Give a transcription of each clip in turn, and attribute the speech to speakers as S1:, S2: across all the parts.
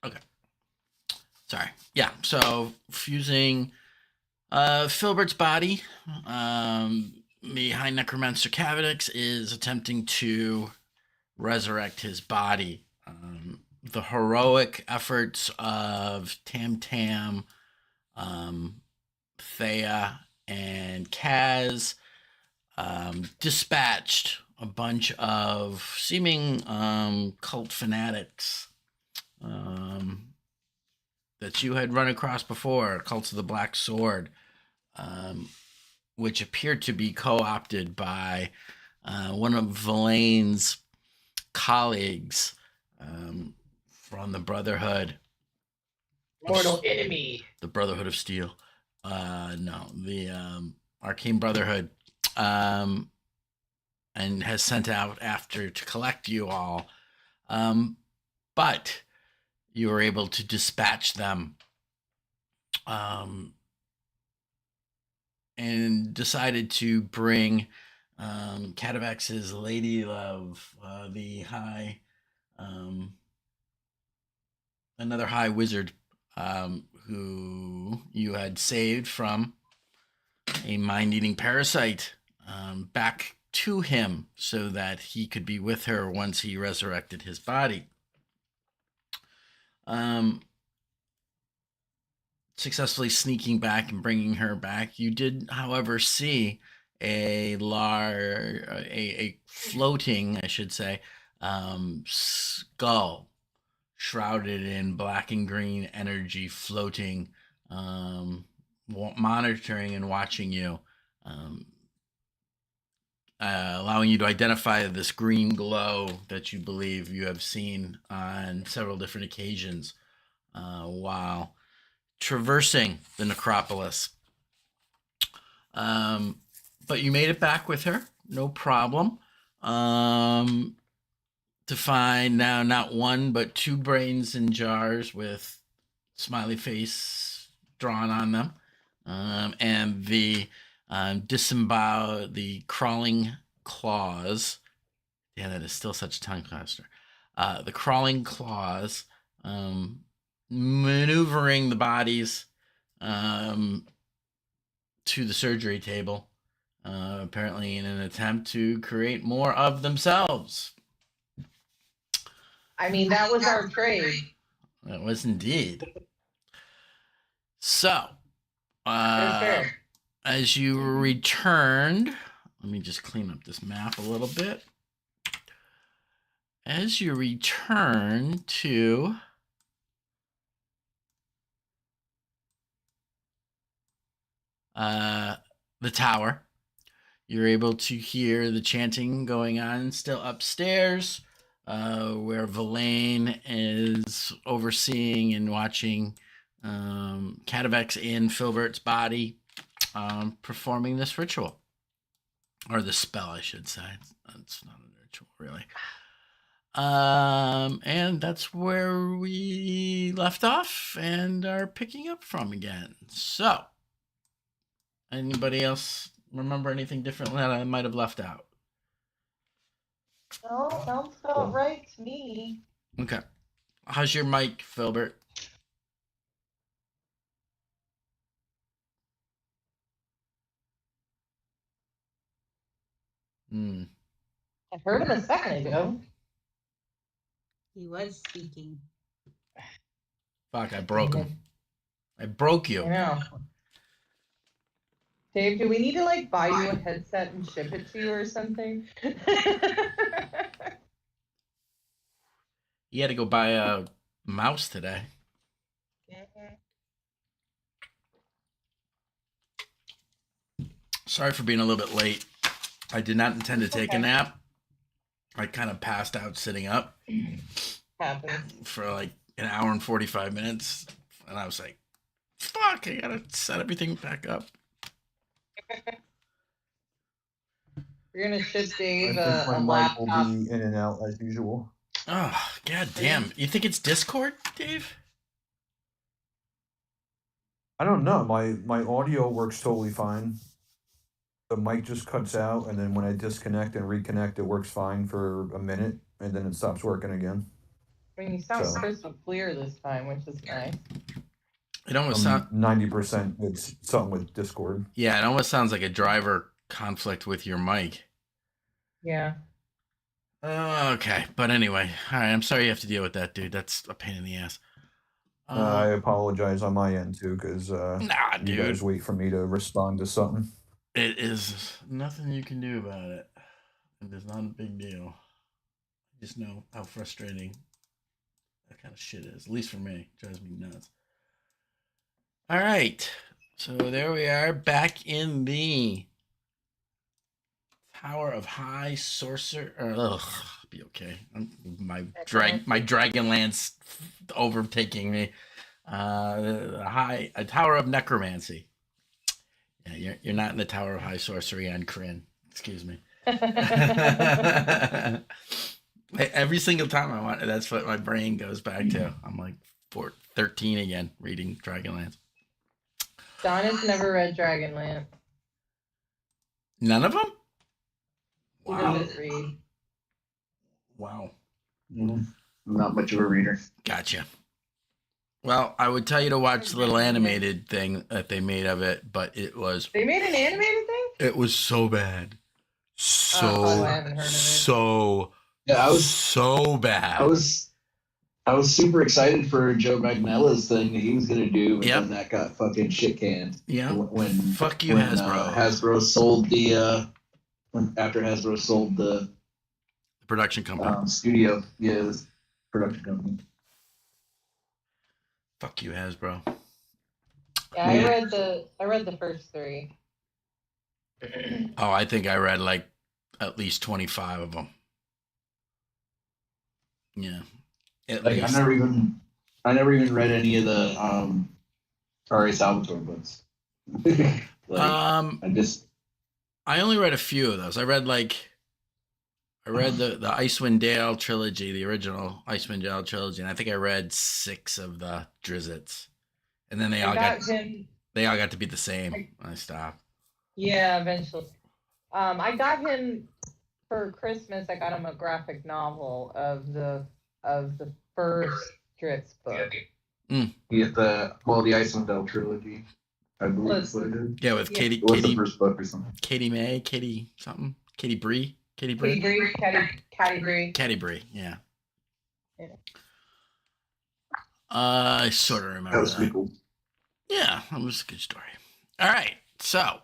S1: Okay. Sorry. Yeah. So fusing Filbert's body, the High Necromancer Cavadix is attempting to resurrect his body. The heroic efforts of Tam Tam, Thea, and Kaz dispatched a bunch of seeming cult fanatics that you had run across before, cults of the Black Sword, which appeared to be co-opted by one of Verlaine's colleagues from the Brotherhood.
S2: Mortal enemy.
S1: The Brotherhood of Steel. No, the Arcane Brotherhood. And has sent out after to collect you all. But you were able to dispatch them and decided to bring Catavex's Lady Love, the high, another high wizard who you had saved from a mind-eating parasite, back to him so that he could be with her once he resurrected his body. Successfully sneaking back and bringing her back. You did, however, see a floating, I should say, skull shrouded in black and green energy, floating, monitoring and watching you, allowing you to identify this green glow that you believe you have seen on several different occasions while traversing the necropolis. But you made it back with her, no problem, to find now not one but two brains in jars with smiley face drawn on them, and the the crawling claws. Yeah, that is still such a tongue twister. The crawling claws maneuvering the bodies to the surgery table, apparently in an attempt to create more of themselves.
S2: I mean, that was our trade.
S1: That was indeed. So, as you returned, let me just clean up this map a little bit. As you return to the tower, you're able to hear the chanting going on still upstairs, where Verlaine is overseeing and watching Catavex in Filbert's body performing this ritual. Or the spell, I should say. It's not a ritual, really. And that's where we left off and are picking up from again. So, anybody else remember anything different that I might have left out?
S2: No, sounds about right to me.
S1: Okay. How's your mic, Filbert?
S2: I heard him a second ago.
S3: He was speaking.
S1: Fuck, I broke him. I broke you.
S2: I know. Dave, do we need to like buy you a headset and ship it to you or something?
S1: You had to go buy a mouse today. Sorry for being a little bit late. I did not intend to take a nap. I kind of passed out sitting up for like an hour and 45 minutes. And I was like, fuck, I gotta set everything back up.
S2: We're going to ship Dave
S4: I think
S2: a
S4: my mic
S2: laptop.
S4: will be in and out as usual.
S1: Oh, god damn. You think it's Discord, Dave?
S4: I don't know. My audio works totally fine. The mic just cuts out, and then when I disconnect and reconnect, it works fine for a minute, and then it stops working again.
S2: I mean, you sound
S4: So-
S2: crystal clear this time, which is nice.
S1: It almost sounds
S4: 90% it's something with Discord.
S1: yeah, it almost sounds like a driver conflict with your mic.
S2: Yeah.
S1: Okay, but anyway, all right. I'm sorry you have to deal with that, dude. That's a pain in the ass.
S4: I apologize on my end too, because
S1: Nah,
S4: you
S1: dude.
S4: guys wait for me to respond to something.
S1: It is nothing you can do about it. It is not a big deal. Just know how frustrating that kind of shit is. At least for me, it drives me nuts. All right, so there we are, back in the Tower of High Sorcerer. Be okay. My Dragonlance overtaking me. A Tower of Necromancy. Yeah, you're not in the Tower of High Sorcery on Kryn. Excuse me. Every single time I want, that's what my brain goes back to. I'm like 13 again, reading Dragonlance.
S2: Donna's never read Dragonlance.
S1: None of them?
S2: He
S1: Wow.
S2: doesn't read.
S1: Wow.
S5: I'm not much of a reader.
S1: Gotcha. Well, I would tell you to watch the little animated thing that they made of it, but it was
S2: They made an animated thing?
S1: it was so bad.
S2: Oh, I haven't heard of it.
S1: So
S5: Yeah,
S1: so bad.
S5: I was super excited for Joe Magnella's thing that he was gonna do, but
S1: Yep.
S5: then that got fucking shit canned.
S1: Yeah.
S5: When
S1: Fuck you,
S5: when,
S1: Hasbro.
S5: Hasbro sold the after Hasbro sold the
S1: The production company.
S5: studio, yeah, this production company.
S1: Fuck you, Hasbro.
S2: Yeah,
S5: Yeah.
S2: I read the first 3.
S1: Oh, I think I read like at least 25 of them. Yeah. At
S5: Like
S1: least.
S5: I never even read any of the R.A. Salvatore books. I just
S1: I only read a few of those. I read the Icewind Dale trilogy, the original Icewind Dale trilogy, and I think I read 6 of the Drizzits. And then they all got to be the same. I stopped.
S2: Yeah, eventually. I got him for Christmas. I got him a graphic novel of the first Dritz book.
S5: you get the Icewind Dale trilogy. I believe is what it is.
S1: Yeah, with
S2: Yeah.
S5: What's the first book or something?
S1: Katie May, Katie something, Katie Bree,
S2: Catty Bree.
S1: Katie Bree. Yeah.
S2: Yeah.
S1: I sort of remember
S5: That was
S1: that.
S5: pretty cool.
S1: Yeah, that was a good story. All right, so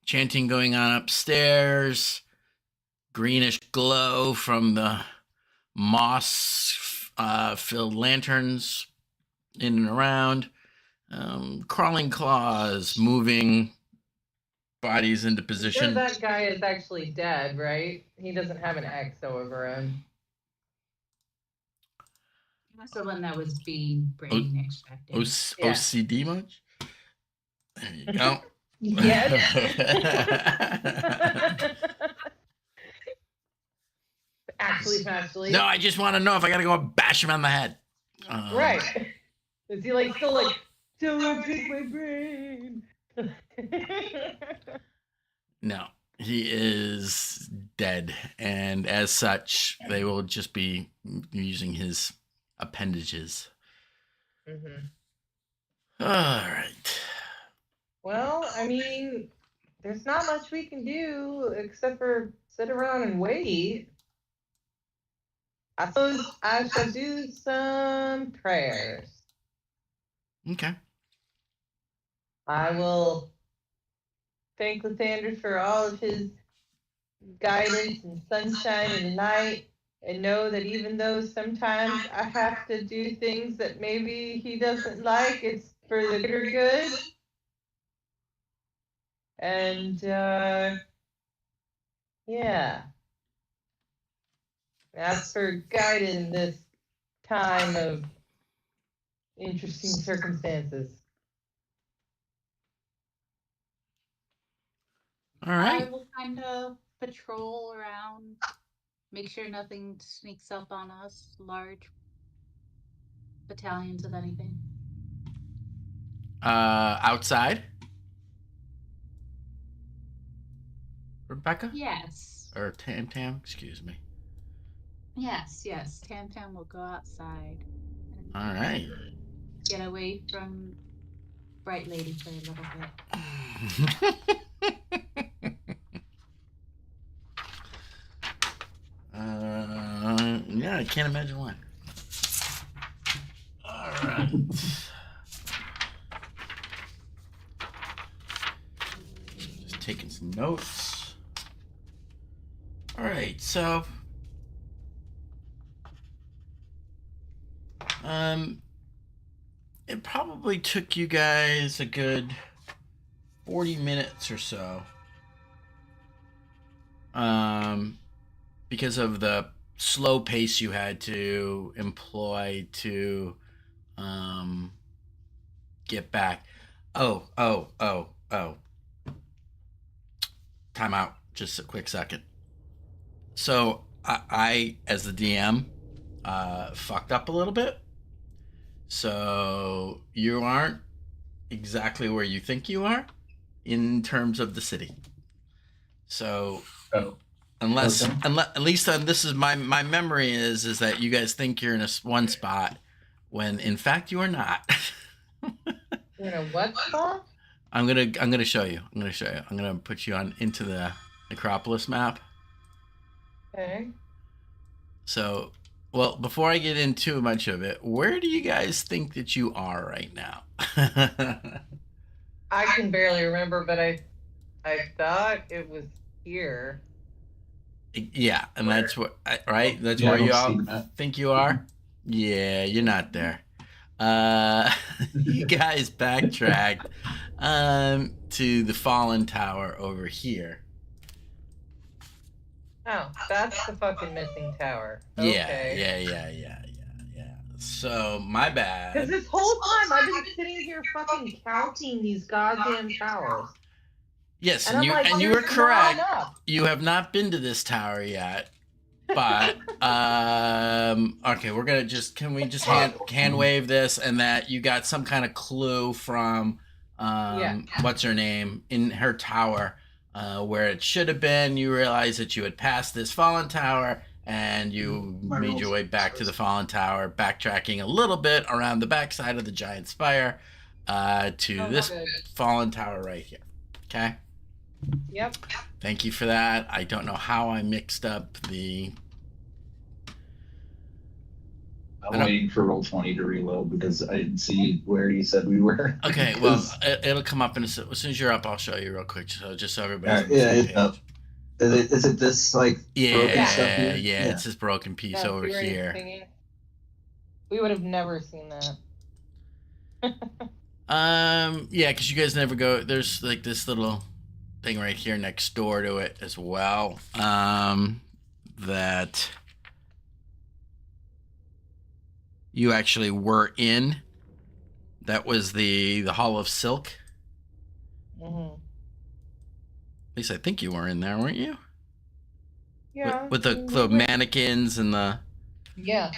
S1: chanting going on upstairs, greenish glow from the moss filled lanterns in and around, crawling claws moving bodies into
S2: Sure,
S1: position.
S2: that guy is actually dead, right? He doesn't have an X over him.
S3: That's the one that was being brain extracted.
S2: Yeah.
S1: OCD much? There you go.
S2: Yes. Actually.
S1: No, I just want to know if I got to go bash him on the head.
S2: Right. Is he like still like, don't take my brain?
S1: No, he is dead, and as such, they will just be using his appendages.
S2: Mm-hmm.
S1: All right.
S2: Well, I mean, there's not much we can do except for sit around and wait. I suppose I shall do some prayers.
S1: Okay.
S2: I will thank Lathander for all of his guidance and sunshine and light, and know that even though sometimes I have to do things that maybe he doesn't like, it's for the greater good. And yeah, that's for guiding this time of interesting circumstances.
S1: All
S3: I
S1: right.
S3: will kind of patrol around, make sure nothing sneaks up on us, large battalions of anything.
S1: Outside? Rebecca?
S3: Yes.
S1: Or Tam, excuse me.
S3: Yes, Tam Tam will go outside and
S1: All right.
S3: get away from Bright Lady for a little bit.
S1: Yeah, I can't imagine why. All right. Just taking some notes. All right, so it probably took you guys a good 40 minutes or so. Because of the slow pace you had to employ to get back. Oh. Time out. Just a quick second. So I as the DM, fucked up a little bit. So you aren't exactly where you think you are in terms of the city. So unless at least this is my memory is that you guys think you're in one spot when in fact you are not.
S2: You're in a what spot?
S1: I'm gonna show you. I'm gonna put you on into the Necropolis map.
S2: Okay.
S1: So, well, before I get into much of it, where do you guys think that you are right now?
S2: I can barely remember, but I thought it was here.
S1: Yeah, and that's what right. That's
S5: Yeah, I
S1: where you
S5: don't
S1: all
S5: see that.
S1: think you are. Yeah, you're not there. You guys backtracked to the Fallen Tower over here.
S2: Oh, that's the fucking missing tower. Okay.
S1: Yeah. So my
S2: Because
S1: bad.
S2: this whole time I've been sitting here fucking counting these goddamn towers.
S1: Yes,
S2: And
S1: and
S2: I'm like,
S1: you were
S2: "There's
S1: correct.
S2: not enough."
S1: You have not been to this tower yet. But okay, we're gonna can we just hand wave this and that you got some kind of clue from what's her name in her tower where it should have been. You realize that you had passed this fallen tower and you made your way back to the fallen tower, backtracking a little bit around the backside of the giant spire to this fallen tower right here. Okay.
S2: Yep.
S1: Thank you for that. I don't know how I mixed up the.
S5: I'm waiting for Roll20 to reload because I didn't see where you said we were.
S1: Okay, well, it'll come up as soon as you're up. I'll show you real quick, just so everybody's on the
S5: yeah,
S1: same
S5: it's
S1: page.
S5: up. Is it this like broken stuff here?
S1: Yeah, it's this broken piece
S2: No,
S1: over
S2: see where he's
S1: here.
S2: singing? We would have never seen that.
S1: Yeah, because you guys never go. There's like this little thing right here next door to it as well. That you actually were in. That was the Hall of Silk.
S2: Mm-hmm.
S1: At least I think you were in there, weren't you?
S2: Yeah.
S1: With the mannequins and the
S2: Yeah.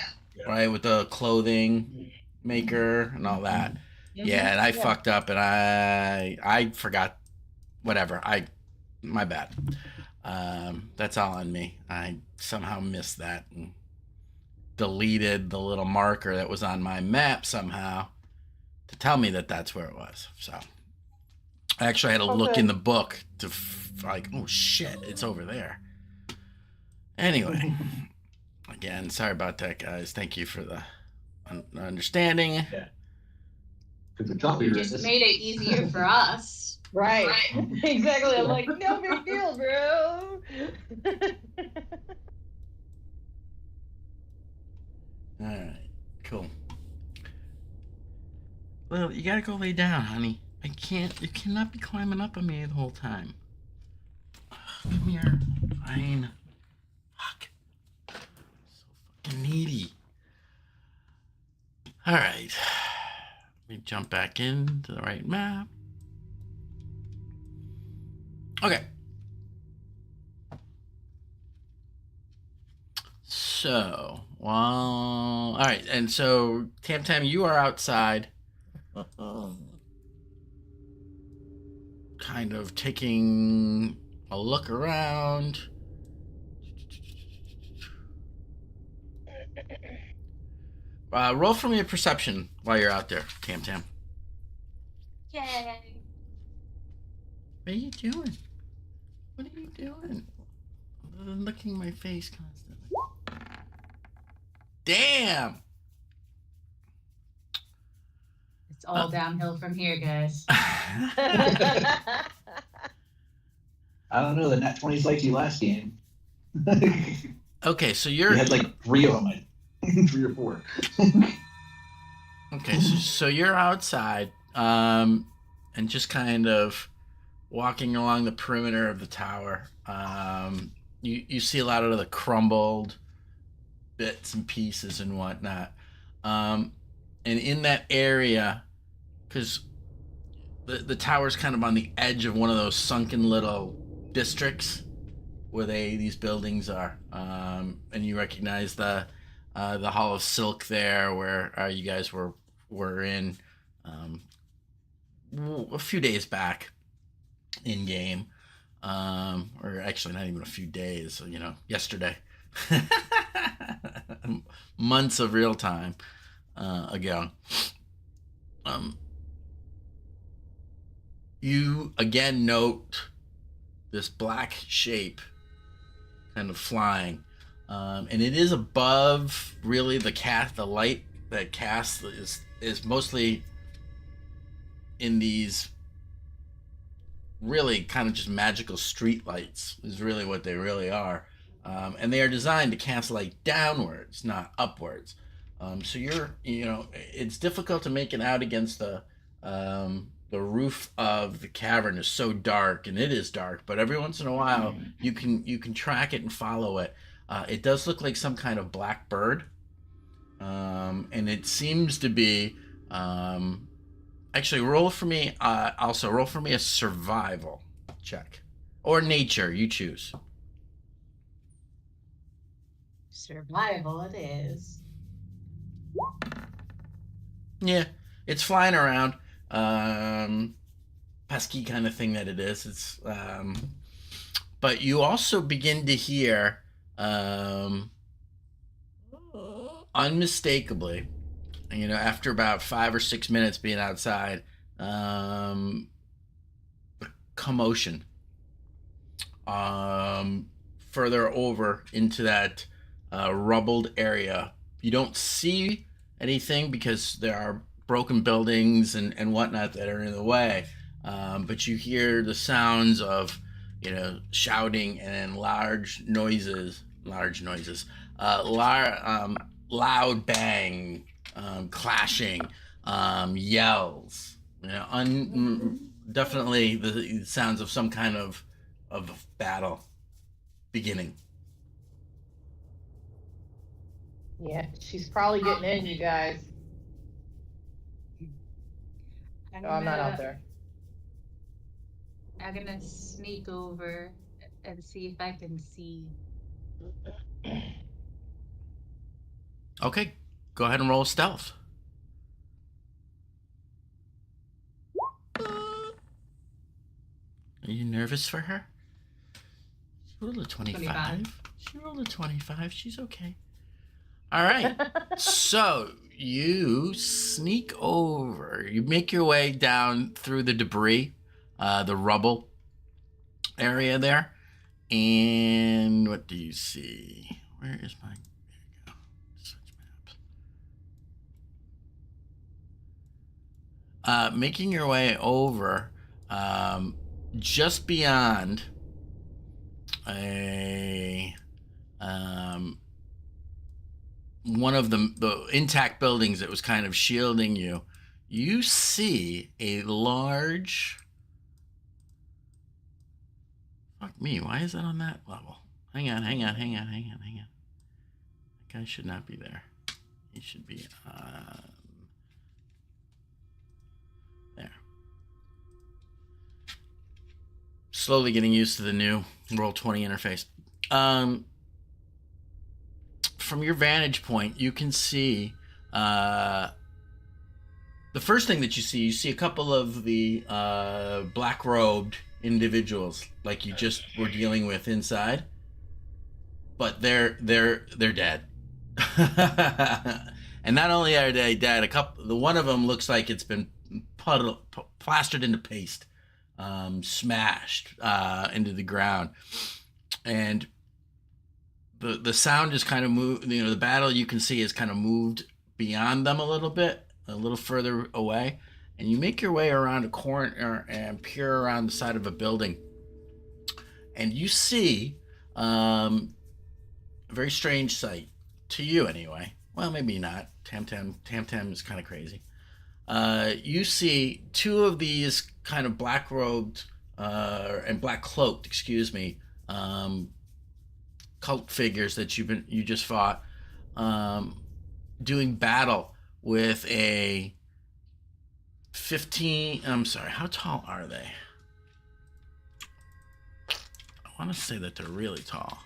S1: right with the clothing maker and all that.
S2: Mm-hmm.
S1: Yeah, and I fucked up and I forgot. Whatever. My bad. That's all on me. I somehow missed that and deleted the little marker that was on my map somehow to tell me that that's where it was. So I actually had to look in the book to like, oh shit, it's over there. Anyway, again, sorry about that, guys. Thank you for the understanding.
S5: Yeah.
S3: You just made it easier for us.
S2: Right. Exactly. I'm like, no big deal, bro.
S1: All right, cool. Well, you gotta go lay down, honey. I can't. You cannot be climbing up on me the whole time. Come here. Fine. Fuck. So fucking needy. All right. Let me jump back into the right map. Okay. So, well, all right, and so Tam Tam, you are outside, kind of taking a look around. Roll for me a perception while you're out there, Tam Tam.
S3: Yay!
S1: What are you doing? What are you doing? Other than licking my face constantly. Damn!
S3: It's all downhill from here, guys.
S5: I don't know. The nat 20s like you last game.
S1: Okay, so
S5: You
S1: you're
S5: had like 3 of them. 3 or 4.
S1: okay. So you're outside, and just kind of walking along the perimeter of the tower. You see a lot of the crumbled bits and pieces and whatnot, and in that area, because the tower's kind of on the edge of one of those sunken little districts where these buildings are, and you recognize the Hall of Silk there, where you guys were in a few days back in game, or actually not even a few days, yesterday, months of real time ago. You again note this black shape kind of flying, and it is above really the light that casts is mostly in these really kind of just magical street lights is really what they really are, and they are designed to cast light downwards, not upwards. So it's difficult to make it out against the roof of the cavern is so dark, and it is dark, but every once in a while you can track it and follow it. It does look like some kind of black bird, and it seems to be actually roll for me a survival check or nature, you choose.
S3: Survival it is.
S1: Yeah, it's flying around, pesky kind of thing that it is. It's but you also begin to hear unmistakably, after about 5 or 6 minutes being outside, commotion further over into that rubbled area. You don't see anything because there are broken buildings and whatnot that are in the way, but you hear the sounds of shouting and loud bang, clashing, yells, definitely the sounds of some kind of battle beginning.
S2: Yeah, she's probably getting in, you guys. Oh, I'm not out there.
S3: I'm gonna sneak over and see if I can see.
S1: Okay, go ahead and roll stealth. Are you nervous for her? She rolled a 25. She rolled a 25. She's okay. All right. So you sneak over. You make your way down through the debris, the rubble area there. And what do you see? Where is my... There you go. Switch maps. Making your way over, just beyond one of the intact buildings that was kind of shielding you, you see a large... Fuck me, why is that on that level? Hang on. That guy should not be there. He should be there. Slowly getting used to the new Roll20 interface. From your vantage point, you can see the first thing that you see a couple of the black-robed individuals like you just were dealing with inside, but they're dead. And not only are they dead, the one of them looks like it's been plastered into paste, smashed into the ground, and the sound is kind of moved. The battle you can see is kind of moved beyond them a little further away, and you make your way around a corner and peer around the side of a building, and you see a very strange sight to you, anyway. Well, maybe not. Tam is kind of crazy. You see two of these kind of black robed and black cloaked, excuse me, cult figures that you just fought, doing battle with a 15. I'm sorry. How tall are they? I want to say that they're really tall.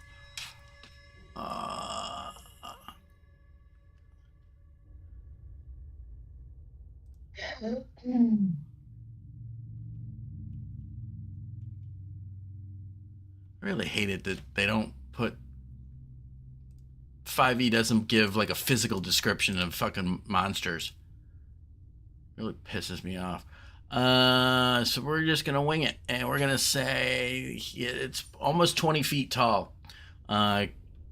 S1: I really hate it that they don't put 5e doesn't give like a physical description of fucking monsters. Really pisses me off. So we're just gonna wing it, and we're gonna say it's almost 20 feet tall.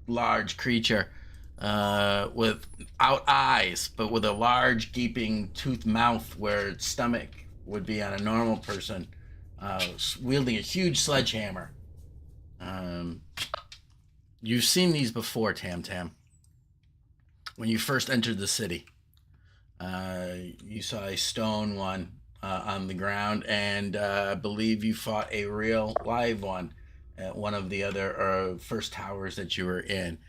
S1: Large creature without eyes, but with a large gaping toothed mouth where its stomach would be on a normal person, wielding a huge sledgehammer. You've seen these before, Tam. When you first entered the city, you saw a stone one on the ground, and I believe you fought a real live one at one of the other first towers that you were in.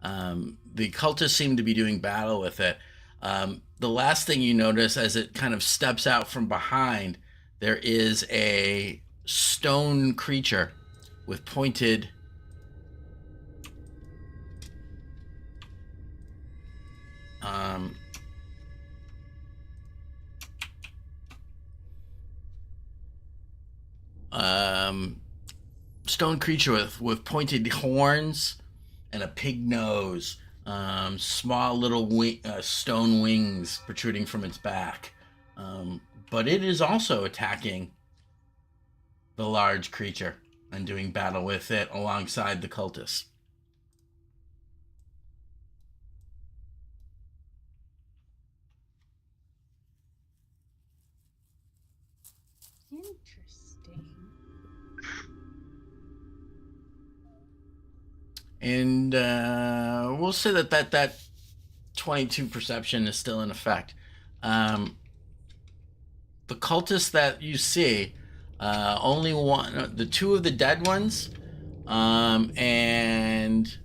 S1: The cultists seem to be doing battle with it. The last thing you notice as it kind of steps out from behind, there is a stone creature with pointed stone creature with pointed horns and a pig nose, small little stone wings protruding from its back. But it is also attacking the large creature and doing battle with it alongside the cultists.
S3: Interesting.
S1: And we'll say that 22 perception is still in effect. The cultists that you see, only one, the two of the dead ones, and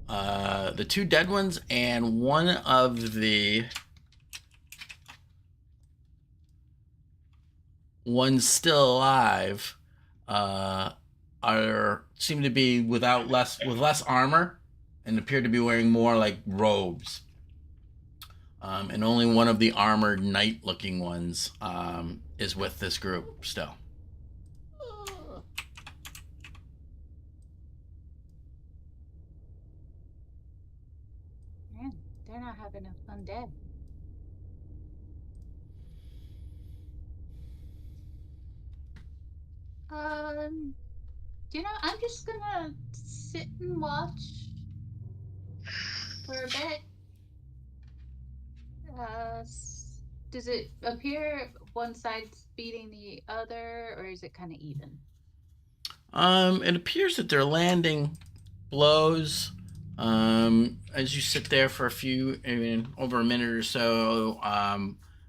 S1: the two dead ones, and one of the ones still alive, seem to be with less armor and appear to be wearing more like robes. And only one of the armored knight-looking ones is with this group still.
S3: Man, they're not having a fun day. I'm just gonna sit and watch for a bit. Does it appear one side's beating the other, or is it kind of even?
S1: It appears that they're landing blows. As you sit there for over a minute or so,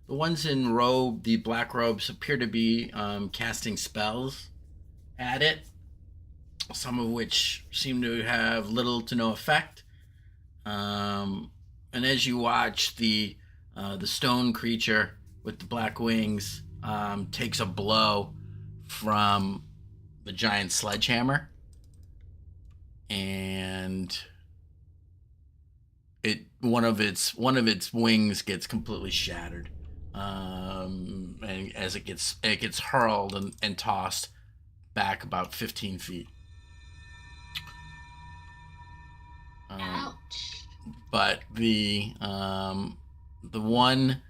S1: the ones in the black robes appear to be casting spells at it, some of which seem to have little to no effect. And as you watch, the stone creature with the black wings takes a blow from the giant sledgehammer, and one of its wings gets completely shattered, and as it gets hurled and tossed back about 15 feet.
S3: Ouch.
S1: but the one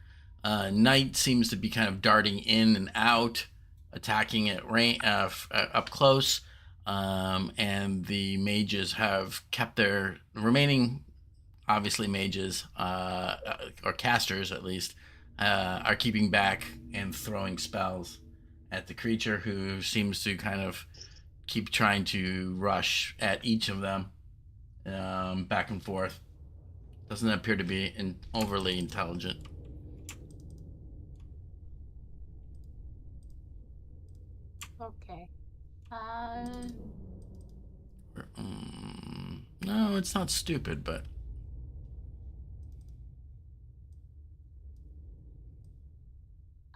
S1: knight seems to be kind of darting in and out, attacking at up close, and the mages have kept their remaining, obviously mages or casters at least, are keeping back and throwing spells at the creature, who seems to kind of keep trying to rush at each of them, back and forth. Doesn't appear to be overly intelligent.
S3: Okay.
S1: No, it's not stupid, but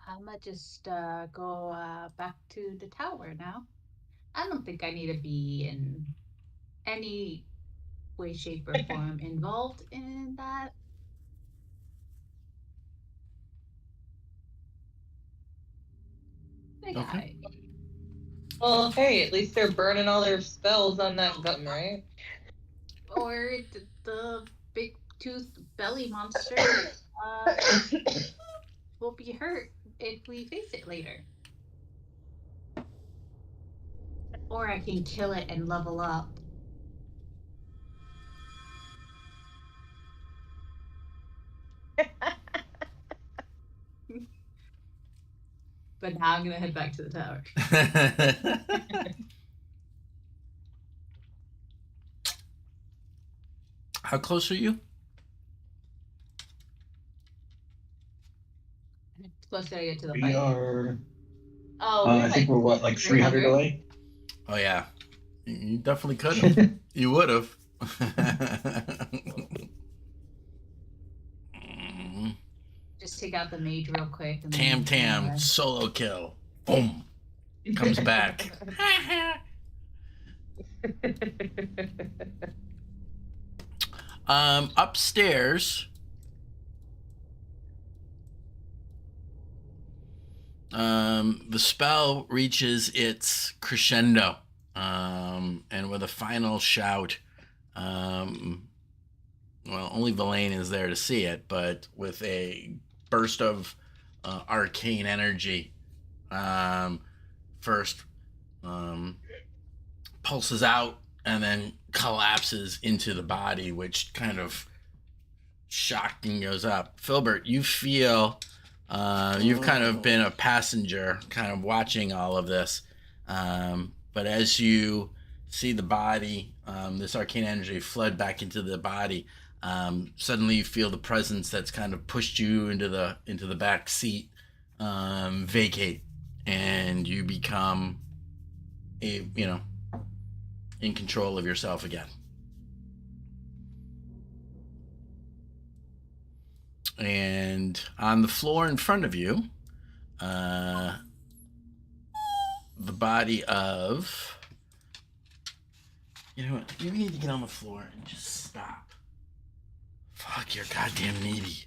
S3: I'm gonna just go back to the tower now. I don't think I need to be in any way, shape, or form involved in that. I got
S1: Okay.
S3: it.
S2: Well, hey, at least they're burning all their spells on that gun, right?
S3: Or the big tooth belly monster will be hurt if we face it later. Or I can kill it and level up. But now I'm gonna head back to the tower.
S1: How close are you?
S3: Close to get to the
S5: We
S3: fight.
S5: are.
S3: Oh,
S5: I think we're what, like 300 away?
S1: Oh yeah, you definitely could have. You would have.
S3: Just take out the mage real quick. And
S1: Tam solo kill. Boom. Comes back. Upstairs. The spell reaches its crescendo, and with a final shout, well, only Verlaine is there to see it, but with a burst of arcane energy, first pulses out and then collapses into the body, which kind of shocked and goes up. Filbert, you feel you've kind of been a passenger, kind of watching all of this, but as you see the body, this arcane energy flood back into the body, suddenly you feel the presence that's kind of pushed you into the back seat vacate, and you become in control of yourself again. And on the floor in front of you, the body of... You know what? You need to get on the floor and just stop. Fuck, you're goddamn needy.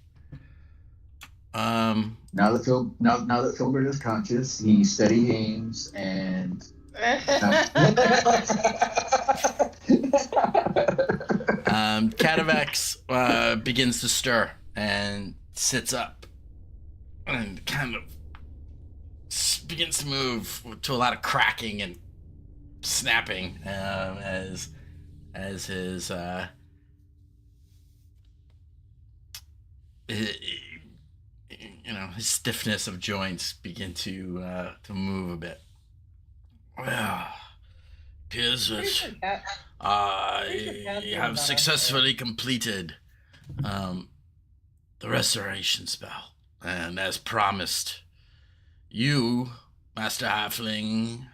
S5: Now that Filbert is conscious, he steady aims and.
S1: Catavex begins to stir and sits up and kind of begins to move to a lot of cracking and snapping, as his his stiffness of joints begin to move a bit. Well, appears that I have successfully completed the restoration spell, and as promised, you, Master Halfling,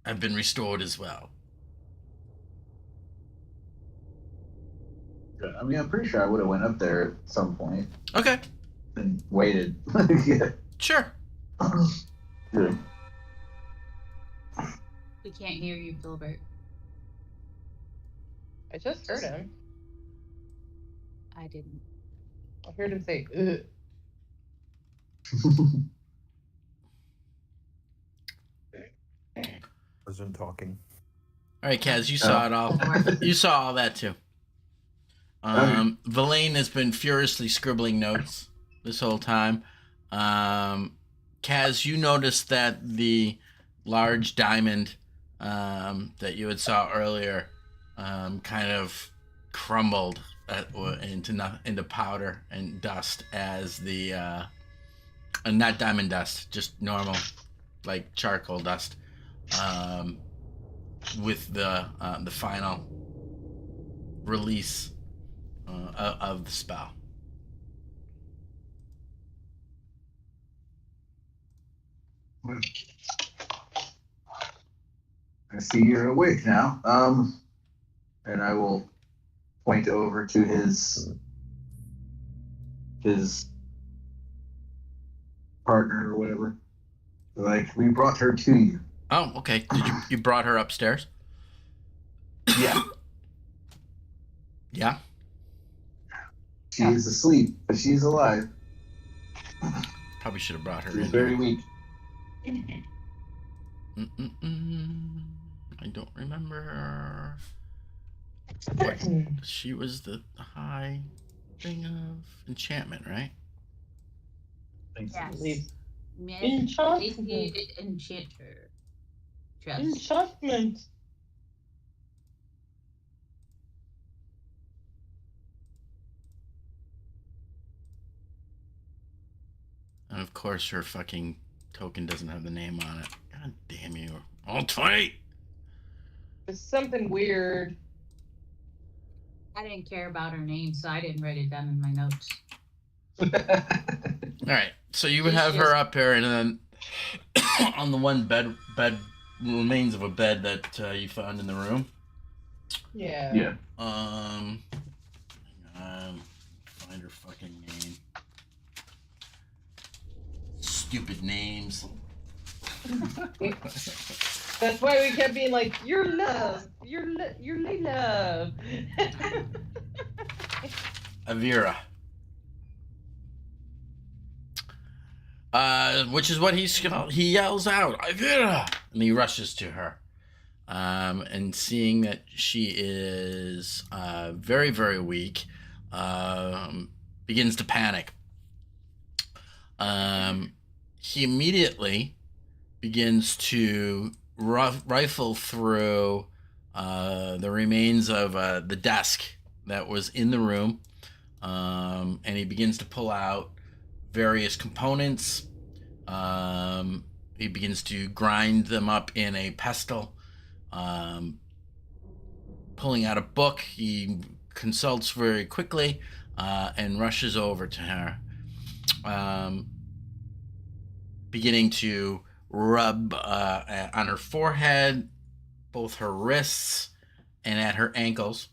S1: have been restored as well.
S5: I mean, I'm pretty sure I would have went up there at some point
S1: Okay,
S5: and waited. Yeah.
S1: sure.
S5: Good.
S3: We can't hear you, Filbert.
S2: I just heard him.
S3: I didn't.
S2: I heard him say, ugh.
S4: Wasn't talking.
S1: All right, Kaz, you saw it all. You saw all that too. Verlaine has been furiously scribbling notes this whole time. Kaz, you noticed that the large diamond that you had saw earlier kind of crumbled into powder and dust as the not diamond dust, just normal like charcoal dust with the final release of the spell.
S5: I see you're awake now. And I will point over to his partner or whatever. Like, we brought her to you.
S1: Oh, okay. You brought her upstairs?
S5: Yeah.
S1: Yeah.
S5: She is asleep, but she's alive.
S1: Probably should have brought her
S5: She's
S1: in.
S5: very weak.
S1: I don't remember. She was the high thing of enchantment, right?
S3: Yes.
S2: Enchantment.
S3: Satiated enchanter. Trust.
S2: Enchantment.
S1: And of course, her fucking token doesn't have the name on it. God damn you. All 20!
S2: There's something weird.
S3: I didn't care about her name, so I didn't write it down in my notes.
S1: Alright, so you would have her up here, and then on the one bed remains of a bed that you found in the room.
S2: Yeah.
S5: Yeah.
S1: Find her fucking name. Stupid names.
S2: That's why we kept being like, "You're love, you're love."
S1: Avira. Which is what he yells out, Avira, and he rushes to her. And seeing that she is very, very weak, begins to panic. He immediately begins to rifle through the remains of the desk that was in the room, and he begins to pull out various components. He begins to grind them up in a pestle. Pulling out a book, he consults very quickly and rushes over to her, beginning to rub on her forehead, both her wrists, and at her ankles.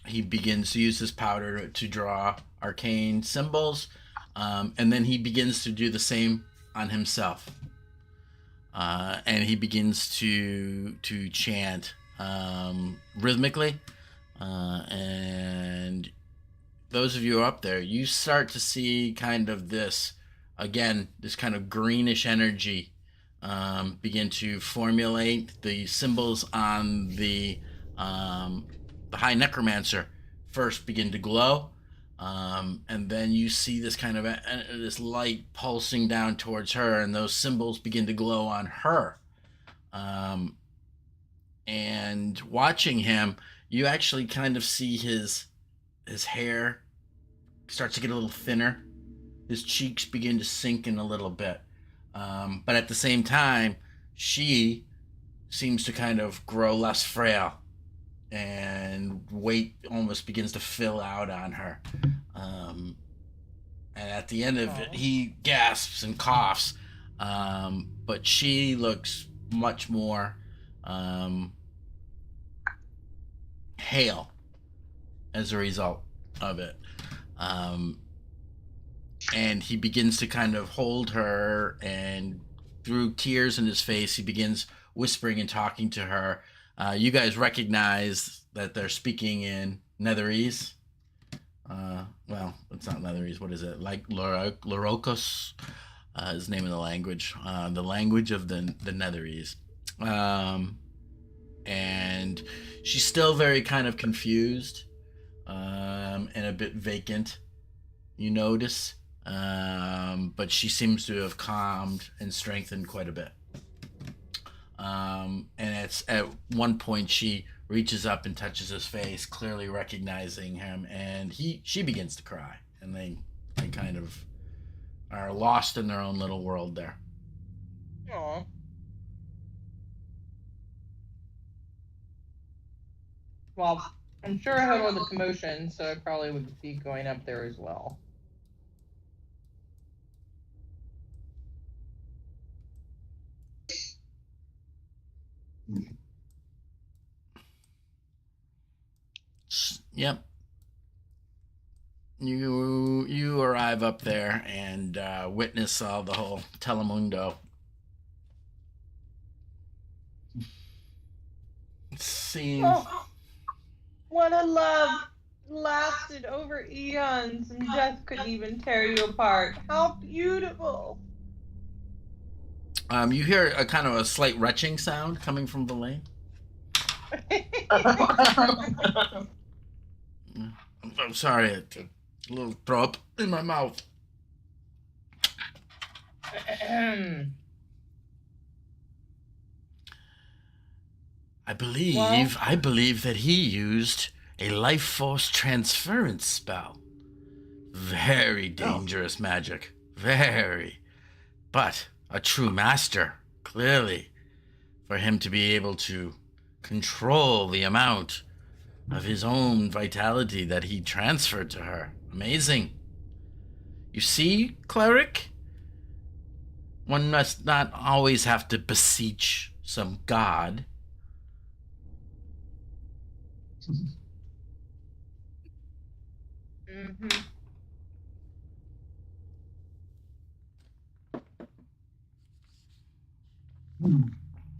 S1: He begins to use his powder to draw arcane symbols, and then he begins to do the same on himself. And he begins to chant rhythmically. And those of you up there, you start to see kind of this, again, this kind of greenish energy begin to formulate. The symbols on the High Necromancer first begin to glow. And then you see this kind of this light pulsing down towards her, and those symbols begin to glow on her. And watching him, you actually kind of see his hair starts to get a little thinner. His cheeks begin to sink in a little bit. But at the same time, she seems to kind of grow less frail, and weight almost begins to fill out on her. And at the end of it, he gasps and coughs. But she looks much more hale as a result of it. And he begins to kind of hold her, and through tears in his face, he begins whispering and talking to her. You guys recognize that they're speaking in Netherese. Well, it's not Netherese. What is it? Like Lorocos is the name of the language. The language of the Netherese. And she's still very kind of confused. and a bit vacant, you notice. But she seems to have calmed and strengthened quite a bit. And it's at one point she reaches up and touches his face, clearly recognizing him, and she begins to cry, and they kind of are lost in their own little world there.
S2: Aw. Well, I'm sure I heard all the commotion, so I probably would be going up there as well.
S1: Yep. You arrive up there and witness all the whole telemundo. Seems
S2: Oh, what a love lasted over eons, and death couldn't even tear you apart. How beautiful!
S1: you hear a kind of a slight retching sound coming from Verlaine. I'm sorry, a little throw up in my mouth. I believe that he used a life force transference spell. Very dangerous magic. Very. But a true master, clearly, for him to be able to control the amount of his own vitality that he transferred to her. Amazing. You see, cleric? One must not always have to beseech some god.
S2: Mm-hmm.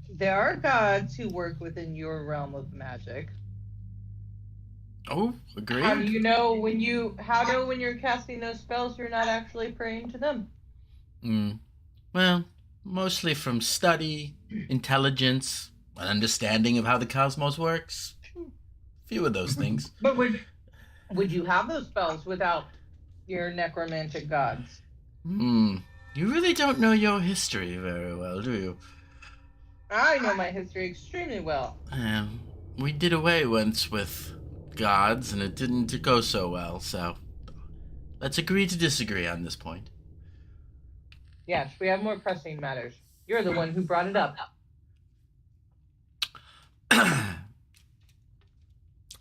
S2: There are gods who work within your realm of magic.
S1: Oh, agreed.
S2: How do you know when you're casting those spells you're not actually praying to them?
S1: Well, mostly from study, intelligence, an understanding of how the cosmos works. Few of those things.
S2: But would you have those spells without your necromantic gods?
S1: You really don't know your history very well, do you?
S2: I know my history extremely well.
S1: We did away once with gods, and it didn't go so well, so let's agree to disagree on this point.
S2: Yes, we have more pressing matters. You're the one who brought it up.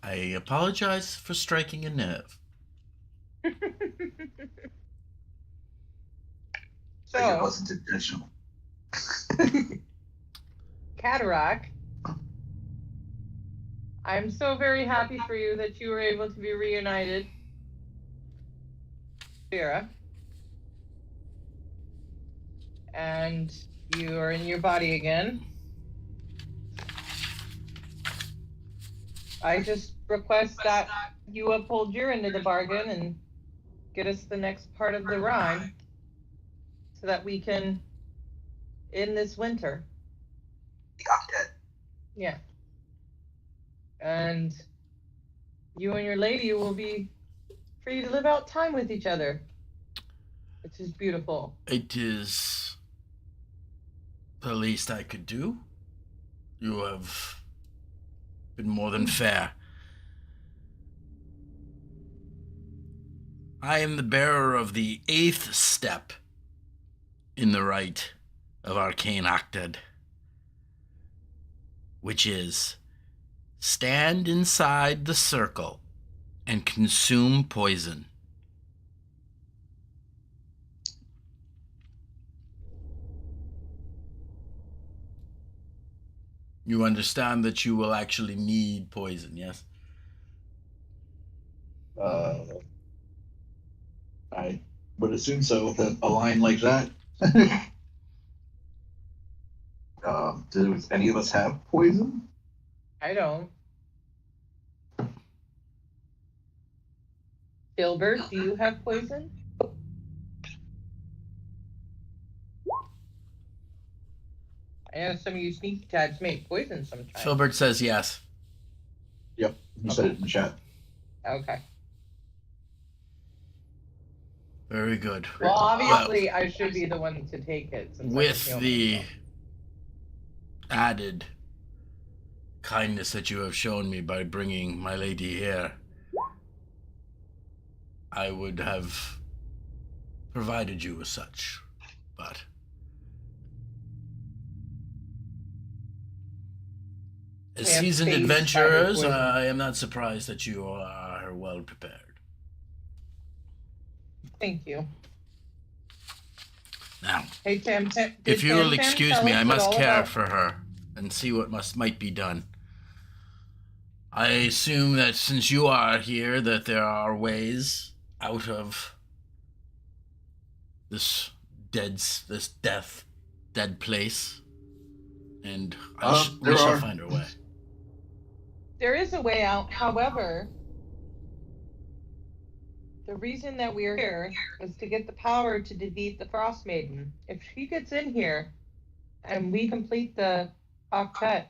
S1: I apologize for striking a nerve.
S5: So it wasn't intentional.
S2: Cataract, I'm so very happy for you that you were able to be reunited. Vera. And you are in your body again. I just request that you uphold your end of the bargain and get us the next part of the rhyme so that we can end this winter. Yeah. And you and your lady will be free to live out time with each other, which is beautiful.
S1: It is the least I could do. You have been more than fair. I am the bearer of the 8th step in the rite of Arcane Octad, which is stand inside the circle and consume poison. You understand that you will actually need poison, yes?
S5: I would assume so with a line like that. Do any of us have poison?
S2: I don't. Filbert, do you have poison? I know some of you sneaky tabs make poison sometimes.
S1: Filbert says yes.
S5: Yep, you said it in the chat.
S2: Okay.
S1: Very good.
S2: Well, obviously, I should be the one to take it since
S1: With
S2: I'm a
S1: the
S2: human.
S1: added kindness that you have shown me by bringing my lady here, I would have provided you with such, but as
S2: We have
S1: seasoned
S2: phased
S1: adventurers,
S2: spider poison.
S1: I am not surprised that you are well prepared.
S2: Thank you.
S1: Now,
S2: Hey, Tam.
S1: if you will excuse me, I must care
S2: about...
S1: for her and see what might be done. I assume that since you are here, that there are ways out of this dead place, and we shall find our way.
S2: There is a way out. However, the reason that we are here is to get the power to defeat the Frostmaiden. If she gets in here and we complete the octet,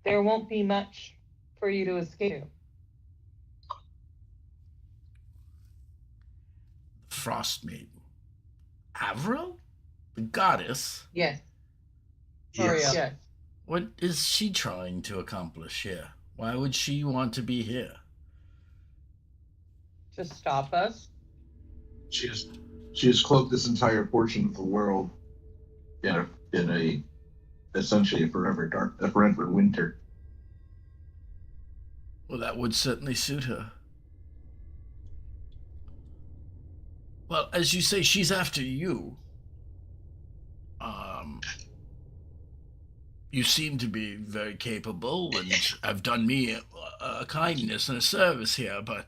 S2: there won't be much for you to escape.
S1: Frostmaiden. Avril? The goddess?
S2: Yes.
S5: Yes.
S2: Yes.
S1: What is she trying to accomplish here? Why would she want to be here?
S2: To stop us.
S5: She has cloaked this entire portion of the world in a essentially a forever winter.
S1: Well, that would certainly suit her. Well, as you say, she's after you. You seem to be very capable and have done me a kindness and a service here, but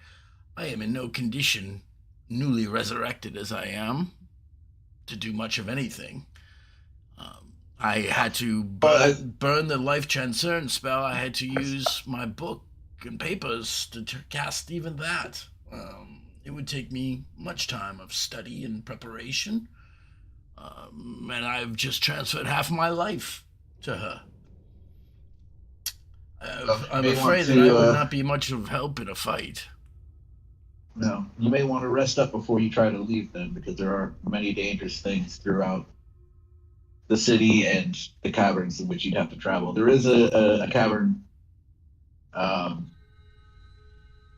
S1: I am in no condition, newly resurrected as I am, to do much of anything. I had to burn the life transcern spell. I had to use my book and papers to cast even that. It would take me much time of study and preparation, and I've just transferred half my life to her. I'm afraid that I would not be much of help in a fight.
S5: No, you may want to rest up before you try to leave then, because there are many dangerous things throughout the city and the caverns in which you'd have to travel. There is a cavern, a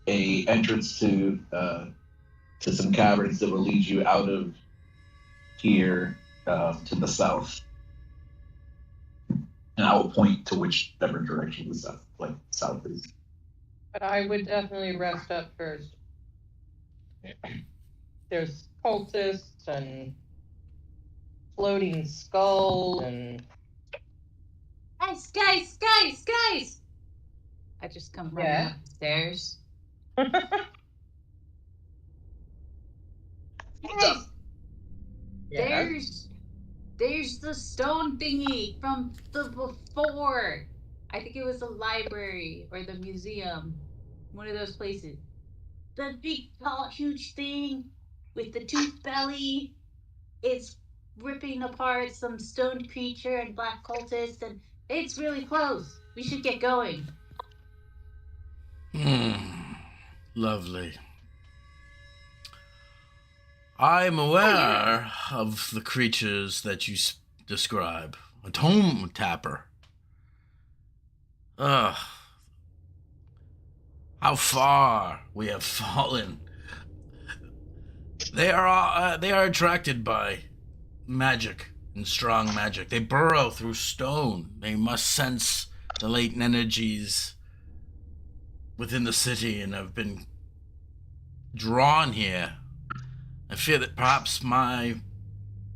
S5: entrance to some caverns that will lead you out of here to the south. And I will point to whichever direction the south is.
S2: But I would definitely rest up first. There's cultists and floating skulls and...
S3: Guys! I just come running up the stairs. Guys! There's the stone thingy from the before. I think it was the library or the museum. One of those places. The big, tall, huge thing with the tooth belly. It's ripping apart some stone creature and black cultists, and it's really close. We should get going.
S1: Lovely. I'm aware of the creatures that you describe. A tomb tapper. Ugh. How far we have fallen. They are attracted by magic and strong magic. They burrow through stone. They must sense the latent energies within the city and have been drawn here. I fear that perhaps my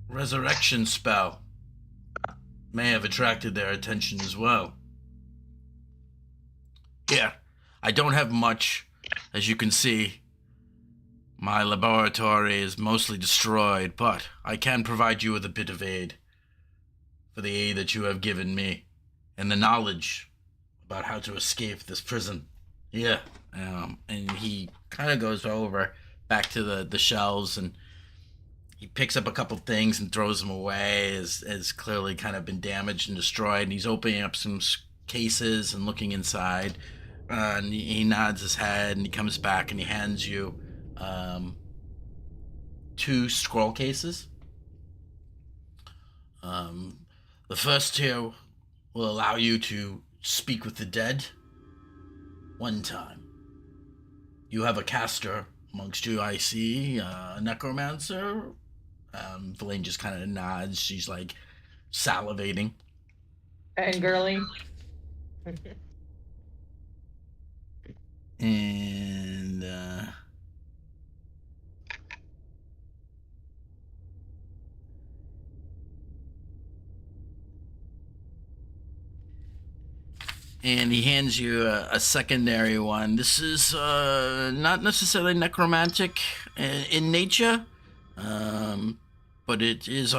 S1: resurrection spell may have attracted their attention as well. Here, I don't have much. As you can see, my laboratory is mostly destroyed, but I can provide you with a bit of aid for the aid that you have given me and the knowledge about how to escape this prison. Yeah, and he kind of goes over back to the shelves and he picks up a couple things and throws them away as clearly kind of been damaged and destroyed. And he's opening up some cases and looking inside. And he nods his head and he comes back and he hands you 2 scroll cases. The first 2 will allow you to speak with the dead 1 time. You have a caster amongst you, I see, a necromancer. Verlaine just kind of nods. She's like salivating.
S2: And girly.
S1: And he hands you a secondary one. This is not necessarily necromantic in nature, but it is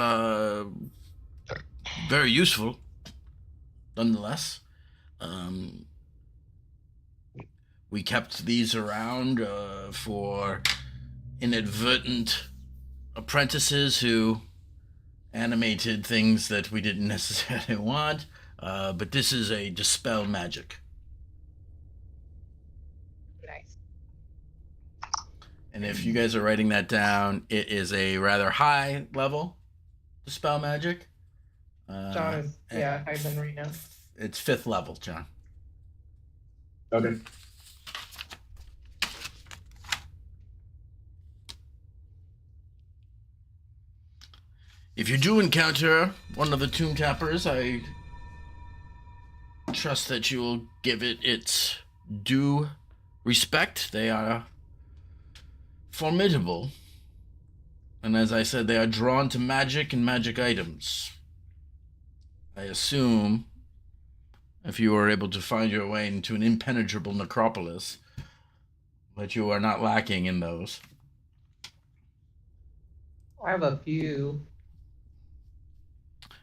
S1: very useful nonetheless. We kept these around for inadvertent apprentices who animated things that we didn't necessarily want. But this is a dispel magic.
S2: Nice.
S1: And if you guys are writing that down, it is a rather high level dispel magic.
S2: John is, yeah, I've been right now.
S1: It's 5th level, John.
S5: Okay.
S1: If you do encounter one of the tomb tappers, I trust that you will give it its due respect. They are formidable. And as I said, they are drawn to magic and magic items. I assume if you were able to find your way into an impenetrable necropolis, that you are not lacking in those.
S2: I have a few.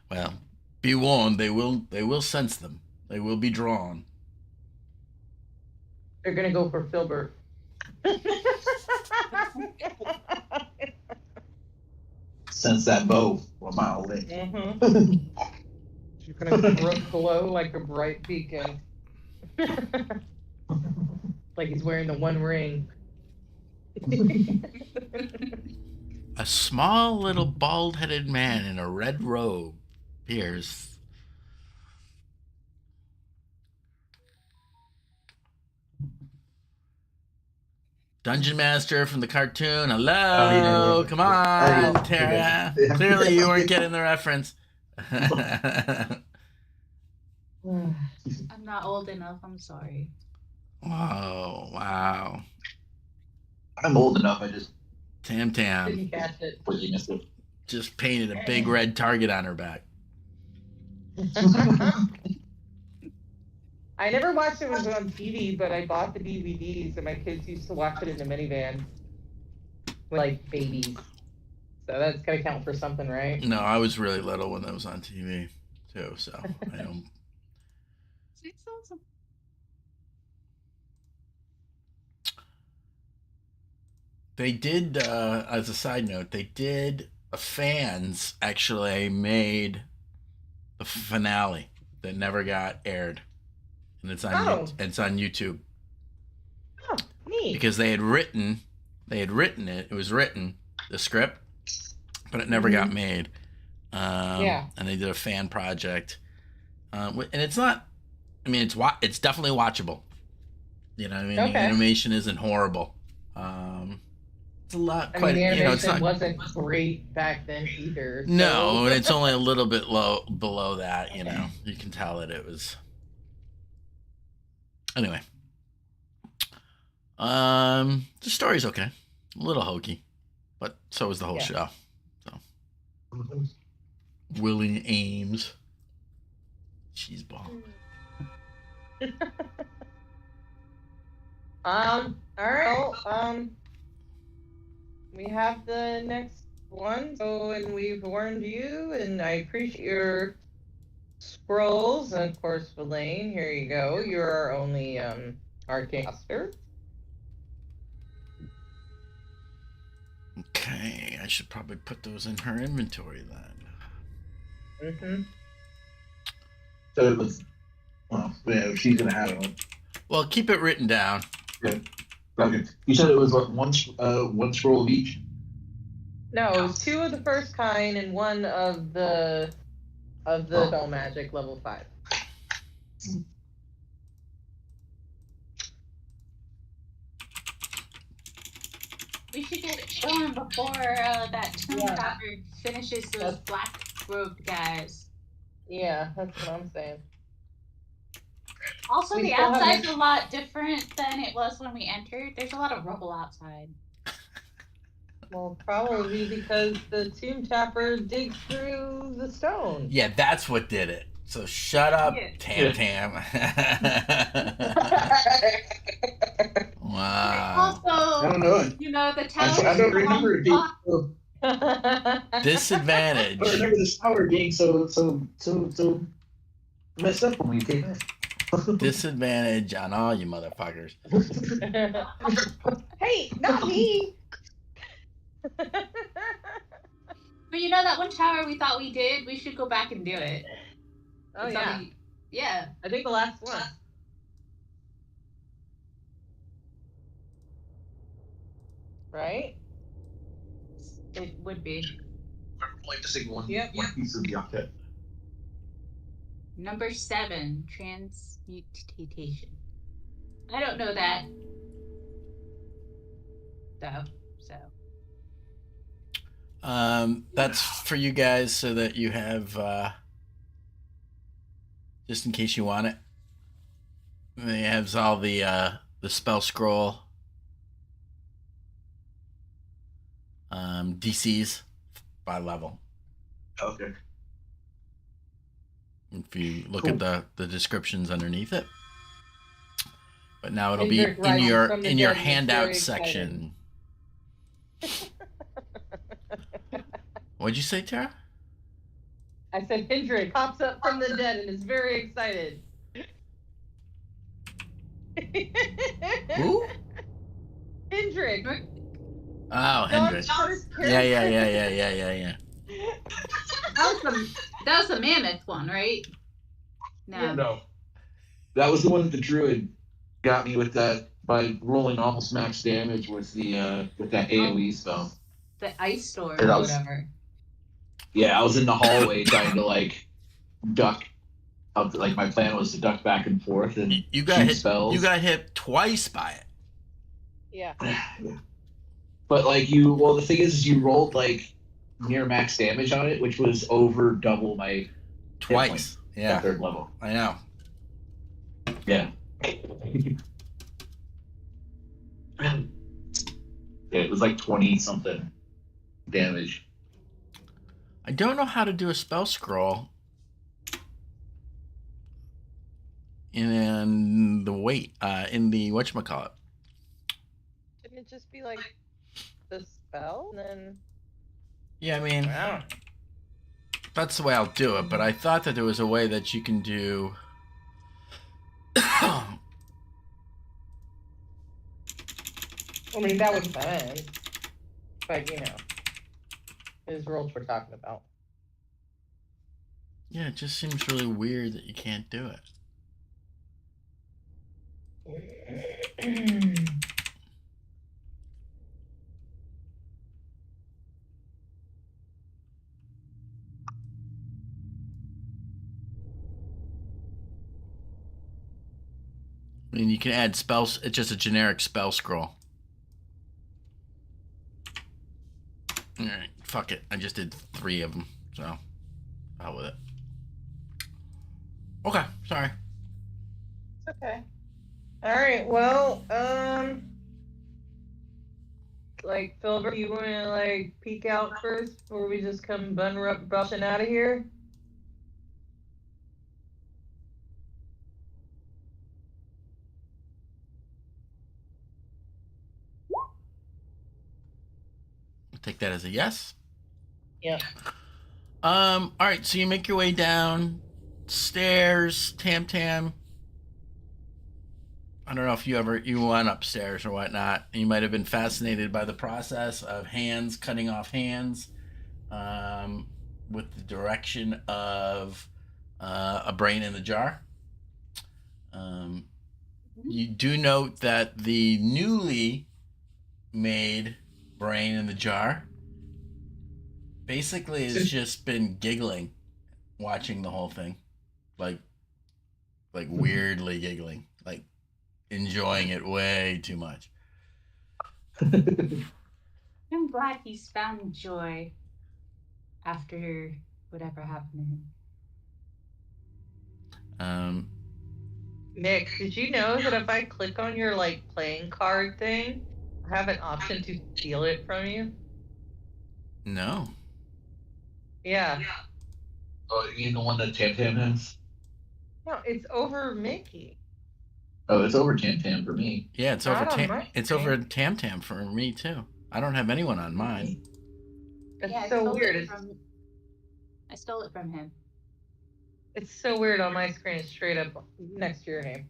S1: Well, be warned, they will sense them. They will be drawn.
S2: They're gonna go for Filbert.
S5: Sense that bow a mile away.
S2: Mm-hmm. She's gonna glow like a bright beacon. Like he's wearing the one ring.
S1: A small little bald-headed man in a red robe appears. Dungeon Master from the cartoon. Hello,
S5: yeah.
S1: come on,
S5: Oh,
S1: Tara.
S5: yeah.
S1: Clearly you weren't getting the reference.
S3: I'm not old enough. I'm sorry.
S1: Oh, wow.
S5: I'm old enough. I just
S1: Tam
S2: Didn't catch it.
S5: completely missed it.
S1: just painted a big red target on her back.
S2: I never watched it when it was on TV, but I bought the DVDs and my kids used to watch it in the minivan. Like babies. So that's gotta count for something, right?
S1: No, I was really little when that was on TV too, so I don't.
S3: It's awesome.
S1: They did, as a side note, fans actually made the finale that never got aired, and it's on
S2: Oh.
S1: it's on YouTube
S2: Oh, neat.
S1: because they had written it. It was written, the script, but it never got made.
S2: Yeah.
S1: And they did a fan project, and it's not. I mean, it's definitely watchable. You know, what I mean, the
S2: Okay.
S1: animation isn't horrible. It's a lot.
S2: I
S1: Quite,
S2: mean, the
S1: you know, it's
S2: animation
S1: not.
S2: wasn't great back then either. So.
S1: No, and it's only a little bit below that. You know, you can tell that it was. Anyway, the story's okay, a little hokey, but so is the whole
S2: Yeah.
S1: show. So, Willie Ames, cheese ball.
S2: All right. Well, we have the next one. So, and we've warned you, and I appreciate your scrolls. And of course, Verlaine, here you go. You're our only arcane caster.
S1: Okay, I should probably put those in her inventory then.
S2: Mm-hmm.
S5: So it was. Well, yeah, she's gonna have one.
S1: Well, keep it written down.
S5: Okay. You said it was what, one scroll of each?
S2: No, it was 2 of the first kind and 1 of the spell magic level 5.
S3: We should get going before that tomb
S2: Yeah.
S3: topper finishes those black robed guys.
S2: Yeah, that's what I'm saying.
S3: Also,
S2: We
S3: the
S2: still
S3: outside's
S2: haven't-
S3: a lot different than it was when we entered. There's a lot of rubble outside.
S2: Well, probably because the tomb tapper digs through the stone.
S1: Yeah, that's what did it. So shut up,
S3: Yeah.
S1: Tam Tam. Wow.
S3: Also,
S5: don't know.
S3: you know, the tower.
S5: I don't remember it being so.
S1: Disadvantage.
S5: I don't remember this tower being so messed up when we came in.
S1: Disadvantage on all you motherfuckers.
S2: Hey, not me!
S3: But you know that one tower we thought we did? We should go back and do it.
S2: Oh,
S3: It's
S2: yeah.
S3: only- yeah.
S2: I think the last one. Right?
S3: It would be.
S5: We're only missing one piece of the object.
S3: Number 7, transmutation. I don't know that. Though, so.
S1: That's for you guys so that you have, just in case you want it. It has all the spell scroll DCs by level.
S5: Okay.
S1: If you look
S5: Cool.
S1: at the descriptions underneath it. But now it'll
S2: Hendrik
S1: be in
S2: rises
S1: your
S2: from the
S1: in your
S2: dead and is
S1: handout
S2: very
S1: section. What'd you say, Tara?
S2: I said Hendrik pops up from the dead and is very excited.
S1: Who?
S2: Hendrik.
S1: Oh, Hendrik.
S2: John's
S1: Yeah.
S3: That was the mammoth one, right? No.
S5: No. That was the one that the druid got me with that by rolling almost max damage with the with that AoE spell.
S3: The ice storm
S5: Yeah, that
S3: or
S5: was-
S3: whatever.
S5: Yeah, I was in the hallway trying to like duck. Like my plan was to duck back and forth and
S1: You got
S5: shoot
S1: hit.
S5: spells.
S1: You got hit twice by it.
S2: Yeah.
S5: But like the thing is you rolled like near max damage on it, which was over double my
S1: Twice.
S5: at
S1: Yeah,
S5: third level.
S1: I know.
S5: Yeah. Yeah, it was like 20 something damage.
S1: I don't know how to do a spell scroll in the in the whatchamacallit.
S2: Shouldn't it just be like the spell? And then
S1: Yeah, I mean,
S2: I don't know.
S1: that's the way I'll do it, but I thought that there was a way that you can do.
S2: I mean, that was fun. But, you know, his rules we're talking about.
S1: Yeah, it just seems really weird that you can't do it. I mean, you can add spells. It's just a generic spell scroll. All right, fuck it. I just did 3 of them, so out with it. Okay, sorry.
S2: It's okay. Alright, well, like, Filbert, you wanna, like, peek out first before we just come rushing out of here?
S1: I'll take that as a yes.
S2: Yeah.
S1: All right, so you make your way down stairs, Tam. I don't know if you went upstairs or whatnot. You might have been fascinated by the process of hands cutting off hands, with the direction of a brain in the jar. You do note that the newly made brain in the jar basically has just been giggling, watching the whole thing, like weirdly giggling, like enjoying it way too much.
S3: I'm glad he's found joy after whatever happened to him.
S2: Nick, did you know that if I click on your like playing card thing, I have an option to steal it from you?
S1: No.
S2: Yeah.
S5: Oh, you know the one that Tam Tam has?
S2: No, it's over Mickey.
S5: Oh, it's over Tam Tam for me.
S1: Yeah, it's
S2: Not
S1: over
S2: on my
S1: it's
S2: screen.
S1: over Tam Tam for me too. I don't have anyone on mine.
S2: It's
S3: Yeah,
S2: so weird.
S3: I stole it from him.
S2: It's so weird on my screen. It's straight up next to your name.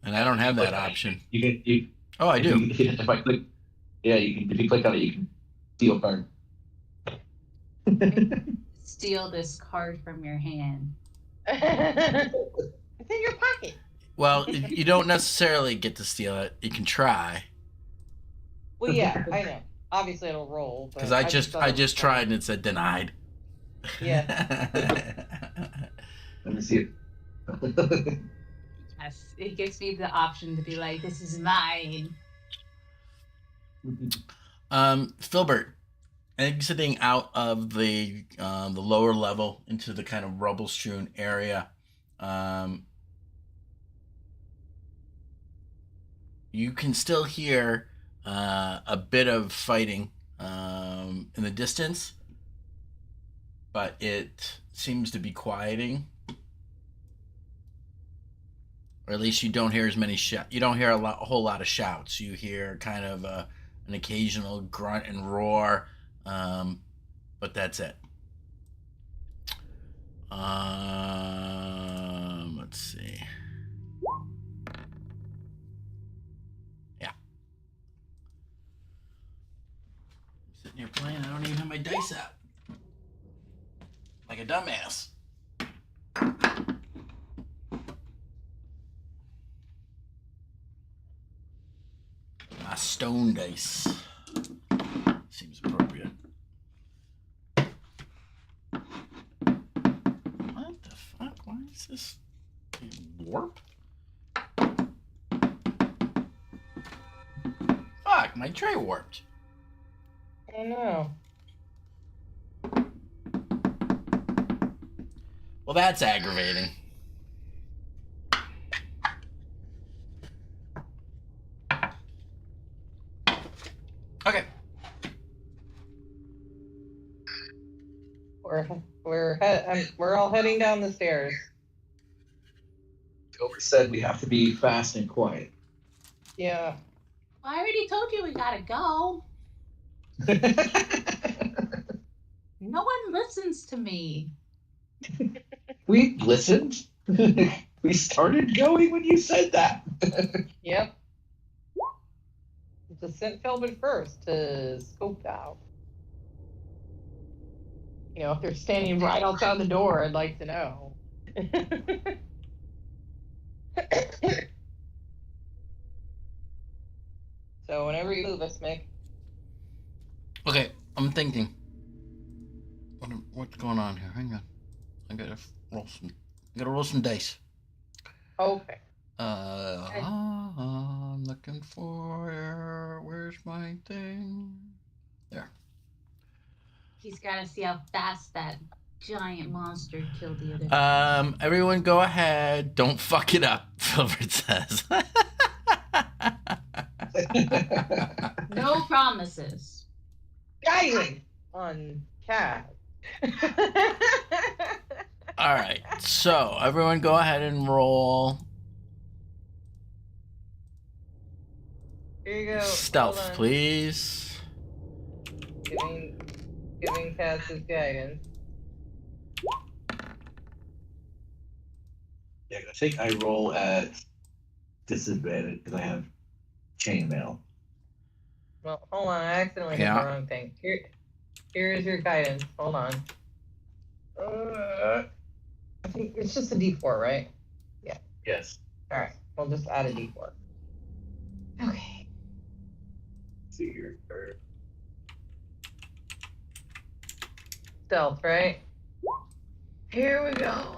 S1: And I don't have that option.
S5: You
S1: Oh, I do.
S5: if I click, yeah, you can. If you click on it, you can steal a card.
S3: Steal this card from your hand.
S2: It's in your pocket.
S1: Well, you don't necessarily get to steal it. You can try.
S2: Well, yeah, I know. Obviously, it'll roll.
S1: Because I just tried and it said denied.
S2: Yeah.
S5: Let me see it.
S3: Yes, it gives me the option to be like, this is mine.
S1: Filbert, exiting out of the lower level into the kind of rubble-strewn area, you can still hear a bit of fighting in the distance, but it seems to be quieting. Or at least you don't hear as many you don't hear a whole lot of shouts. You hear kind of an occasional grunt and roar, but that's it. Let's see. Yeah. I'm sitting here playing. I don't even have my dice out. Like a dumbass. My stone dice. Seems appropriate. What the fuck? Why is this warp? Fuck, my tray warped.
S2: I know.
S1: Well, that's aggravating. Okay.
S2: We're all heading down the stairs.
S5: Over said we have to be fast and quiet.
S2: Yeah.
S3: Well, I already told you we gotta go. No one listens to me.
S5: We listened. We started going when you said that.
S2: Yep. Just sent Philbin first to scope out. You know, if they're standing right outside the door, I'd like to know. So whenever you move us, Mick.
S1: Okay, I'm thinking. What's going on here? Hang on. I gotta roll some dice.
S2: Okay.
S1: I'm looking for where's my thing? There.
S3: He's gotta see how fast that giant monster killed the other.
S1: Everyone go ahead. Don't fuck it up, Filbert says.
S3: No promises.
S2: Guiding on cat.
S1: All right. So, everyone go ahead and roll
S2: Here you go.
S1: stealth, please.
S2: Giving Cass his guidance.
S5: Yeah, I think I roll at disadvantage because I have chainmail.
S2: Well, hold on. I accidentally hit the wrong thing. Here's your guidance. Hold on. I think it's just a D4, right? Yeah.
S5: Yes.
S2: All right. We'll just add a d4. Okay.
S5: Let's see here.
S2: Stealth, right? Here we go.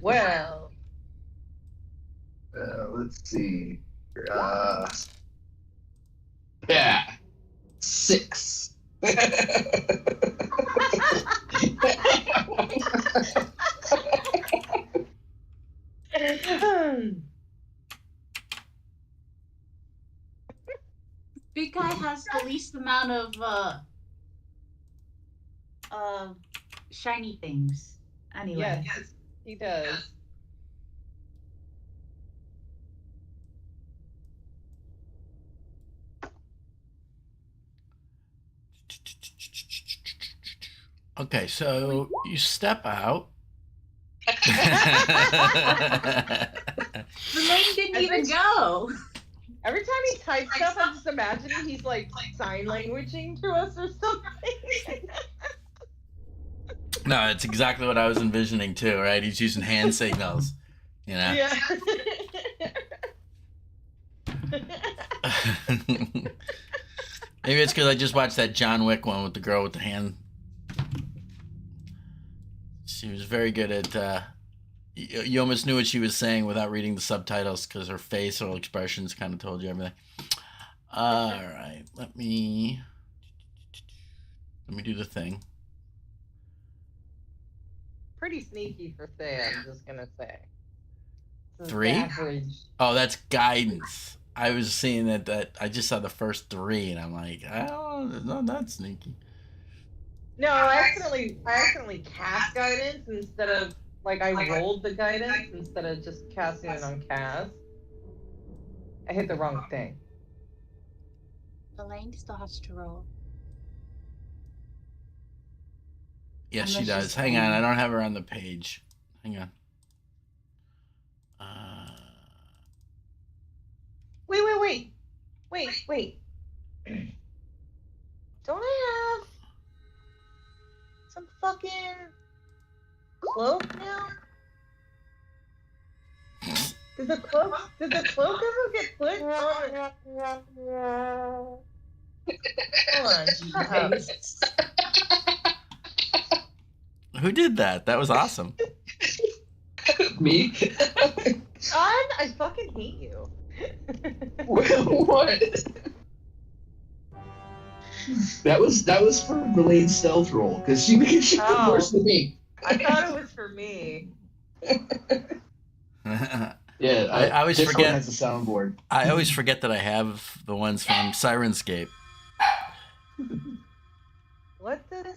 S2: Well,
S5: Let's see. Yeah. 6.
S3: Big guy has the least amount of shiny things. Anyway.
S2: yes, he does.
S1: Okay, so you step out.
S3: The lane didn't even go.
S2: Every time he types stuff, I'm just imagining he's like sign languaging to us or something.
S1: No, it's exactly what I was envisioning too, right? He's using hand signals, you know?
S2: Yeah.
S1: Maybe it's because I just watched that John Wick one with the girl with the hand. She was very good at, you almost knew what she was saying without reading the subtitles because her facial expressions kind of told you everything. All right, let me do the thing.
S2: Pretty sneaky for Thea, I'm just gonna say. This is
S1: 3?
S2: average.
S1: Oh, that's guidance. I was seeing that I just saw the first 3, and I'm like, oh, it's not that sneaky.
S2: No, I accidentally cast guidance instead of like I rolled the guidance instead of just casting it on cast. I hit the wrong thing.
S3: The lane still has to roll.
S1: Yes, she
S3: Unless she's
S1: does. Hang on, I
S3: saying-
S1: don't have her on the page. Hang on.
S2: Wait. Don't I have some fucking cloak now? Did the cloak ever get put on? Hold on.
S1: Who did that? That was awesome.
S5: Me?
S2: I fucking hate you.
S5: What? That was for Relane's stealth roll because she did
S2: Oh.
S5: worse than me.
S2: I thought it was for me.
S5: Yeah,
S1: I always
S5: Discord
S1: forget.
S5: has a soundboard.
S1: I always forget that I have the ones from Sirenscape,
S2: What the?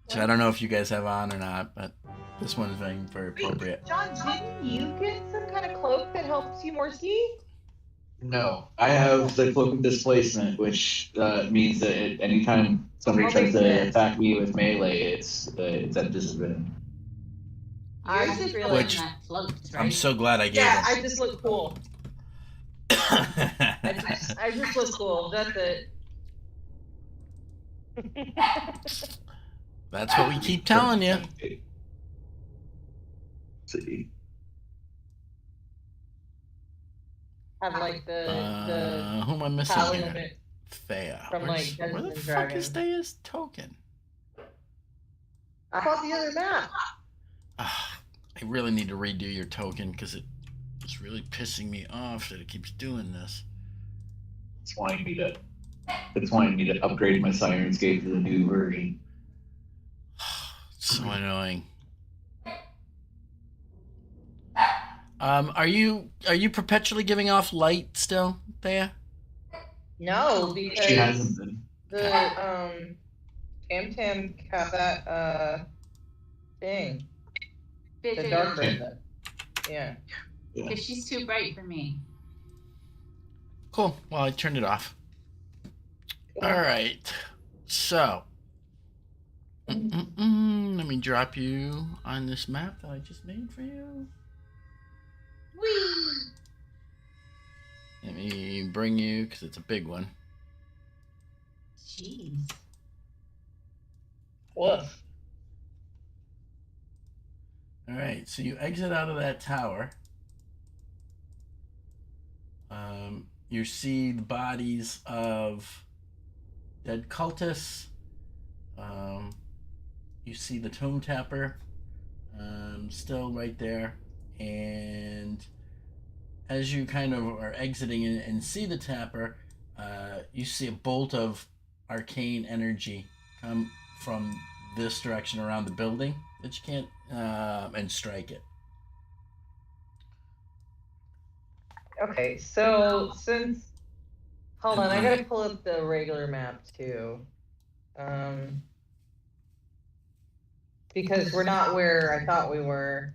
S1: which I don't know if you guys have on or not, but this one is very appropriate.
S2: John, didn't you get some kind of cloak that helps you more ski?
S5: No, I have the cloak of displacement, which means that anytime somebody tries to attack me with melee, it's at disadvantage.
S2: I
S3: Yours
S2: just
S3: is the
S2: realized
S3: one
S1: Which-
S3: that floats, right?
S1: I'm so glad I gave
S2: Yeah,
S1: it.
S2: I just look cool. I just look cool. That's it.
S1: That's what we keep telling you.
S5: Let's see.
S2: Have like the
S1: Who am I missing
S2: power
S1: here?
S2: limit.
S1: Thea.
S2: From,
S1: Where's-
S2: like,
S1: where the
S2: Dungeons
S1: fuck
S2: and
S1: is Thea's token?
S2: I bought the other map.
S1: I really need to redo your token because it's really pissing me off that it keeps doing this.
S5: It's wanting me to upgrade my Sirenscape to the new version.
S1: It's so annoying. Are you perpetually giving off light still, Thea?
S2: No,
S5: She
S2: because
S5: hasn't been.
S2: the Tam got that thing. The
S3: Vision.
S2: dark version. Yeah.
S3: Because she's too bright for me.
S1: Cool. Well, I turned it off. All right. So, let me drop you on this map that I just made for you.
S3: Whee!
S1: Let me bring you because it's a big one.
S3: Jeez.
S2: Woof.
S1: All right, so you exit out of that tower. You see the bodies of dead cultists. You see the tomb tapper still right there. And as you kind of are exiting and see the tapper, you see a bolt of arcane energy come from this direction around the building that you can't and strike it.
S2: Okay, so since hold on, I gotta pull up the regular map too. Because we're not where I thought we were.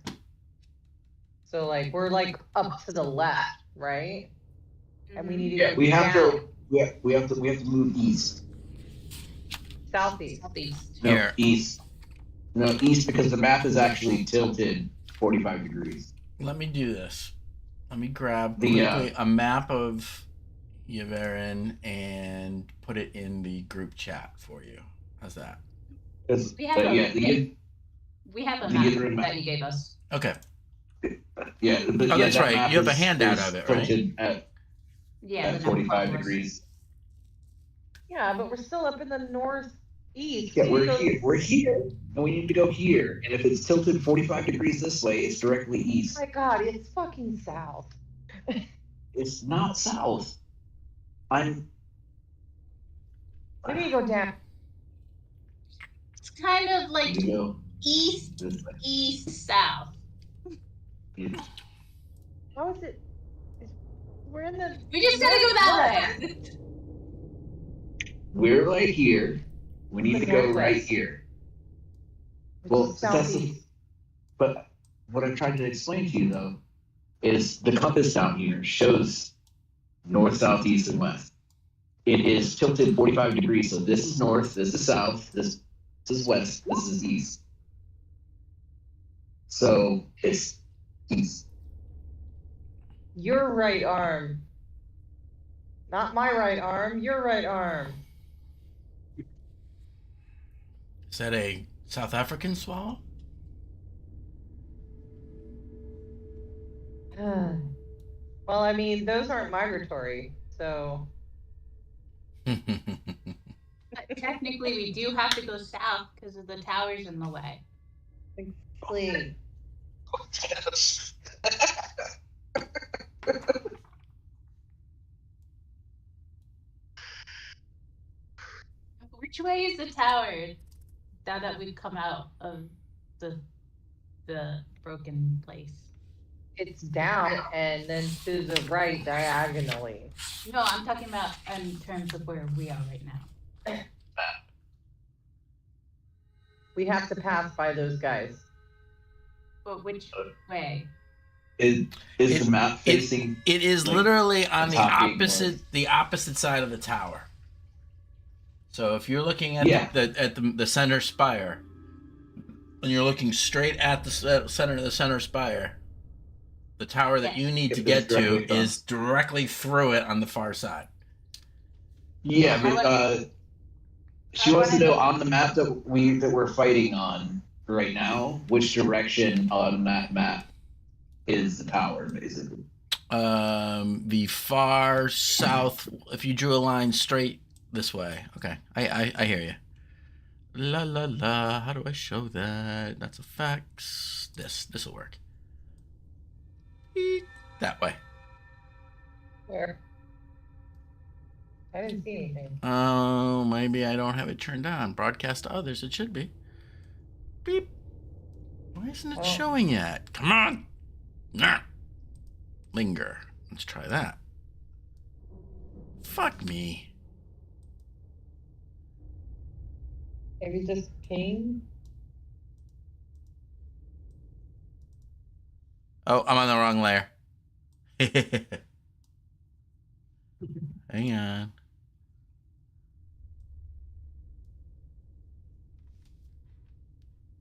S2: So like we're like up to the left, right? And we need to go
S5: we have
S2: down.
S5: to. We have to move east.
S2: Southeast.
S3: Southeast.
S5: No,
S1: Here.
S5: east. No, east because the map is actually tilted 45 degrees.
S1: Let me do this. Let me grab
S5: The,
S1: quickly a map of Yavarin and put it in the group chat for you. How's that?
S3: We have a
S5: the
S3: map
S5: Yavarin map.
S3: that you gave us.
S1: Okay.
S5: Yeah, but
S1: Oh, that's
S5: that
S1: right.
S5: map
S1: You have a
S5: is
S1: handout of it, right?
S5: tilted at
S3: Yeah, the
S5: 45
S3: map was.
S5: degrees.
S2: Yeah, but we're still up in the northeast.
S5: Yeah, we're here, and we need to go here. And if it's tilted 45 degrees this way, it's directly east.
S2: Oh my God, it's fucking south.
S5: It's not south.
S2: We need to go down.
S3: It's kind of like
S5: You go
S3: east,
S5: this way.
S3: east, south.
S2: How is it? We're in the.
S3: We just gotta go that way.
S5: We're right here. We need to go right here. Well,
S2: Southeast.
S5: but what I'm trying to explain to you though is the compass down here shows north, south, east, and west. It is tilted 45 degrees, so this is north, this is south, this is west, this is east. So it's east.
S2: Your right arm. Not my right arm, your right arm.
S1: Is that a South African swallow?
S2: Well, I mean, those aren't migratory, so.
S3: But technically, we do have to go south because of the towers in the way.
S2: Please.
S3: Which way is the tower? Now that we've come out of the broken place.
S2: It's down and then to the right diagonally.
S3: No, I'm talking about in terms of where we are right now.
S2: We have to pass by those guys.
S3: But which way?
S5: Is the map facing?
S1: It is
S5: like,
S1: literally on the
S5: top being
S1: opposite side of the tower. So if you're looking at the center spire, and you're looking straight at the center spire, the tower that you need to get to is directly through it on the far side.
S5: Yeah, but she wants to know on the map that we're fighting on right now, which direction on that map is the tower, basically.
S1: The far south. If you drew a line straight this way, okay, I hear you. La la la. How do I show that? That's effects. This will work. Eek, that way.
S2: Where? I didn't see anything.
S1: Oh, maybe I don't have it turned on. Broadcast to others. It should be. Beep. Why isn't it showing yet? Come on. Nah. Linger. Let's try that. Fuck me.
S2: Maybe just ping.
S1: Oh, I'm on the wrong layer. Hang on.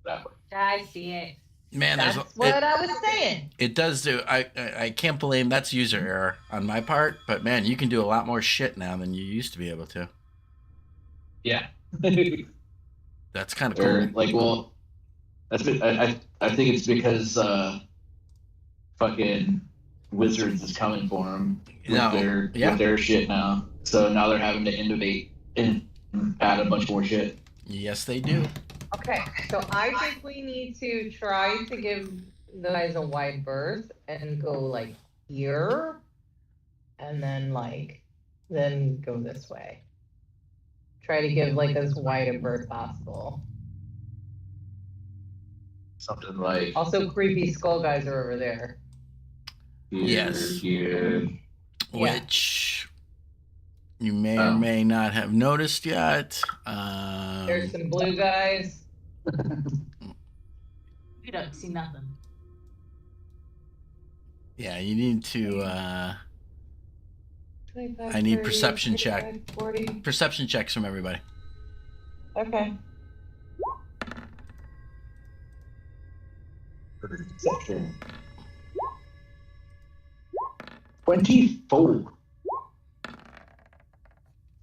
S5: That way.
S3: I see it.
S1: Man,
S2: That's what I was saying.
S1: it does do. I can't blame that's user error on my part, but man, you can do a lot more shit now than you used to be able to.
S5: Yeah.
S1: That's kind of cool.
S5: Like, well, I think it's because fucking Wizards is coming for them with their shit now. So now they're having to innovate and add a bunch more shit.
S1: Yes, they do.
S2: Okay, so I think we need to try to give the guys a wide berth and go like here, and then then go this way. Try to give like as wide a berth possible.
S5: Something like
S2: Also, creepy skull guys are over there.
S1: Yes.
S5: Here.
S1: Which you may or may not have noticed yet.
S2: There's some blue guys.
S3: You don't see nothing.
S1: Yeah, you need to.
S2: 25,
S1: I need
S2: 30,
S1: perception
S2: 35,
S1: check.
S2: 40.
S1: Perception checks from everybody.
S2: Okay.
S5: Perception. 24.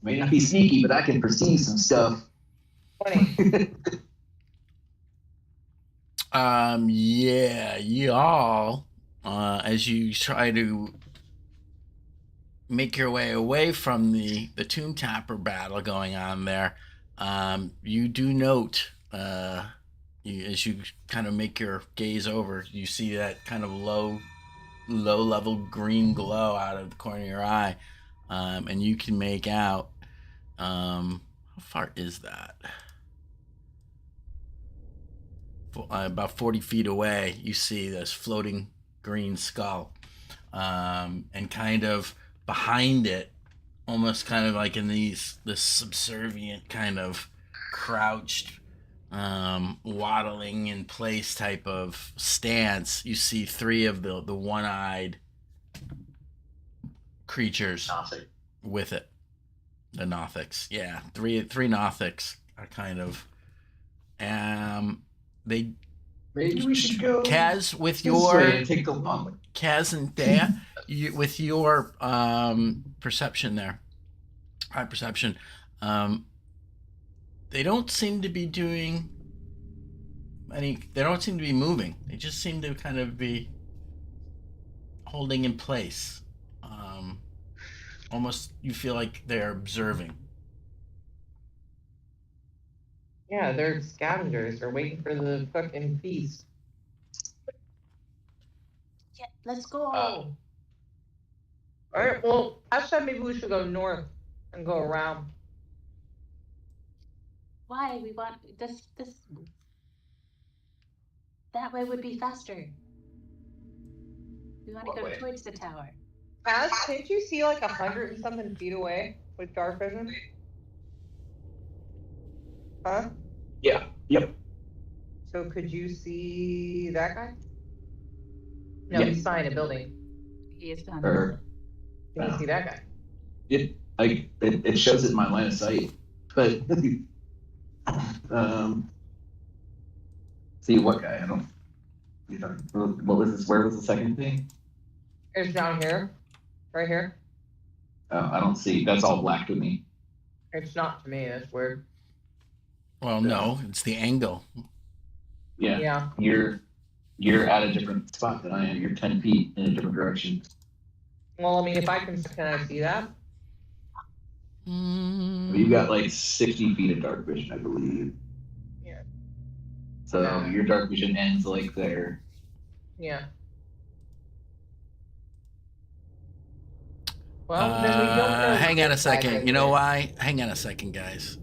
S5: May not be sneaky, but I can perceive some stuff.
S2: 20.
S1: Yeah, y'all, as you try to make your way away from the Tomb Tapper battle going on there, you do note, as you kind of make your gaze over, you see that kind of low level green glow out of the corner of your eye, and you can make out, how far is that? About 40 feet away, you see this floating green skull, and kind of behind it, almost kind of like in this subservient kind of crouched, waddling in place type of stance, you see three of the one-eyed creatures with it. The Nothics, yeah, three Nothics are kind of, they.
S5: Maybe we should go.
S1: Kaz, with
S5: take the long way.
S1: Kaz and Thea, with your perception there, high perception, they don't seem to be doing any. They don't seem to be moving. They just seem to kind of be holding in place. Almost, you feel like they're observing.
S2: Yeah, they're scavengers. They're waiting for the fucking feast.
S3: Yeah, let's go.
S2: All right. Well, I said maybe we should go north and go around.
S3: Why? We want this. That way would be faster. We want to go towards the tower.
S2: As can't you see like 100 and something feet away with dark vision? Huh?
S5: Yeah. Yep.
S2: So could you see that guy? No,
S5: Yeah.
S2: he's behind a building.
S3: He is behind.
S5: Or
S2: Can you see that guy?
S5: it shows it in my line of sight, but see what guy? I don't. What was this? Where was the second thing?
S2: It's down here, right here.
S5: Oh, I don't see. That's all black to me.
S2: It's not to me. That's weird.
S1: Well, no, it's the angle.
S5: Yeah.
S2: Yeah.
S5: You're at a different spot than I am. You're 10 feet in a different direction.
S2: Well, I mean, if I can I see that?
S5: You've got like 60 feet of dark vision, I believe.
S2: Yeah.
S5: So your dark vision ends like there.
S2: Yeah. Well, then we don't know.
S1: Hang on a second. You know why? Hang on a second, guys.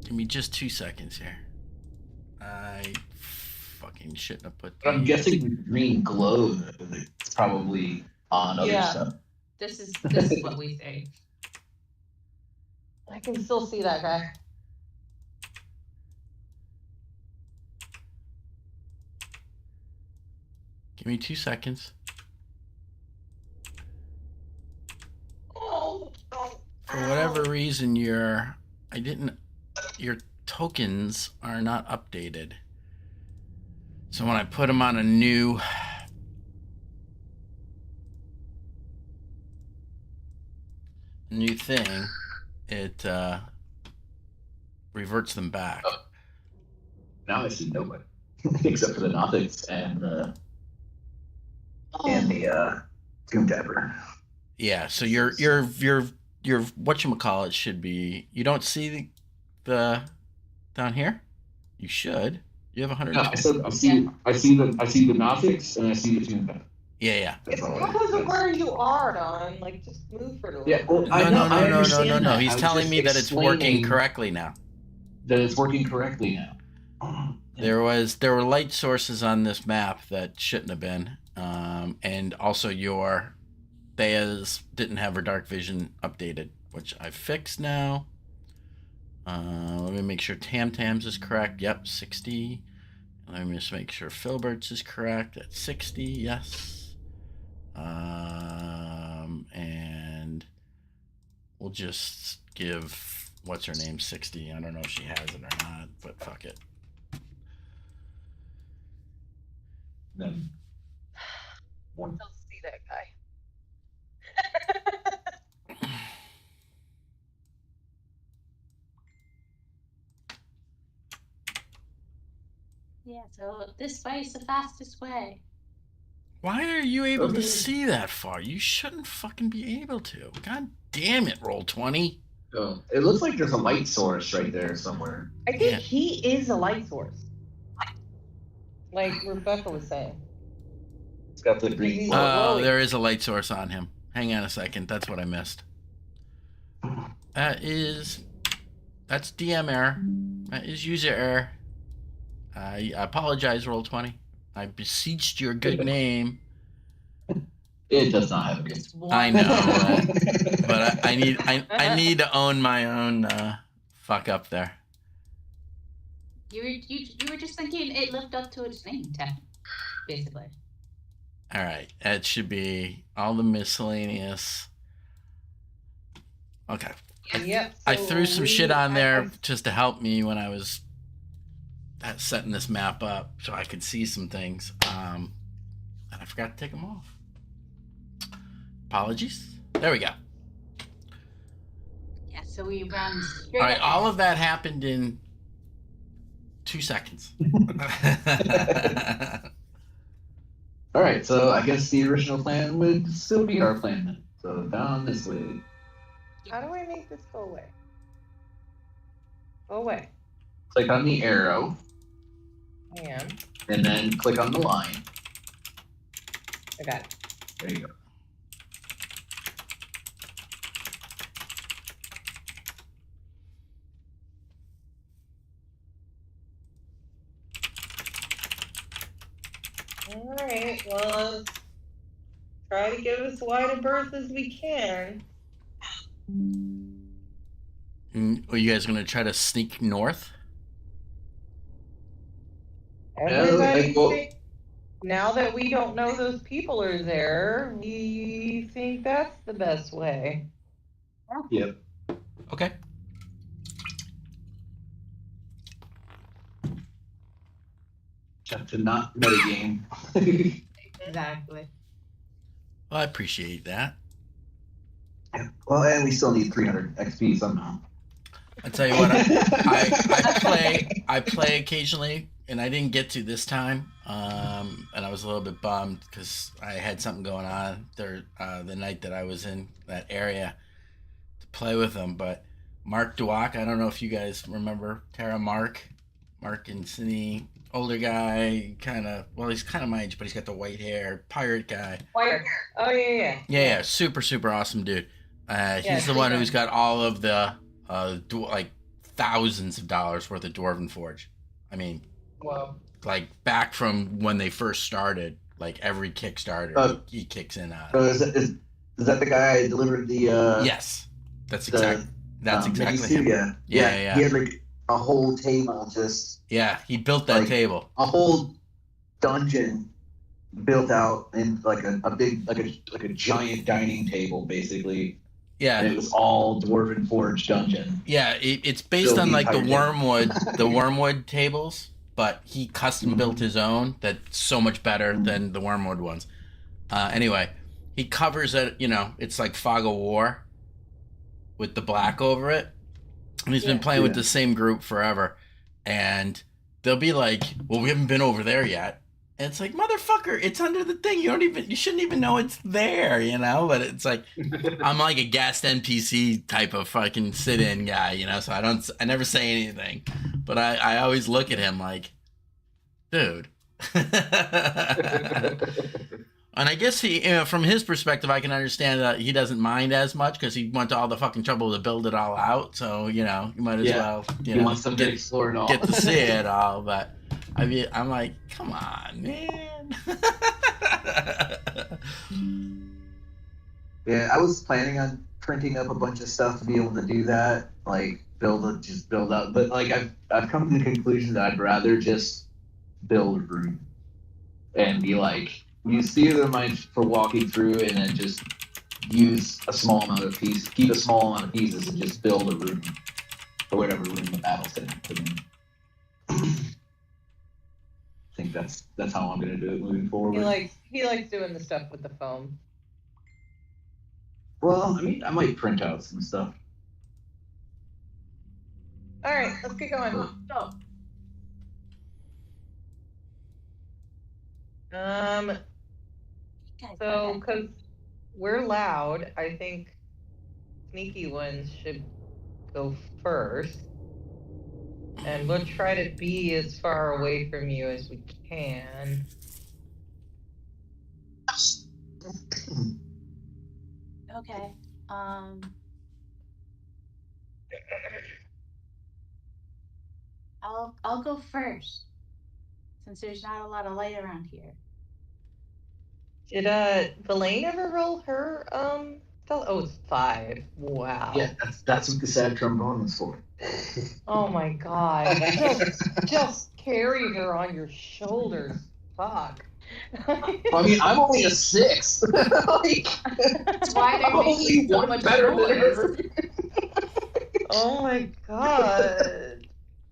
S1: Give me just 2 seconds here. I fucking shouldn't have put.
S5: But I'm guessing the green glow it's probably on other stuff.
S3: This is what we say.
S2: I can still see that guy.
S1: Give me 2 seconds. For whatever reason, your tokens are not updated. So when I put them on a new thing, it reverts them back.
S5: Oh. Now I see nobody. except for the Nothics and the Goondapper.
S1: Yeah, so your whatchamacallit should be. You don't see the down here? You should. You have 100.
S5: No, I said I see the Nothics and I see the Goondapper.
S1: Yeah.
S5: That's all
S2: That wasn't where you are, Don. Like, just move for a little.
S5: Yeah, well,
S1: No,
S5: I know,
S1: no.
S5: I understand that.
S1: He's
S5: I was
S1: telling
S5: just
S1: me that it's working
S5: explaining
S1: correctly now.
S5: That it's working correctly now.
S1: There were light sources on this map that shouldn't have been, and also your Thea's didn't have her dark vision updated, which I fixed now. Let me make sure Tam Tams is correct. Yep, 60. Let me just make sure Filbert's is correct at 60. Yes. And we'll just give what's her name 60. I don't know if she has it or not, but fuck it.
S5: Then
S2: Don't see that guy.
S3: Yeah, so this way is the fastest way.
S1: Why are you able to
S5: Okay.
S1: see that far? You shouldn't fucking be able to. God damn it, roll 20.
S5: oh, it looks like there's a light source right there somewhere.
S2: I think
S1: Yeah.
S2: he is a light source. Like Rebecca was saying.
S5: It's got the green.
S2: He's-
S5: glow.
S1: Oh, there is a light source on him. Hang on a second. That's what I missed. That's DM error. That is user error. I apologize, roll 20. I beseeched your good name.
S5: It does not have a good.
S3: Just one.
S1: I know, but I need to own my own fuck up there.
S3: You were just thinking it lived up to its name, basically.
S1: All right, it should be all the miscellaneous. Okay,
S2: Yep.
S1: I
S2: so
S1: threw some
S2: we-
S1: shit on there
S2: I-
S1: just to help me when I was setting this map up, so I could see some things. And I forgot to take them off. Apologies. There we go.
S3: Yeah, so we ran straight
S1: All right,
S3: ahead.
S1: all of that happened in 2 seconds.
S5: All right, so I guess the original plan would still be our plan then. So down this way.
S2: How do I make this go away? Go away.
S5: Click on the arrow,
S2: I am.
S5: and then click on the line.
S2: I got it.
S5: There you go.
S2: All right. Well, try to give us wide a berth as we can.
S1: Are you guys gonna try to sneak north?
S2: Everybody,
S5: well-
S2: think- now that we don't know those people are there, we think that's the best way.
S5: Yep.
S1: Okay.
S5: Just to not metagame.
S3: Exactly.
S1: Well, I appreciate that.
S5: Well, and we still need 300 XP somehow.
S1: I tell you what, I play occasionally, and I didn't get to this time, and I was a little bit bummed because I had something going on there the night that I was in that area to play with them. But Mark Duwak, I don't know if you guys remember Tara Mark and Cindy, older guy, he's kind of my age, but he's got the white hair, pirate guy.
S2: Wire. Oh yeah.
S1: Yeah, super awesome dude.
S2: Yeah,
S1: He's the
S2: big
S1: one
S2: guy.
S1: who's got all of the like thousands of dollars worth of Dwarven Forge. I mean,
S2: Whoa.
S1: like back from when they first started, like every Kickstarter, he kicks in on.
S5: So is that the guy I delivered the
S1: Yes, that's
S5: the,
S1: exactly him.
S5: Yeah. He had like a whole table, just
S1: Yeah, he built that
S5: Like-
S1: table.
S5: a whole dungeon built out in like a big like a giant dining table basically. And
S1: Yeah,
S5: it was all Dwarven Forge dungeon.
S1: yeah. It's based
S5: Built
S1: on
S5: the
S1: like the
S5: entire
S1: wormwood tables, but he custom built his own. That's so much better than the wormwood ones. Anyway, he covers it. It's like Fog of War with the black over it. And he's been
S2: Yeah.
S1: playing with
S5: Yeah.
S1: the same group forever. And they'll be like, well, we haven't been over there yet. And it's like, motherfucker, it's under the thing. You shouldn't even know it's there, you know? But it's like, I'm like a guest NPC type of fucking sit-in guy, you know? So I never say anything. But I always look at him like, dude. And I guess he, from his perspective, I can understand that he doesn't mind as much because he went to all the fucking trouble to build it all out. So, you might as well,
S5: He wants them to explore it all.
S1: get to see it all. But I mean, I'm like, come on, man.
S5: Yeah, I was planning on printing up a bunch of stuff to be able to do that, like just build up. But like I've come to the conclusion that I'd rather just build a room and be like use theater of mind for walking through, and then just use a small amount of pieces, keep a small amount of pieces, and just build a room for whatever room the battle's gonna happen in. I think that's how I'm gonna do it moving forward.
S2: He likes doing the stuff with the foam.
S5: Well, I mean, I might print out some stuff.
S2: All right, let's get going.
S3: So,
S2: So because we're loud, I think sneaky ones should go first, and we'll try to be as far away from you as we can.
S3: okay. I'll go first, since there's not a lot of light around here.
S2: Did Verlaine ever roll her oh, it's 5. Wow.
S5: Yeah, that's what the sad trombone was for.
S2: Oh my god. Just carry her on your shoulders. Fuck.
S5: I mean, I'm only a 6. Like,
S3: That's why they're
S5: I'm only
S3: making so
S5: one
S3: much
S5: better than
S3: noise.
S5: her.
S2: Oh my god.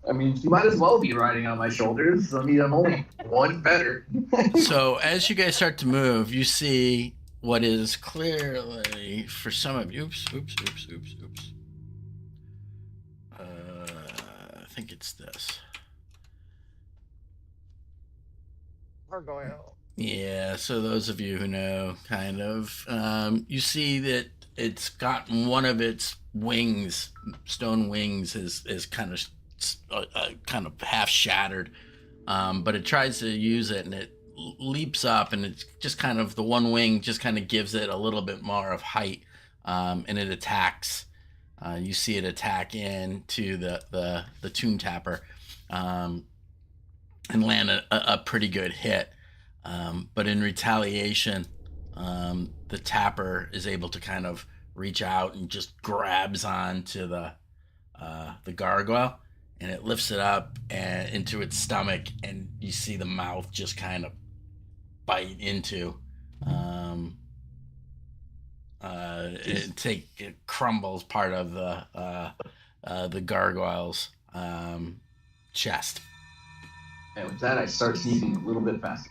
S5: I mean, she might as well be riding on my shoulders. I mean, I'm only one better.
S1: So as you guys start to move, you see what is clearly, for some of you, oops. I think it's this.
S2: Gargoyle.
S1: Yeah, so those of you who know, kind of, you see that it's got one of its wings, stone wings, is kind of half shattered, but it tries to use it, and it leaps up, and it's just kind of the one wing just kind of gives it a little bit more of height, and it attacks. You see it attack into the Tomb Tapper, and land a pretty good hit. But in retaliation, the Tapper is able to kind of reach out and just grabs onto the gargoyle, and it lifts it up and into its stomach, and you see the mouth just kind of bite into. It crumbles part of the gargoyle's chest.
S5: And with that, I start sneaking a little bit faster.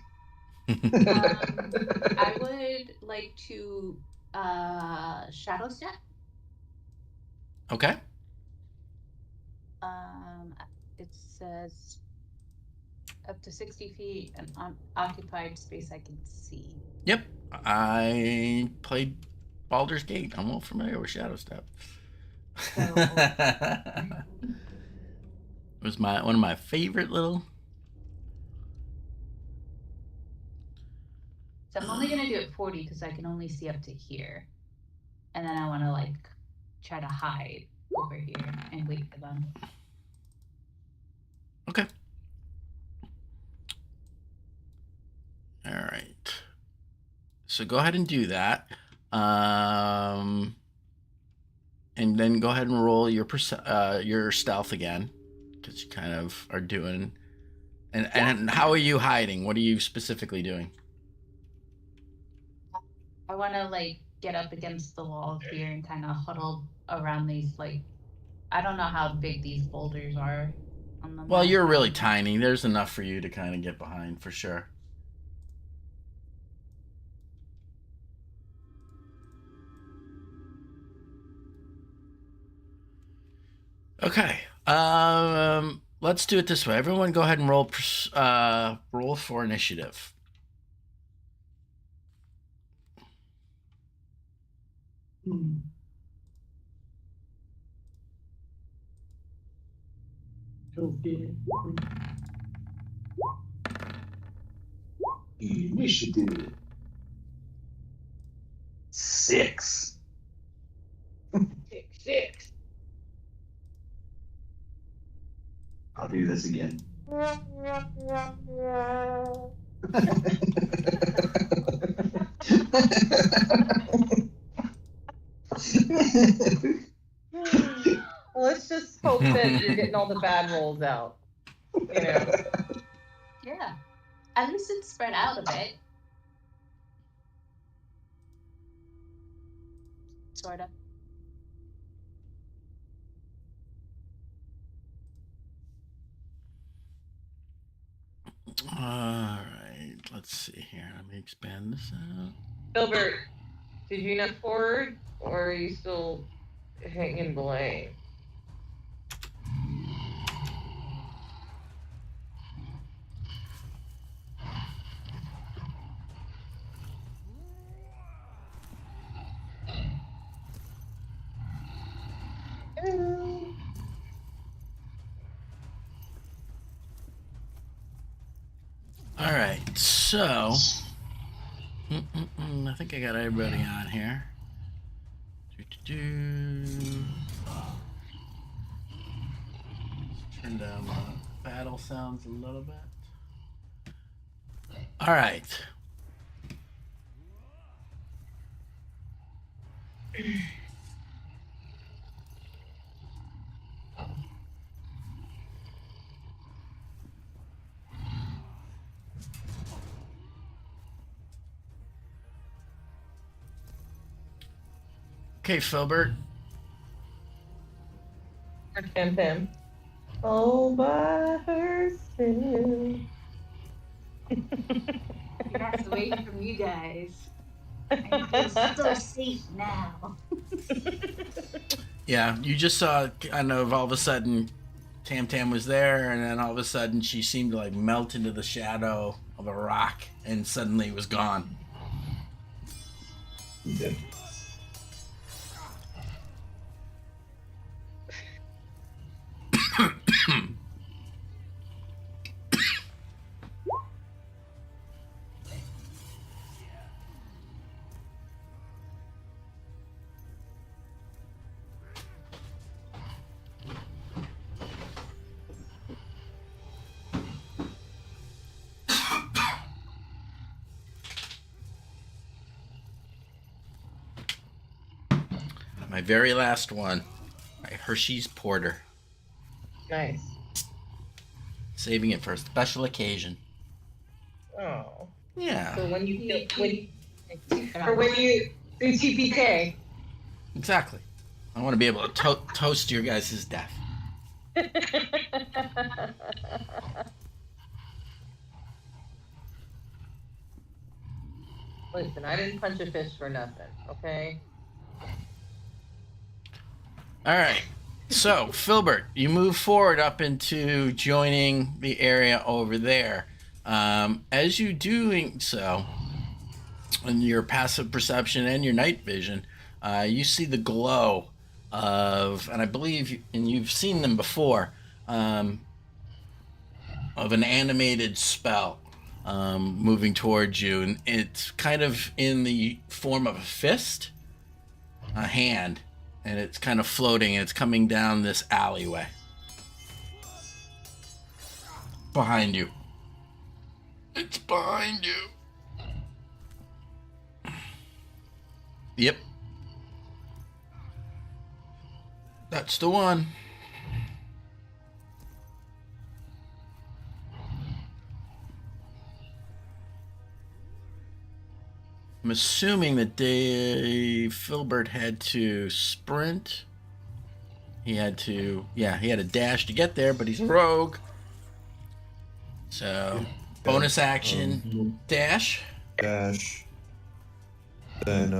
S3: I would like to shadow step.
S1: Okay.
S3: It says up to 60 feet and occupied space I can see.
S1: Yep. I played Baldur's Gate. I'm well familiar with Shadow Step.
S3: So,
S1: It was one of my favorite little.
S3: So I'm only gonna do it 40 because I can only see up to here, and then I want to try to hide over here and wait for them.
S1: Okay. All right. So go ahead and do that. And then go ahead and roll your stealth again, because you kind of are doing. And how are you hiding? What are you specifically doing?
S3: I want to get up against the wall here and kind of huddle around these I don't know how big these boulders are on the
S1: Well,
S3: map.
S1: you're really tiny. There's enough for you to kind of get behind for sure. Okay. let's do it this way. Everyone, go ahead and roll for initiative.
S5: Initiative 6.
S2: 6.
S5: I'll do this again.
S2: Let's just hope that you're getting all the bad rolls out. You know.
S3: Yeah. At least it's spread out a bit. Sort of.
S1: All right. Let's see here. Let me expand this out.
S2: Filbert, did you not forward, or are you still hanging Blaine?
S1: All right. So, I think I got everybody on here. Turn down the battle sounds a little bit. All right. Okay, Filbert.
S2: Or Pim. All by herself.
S3: He has to wait from you guys. I feel so safe now.
S1: Yeah, you just saw kind of all of a sudden Tam Tam was there, and then all of a sudden she seemed to like melt into the shadow of a rock and suddenly was gone.
S5: Okay.
S1: My very last one. My Hershey's Porter.
S2: Nice.
S1: Saving it for a special occasion.
S2: Oh.
S1: Yeah,
S2: So when you do TPK.
S1: exactly. I want to be able to toast your guys' death.
S2: Listen, I didn't punch a fish for nothing, okay?
S1: All right. So, Filbert, you move forward up into joining the area over there. As you doing so, in your passive perception and your night vision, you see the glow of, and I believe, and you've seen them before, of an animated spell moving towards you, and it's kind of in the form of a fist, a hand, and it's kind of floating, and it's coming down this alleyway behind you. It's behind you. Yep. That's the one. I'm assuming that Filbert had to sprint. He had to dash to get there, but he's a rogue. So, bonus action, dash.
S4: Dash. Then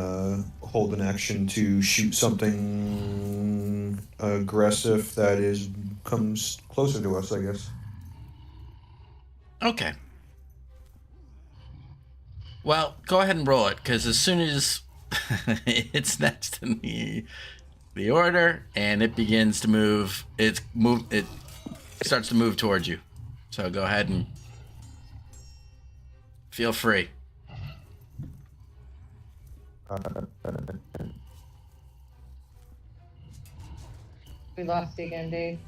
S4: hold an action to shoot something aggressive that is comes closer to us, I guess.
S1: Okay. Well, go ahead and roll it, because as soon as it's next in the order and it begins to move, it starts to move towards you. So go ahead and feel free.
S2: We lost you again, Dave.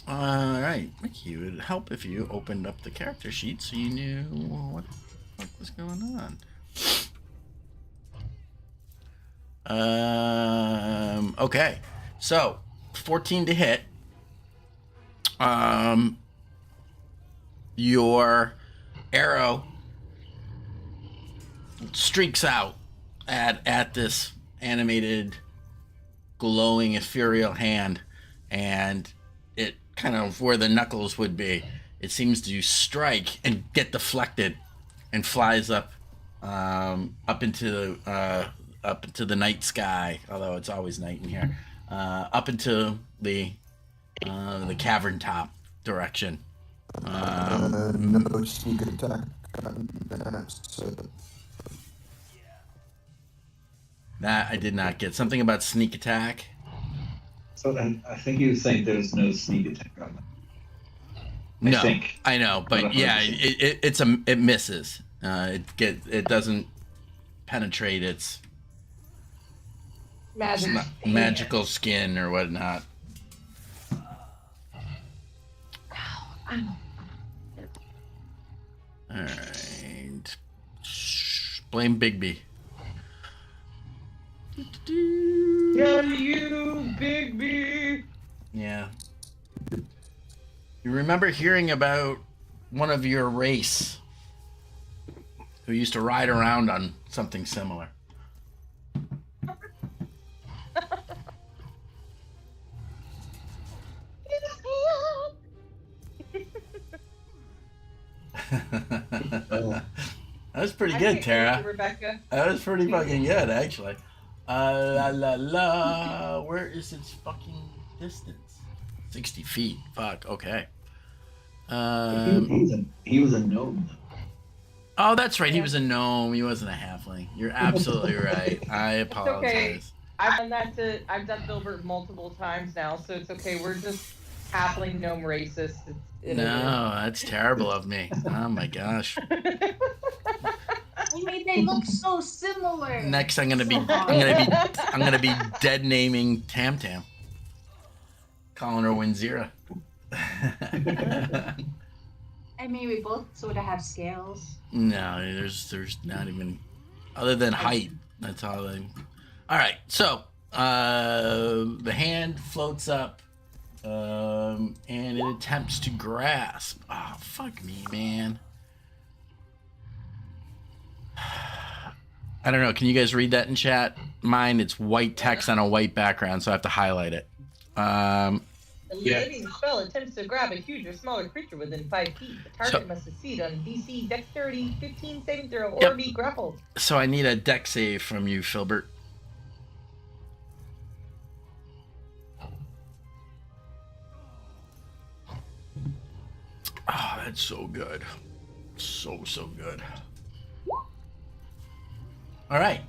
S1: All right, Mickey, it would help if you opened up the character sheet so you knew what was going on. Okay, so 14 to hit. Your arrow streaks out at this animated, glowing, ethereal hand, and it kind of where the knuckles would be, it seems to strike and get deflected and flies up into the night sky, although it's always night in here, up into the cavern top direction.
S4: No sneak attack.
S1: That I did not get. Something about sneak attack.
S5: So I think he was saying there's no sneak attack on them.
S1: I know, but yeah, it misses. It doesn't penetrate its magical skin or whatnot. All right, blame Bigby.
S2: Yeah, you, Bigby.
S1: Yeah. You remember hearing about one of your race who used to ride around on something similar? That was pretty good, Tara.
S2: Rebecca.
S1: That was pretty fucking good, actually. Where is its fucking distance? 60 feet. Fuck. Okay.
S5: He was a gnome.
S1: Oh, that's right. He was a gnome. He wasn't a halfling. You're absolutely right. I apologize.
S2: Okay. I've done Filbert multiple times now, so it's okay. We're just halfling gnome racist.
S1: No, that's terrible of me. Oh my gosh.
S3: I mean, they look so similar.
S1: Next, I'm gonna be dead naming Tam Tam, calling her Winzira.
S3: I mean, we both sort of have scales.
S1: No, there's not even, other than height. That's all. All right, so the hand floats up, and it attempts to grasp. Oh, fuck me, man. I don't know. Can you guys read that in chat? Mine, it's white text on a white background, so I have to highlight it.
S2: The leading spell attempts to grab a huge or smaller creature within 5 feet. The target must succeed on DC Dexterity 15 saving throw or be grappled.
S1: So I need a dex save from you, Filbert. Oh, that's so good. So good. All right.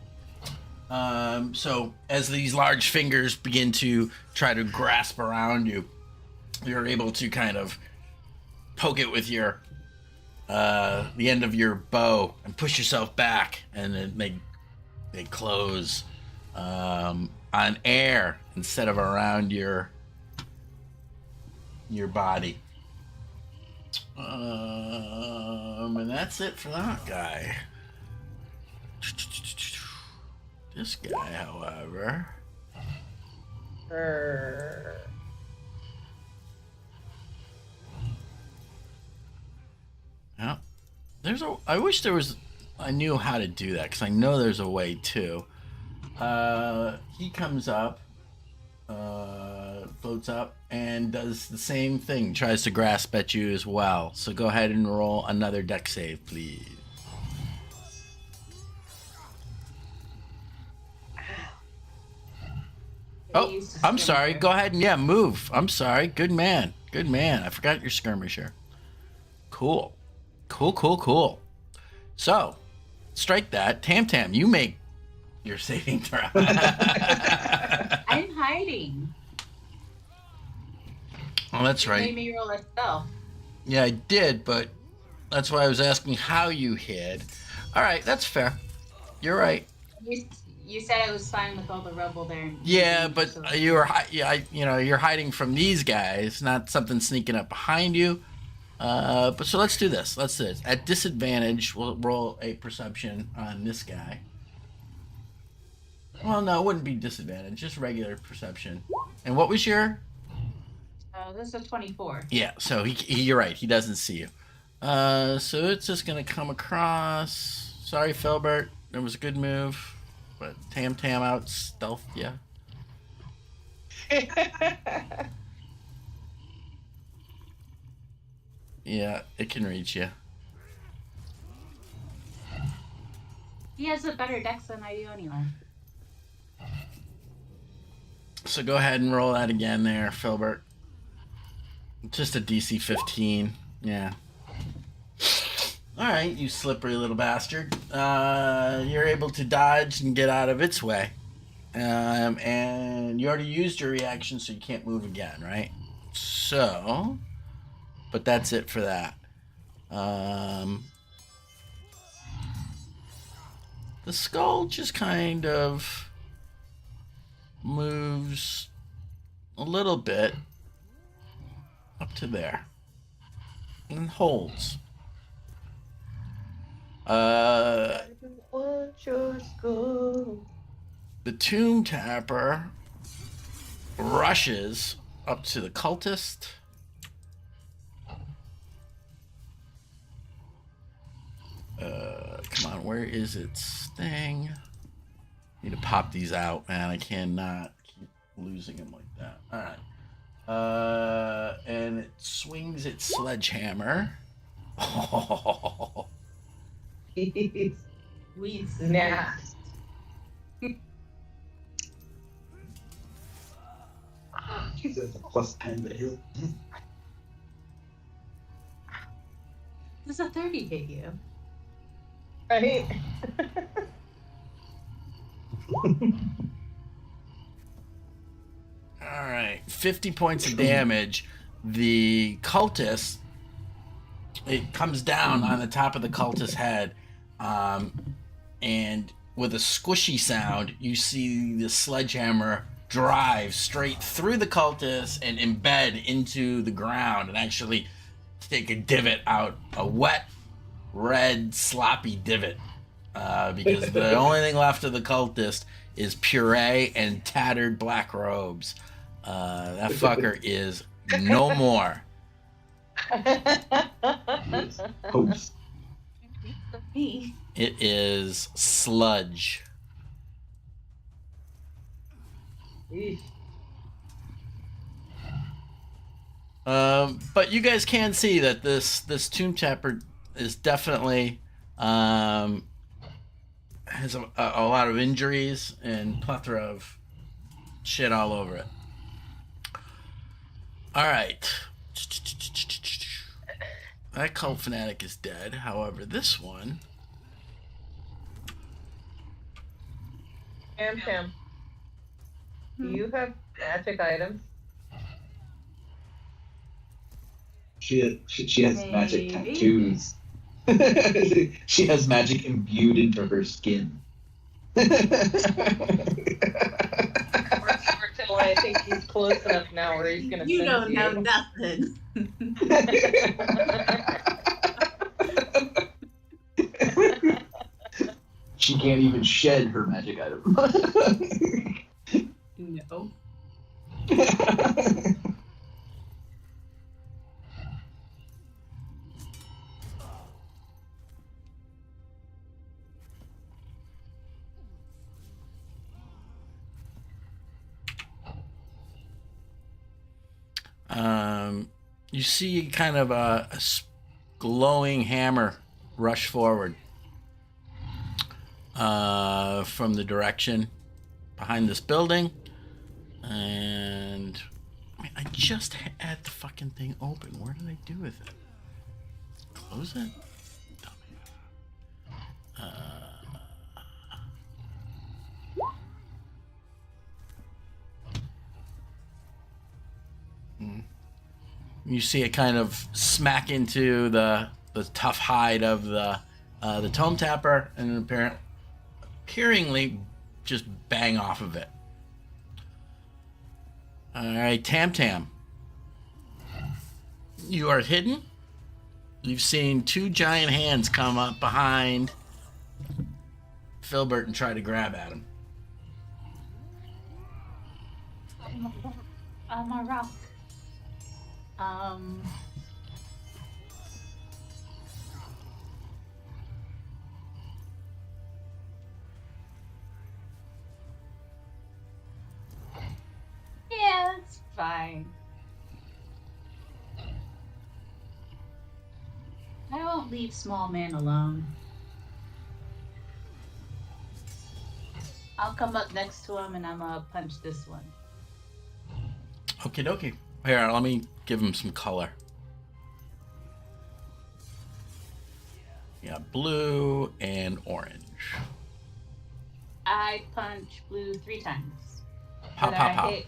S1: So as these large fingers begin to try to grasp around you, you're able to kind of poke it with your the end of your bow and push yourself back, and then they close on air instead of around your body. And that's it for that guy. This guy, however. Yeah. I wish there was. I knew how to do that, because I know there's a way too. He comes up, floats up, and does the same thing. Tries to grasp at you as well. So go ahead and roll another dex save, please. Oh,
S3: He's
S1: I'm sorry.
S3: skirmisher.
S1: Go ahead and move. I'm sorry. Good man. Good man. I forgot your skirmisher. Cool. Cool. So, strike that. Tam Tam, you make your saving throw.
S3: I'm hiding.
S1: Oh, that's
S3: You made
S1: right.
S3: me roll a stealth.
S1: Yeah, I did, but that's why I was asking how you hid. All right, that's fair. You're right.
S3: You said it was fine with all the rubble there.
S1: Yeah,
S3: Mhm,
S1: but
S3: so-
S1: you were you're hiding from these guys, not something sneaking up behind you. But so let's do this. Let's do this. At disadvantage, we'll roll a perception on this guy. Well, no, it wouldn't be disadvantage, just regular perception. And what was your?
S3: this is a 24.
S1: Yeah, so you're right. He doesn't see you. So it's just gonna come across. Sorry, Filbert. That was a good move, but Tam out stealth. Yeah. Yeah, it can reach you.
S3: He has a better dex than I do anyway.
S1: So go ahead and roll that again there, Filbert. Just a DC 15. Yeah. All right, you slippery little bastard. You're able to dodge and get out of its way. And you already used your reaction, so you can't move again, right? So, but that's it for that. The skull just kind of moves a little bit up to there and holds.
S2: Want your skull.
S1: The tomb tapper rushes up to the cultist. Come on, where is its thing? Need to pop these out, man. I cannot keep losing them like that. All right. And it swings its sledgehammer. Oh.
S2: He's
S3: We
S2: snapped.
S5: Jesus, a plus 10 to hit.
S3: Does a 30 hit you?
S2: Right?
S1: All right, 50 points of damage. The cultist, it comes down on the top of the cultist's head, and with a squishy sound, you see the sledgehammer drive straight through the cultist and embed into the ground and actually take a divot out, a wet, red, sloppy divot, because the only thing left of the cultist is puree and tattered black robes. That fucker is no more.
S5: Post.
S3: Me.
S1: It is sludge.
S2: Eesh.
S1: But you guys can see that this tomb tapper is definitely has a lot of injuries and plethora of shit all over it. All right. That cult fanatic is dead. However, this one.
S2: Tam, do you have magic items?
S5: She has magic
S3: Maybe.
S5: tattoos. She has magic imbued into her skin.
S2: Well, I think he's close enough now where he's gonna.
S3: You
S2: sense
S3: don't know
S2: you.
S3: nothing.
S5: She can't even shed her magic item.
S3: No.
S1: You see kind of a glowing hammer rush forward from the direction behind this building. And I just had the fucking thing open. What did I do with it? Close it? Dummy. You see it kind of smack into the tough hide of the tome tapper, and appearingly just bang off of it. All right, Tam Tam. You are hidden. You've seen two giant hands come up behind Filbert and try to grab at him.
S3: I'm a rock. Yeah, it's fine. I won't leave small man alone. I'll come up next to him and I'm gonna punch this one.
S1: Okie dokie. Here, let me give him some color. Yeah, blue and orange.
S3: I punch blue 3 times.
S1: Pop,
S3: But
S1: pop,
S3: I
S1: pop.
S3: hit-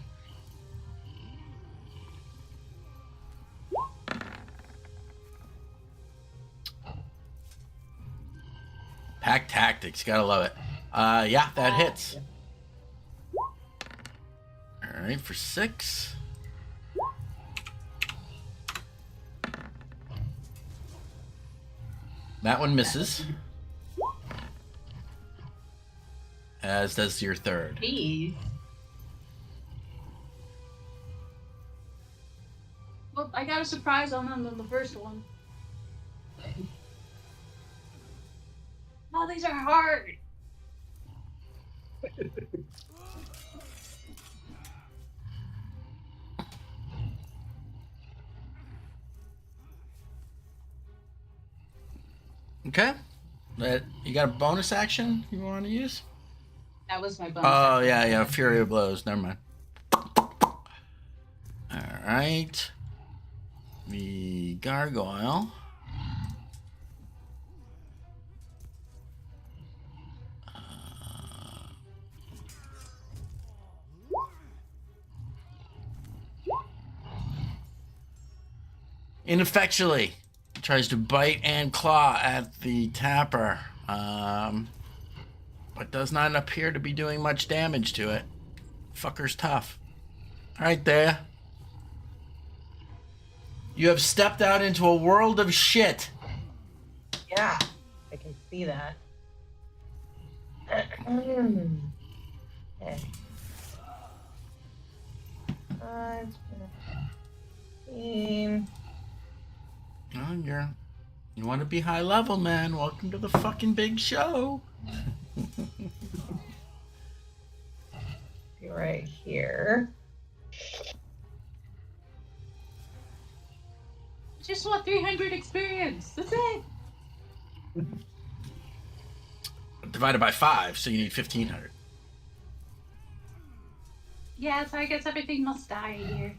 S1: Pack tactics, gotta love it. Yeah, that hits. All right, for 6. That one misses. As does your third.
S3: Jeez. Well, I got a surprise on them in the first one. Oh, these are hard.
S1: Okay. You got a bonus action you want to use?
S3: That was my bonus.
S1: Oh,
S3: action.
S1: yeah. Fury of Blows. Never mind. All right. The gargoyle. Ineffectually tries to bite and claw at the tapper, but does not appear to be doing much damage to it. Fucker's tough. All right, there. You have stepped out into a world of shit.
S2: Yeah, I can see that. Okay. 5, 15.
S1: Oh, you want to be high level, man. Welcome to the fucking big show.
S2: Be right here.
S3: Just want 300 experience. That's it.
S1: Divided by 5, so you need 1,500.
S3: Yeah, so I guess everything must die here.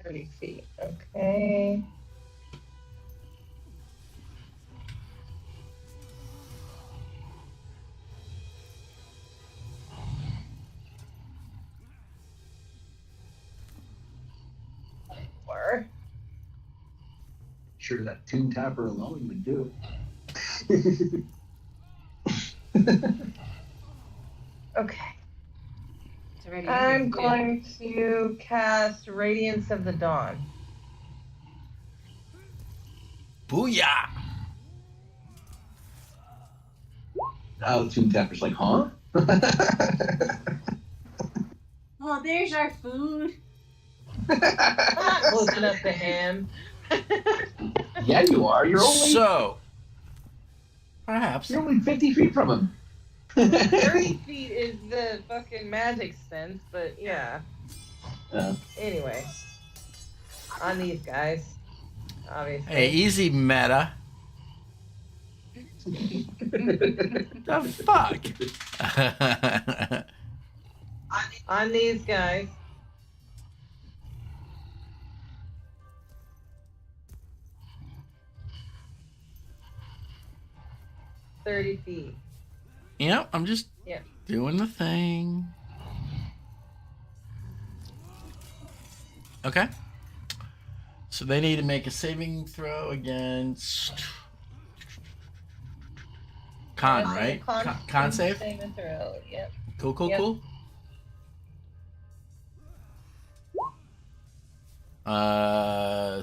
S2: 30 feet. Okay. Four.
S5: Sure, that tune tapper alone would do
S2: Okay.
S3: It's already
S2: I'm going to cast Radiance of the Dawn.
S1: Booyah!
S5: Now the tune tapper's like, huh?
S3: Oh, there's our food.
S2: Not close enough to him.
S5: Yeah, you are. You're only
S1: So, perhaps.
S5: you're only 50 feet from him.
S2: 30 feet is the fucking magic sense, but yeah. Anyway. On these guys. Obviously.
S1: Hey, easy meta. The fuck?
S2: On these guys. $30 feet.
S1: Yep, I'm just
S2: Yeah.
S1: doing the thing. Okay. So they need to make a saving throw against con,
S2: Yeah,
S1: right?
S2: Con,
S1: Con save?
S2: Saving throw. Yep.
S1: Cool.
S2: Yep.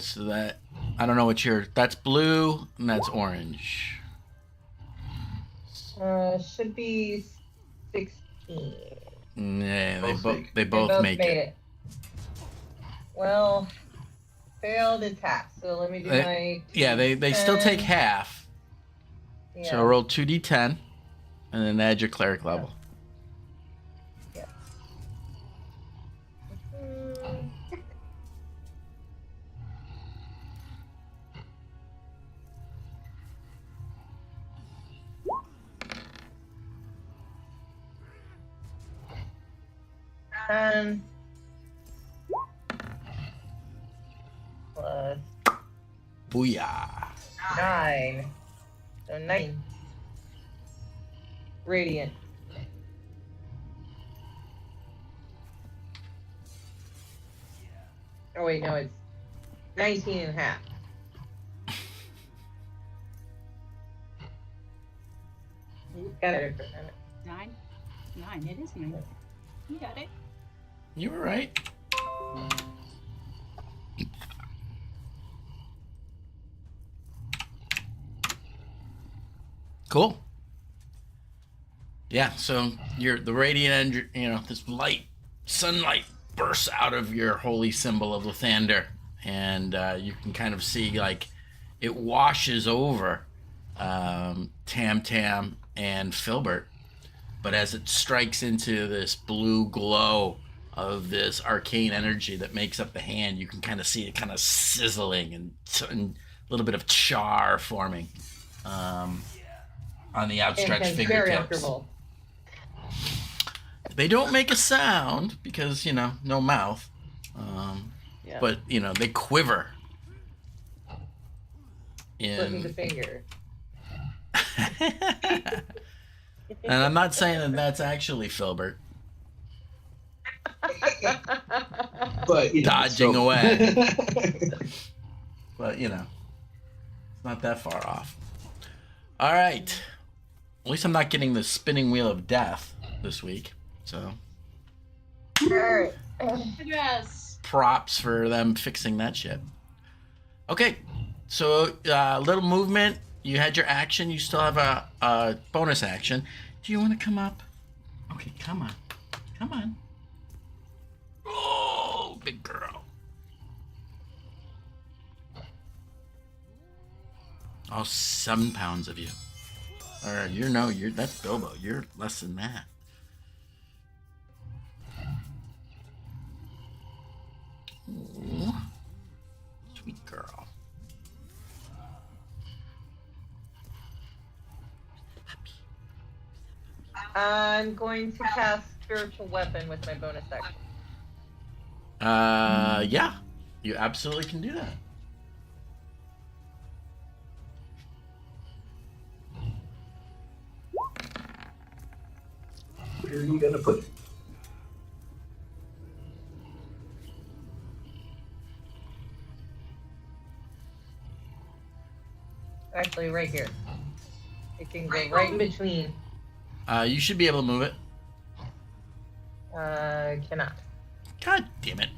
S1: So that I don't know what that's blue and that's orange.
S2: Should be 16.
S1: Yeah,
S5: Both
S1: they both make
S2: made
S1: it.
S2: Well, failed attack. So let me do my.
S1: Yeah, they still take half.
S2: Yeah.
S1: So roll 2d10 and then add your cleric level.
S2: Yeah. Plus
S1: Booyah.
S2: 9. So 9. Radiant. Oh wait, no, it's 19 and a half. Got it for a minute.
S3: 9? 9, it is 9. You got it.
S1: You were right. Cool. Yeah, so the radiant, this light, sunlight bursts out of your holy symbol of Lathander, and you can kind of see like it washes over Tam Tam and Filbert, but as it strikes into this blue glow of this arcane energy that makes up the hand, you can kind of see it kind of sizzling and a little bit of char forming on the outstretched
S2: Very
S1: fingertips.
S2: uncomfortable.
S1: They don't make a sound because, no mouth.
S2: Yeah.
S1: But, they quiver.
S2: Slip me the finger.
S1: And I'm not saying that that's actually Filbert
S5: But
S1: dodging away. But, it's not that far off. All right. At least I'm not getting the spinning wheel of death this week. So,
S2: Alright.
S3: Yes.
S1: props for them fixing that shit. Okay. So, little movement. You had your action. You still have a bonus action. Do you want to come up? Okay, come on. Come on. Oh, big girl. Oh, 7 pounds of you. Or that's Bilbo. You're less than that. Ooh, sweet girl.
S2: I'm going to cast Spiritual Weapon with my bonus action.
S1: Yeah, you absolutely can do that.
S5: Where are you gonna put it?
S2: Actually, right here. It can go right in between.
S1: You should be able to move it.
S2: Cannot.
S1: God damn it.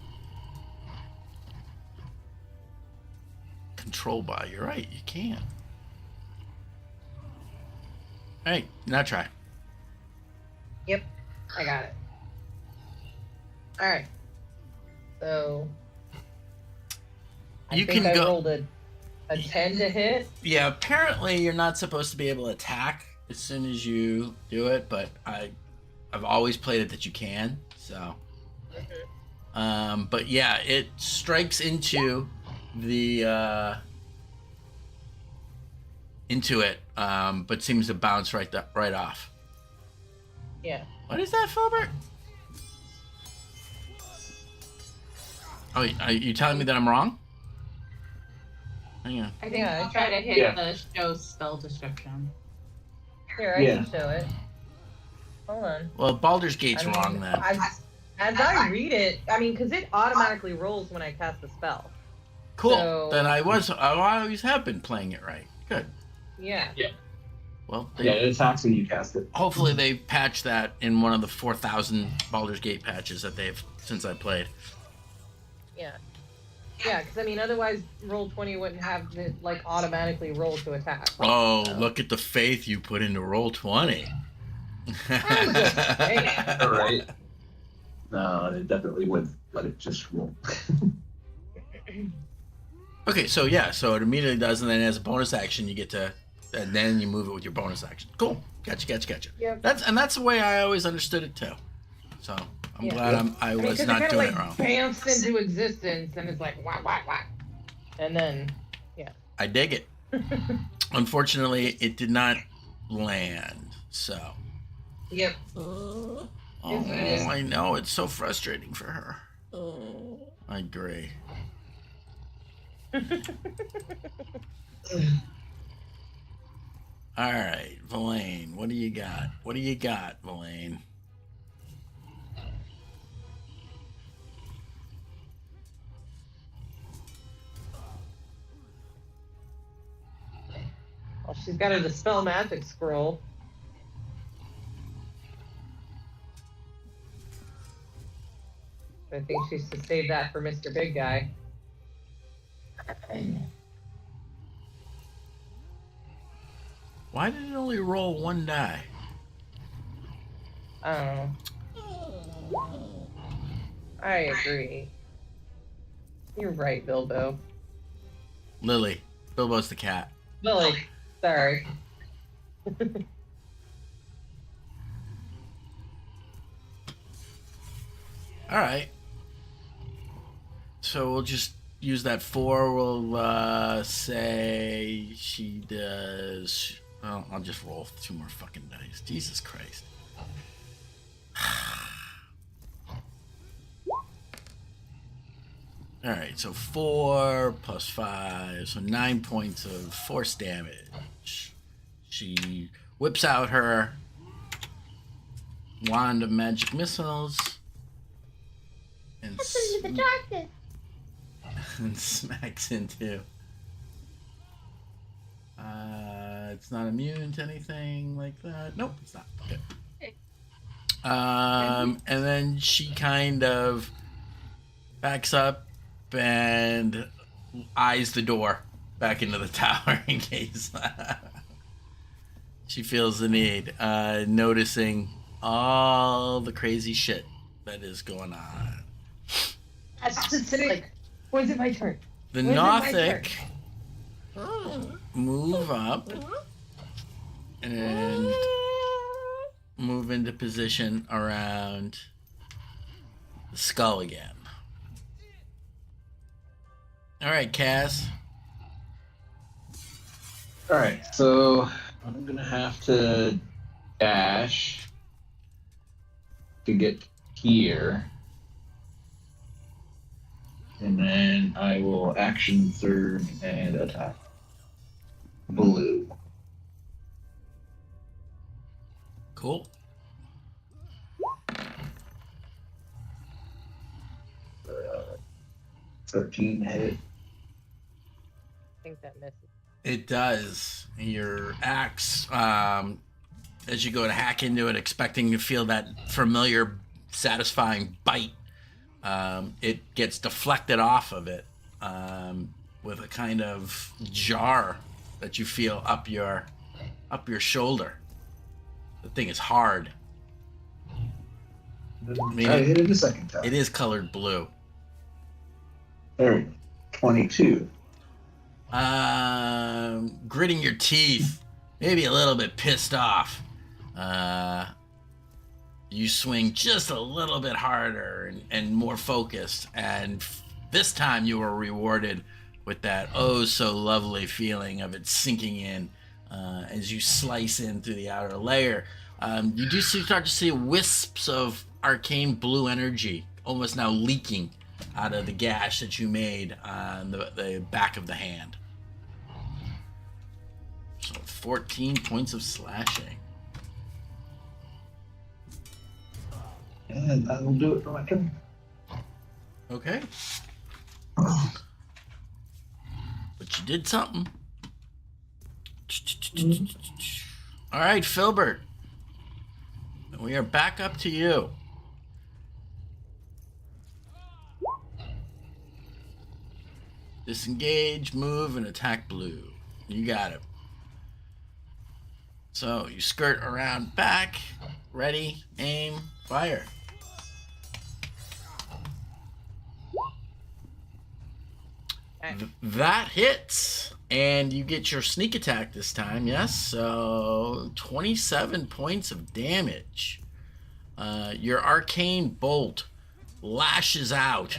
S1: Control by, you're right, you can. Hey, now try.
S2: Yep, I got it. Alright. So. I
S1: You
S2: think
S1: can
S2: I
S1: go.
S2: rolled a 10 to hit.
S1: Yeah, apparently you're not supposed to be able to attack as soon as you do it, but I've always played it that you can, so. But yeah, it strikes into the into it, but seems to bounce right off.
S2: Yeah.
S1: What is that, Filbert? Oh, are you telling me that I'm wrong? Hang on.
S3: I think
S2: Yeah,
S3: I'll try to hit
S5: Yeah.
S3: the show spell description.
S2: Here, I can show it. Hold on.
S1: Well, Baldur's Gate's wrong then.
S2: As I read it, I mean, because it automatically rolls when I cast the spell.
S1: Cool.
S2: So-
S1: Then I always have been playing it right. Good.
S2: Yeah.
S1: Well,
S5: Yeah, it attacks when you cast it.
S1: hopefully they patch that in one of the 4,000 Baldur's Gate patches that they've since I played.
S2: Yeah. Yeah, because I mean, otherwise, Roll20 wouldn't have it like automatically roll to attack.
S1: Oh,
S2: So-
S1: look at the faith you put into Roll20.
S5: All right. No, it definitely wouldn't let it just roll.
S1: Okay, so yeah, so it immediately does, and then as a bonus action, you get to, and then you move it with your bonus action. Cool, gotcha.
S2: Yep.
S1: That's the way I always understood it too. So I'm glad I was
S2: because
S1: not
S2: it
S1: doing
S2: kind
S1: it
S2: of
S1: wrong.
S2: like bounced into existence, and it's like whack, whack, whack, and then
S1: I dig it. Unfortunately, it did not land. So.
S2: yep.
S1: Oh,
S2: Yes, it is.
S1: I know. It's so frustrating for her. I agree. All right, Villain, what do you got? What do you got, Villain?
S2: Well, she's got her dispel magic scroll. I think she's to save that for Mr. Big Guy.
S1: Why did it only roll one die?
S2: I don't know. I agree. You're right, Bilbo.
S1: Lily. Bilbo's the cat.
S2: Lily, sorry.
S1: All right. So we'll just use that 4. We'll say she does. Well, I'll just roll 2 more fucking dice. Jesus Christ. All right, so 4 plus 5, so 9 points of force damage. She whips out her wand of magic missiles and, and smacks into. It's not immune to anything like that. Nope, it's not. Okay. And then she kind of backs up and eyes the door back into the tower in case she feels the need, noticing all the crazy shit that is going on.
S2: That's just like, when's it my turn?
S1: The
S2: When's it my
S1: Nothic move up and move into position around the skull again. All right, Cass.
S5: All right, so I'm gonna have to dash to get here, and then I will action third and attack blue.
S1: Cool.
S5: 13 hit.
S2: I think that misses.
S1: It does. Your axe, as you go to hack into it, expecting to feel that familiar, satisfying bite, it gets deflected off of it with a kind of jar that you feel up your shoulder. The thing is hard.
S5: Try to hit it a second time.
S1: It is colored blue.
S5: There we go. 22.
S1: Gritting your teeth, maybe a little bit pissed off. You swing just a little bit harder and more focused, and this time you were rewarded with that oh so lovely feeling of it sinking in as you slice in through the outer layer. You do start to see wisps of arcane blue energy almost now leaking out of the gash that you made on the back of the hand. So 14 points of slashing.
S5: And that'll do it for my turn.
S1: Okay. But you did something. All right, Filbert. We are back up to you. Disengage, move, and attack blue. You got it. So you skirt around back. Ready, aim, fire. That hits. And you get your sneak attack this time, yes? So 27 points of damage. Your arcane bolt lashes out,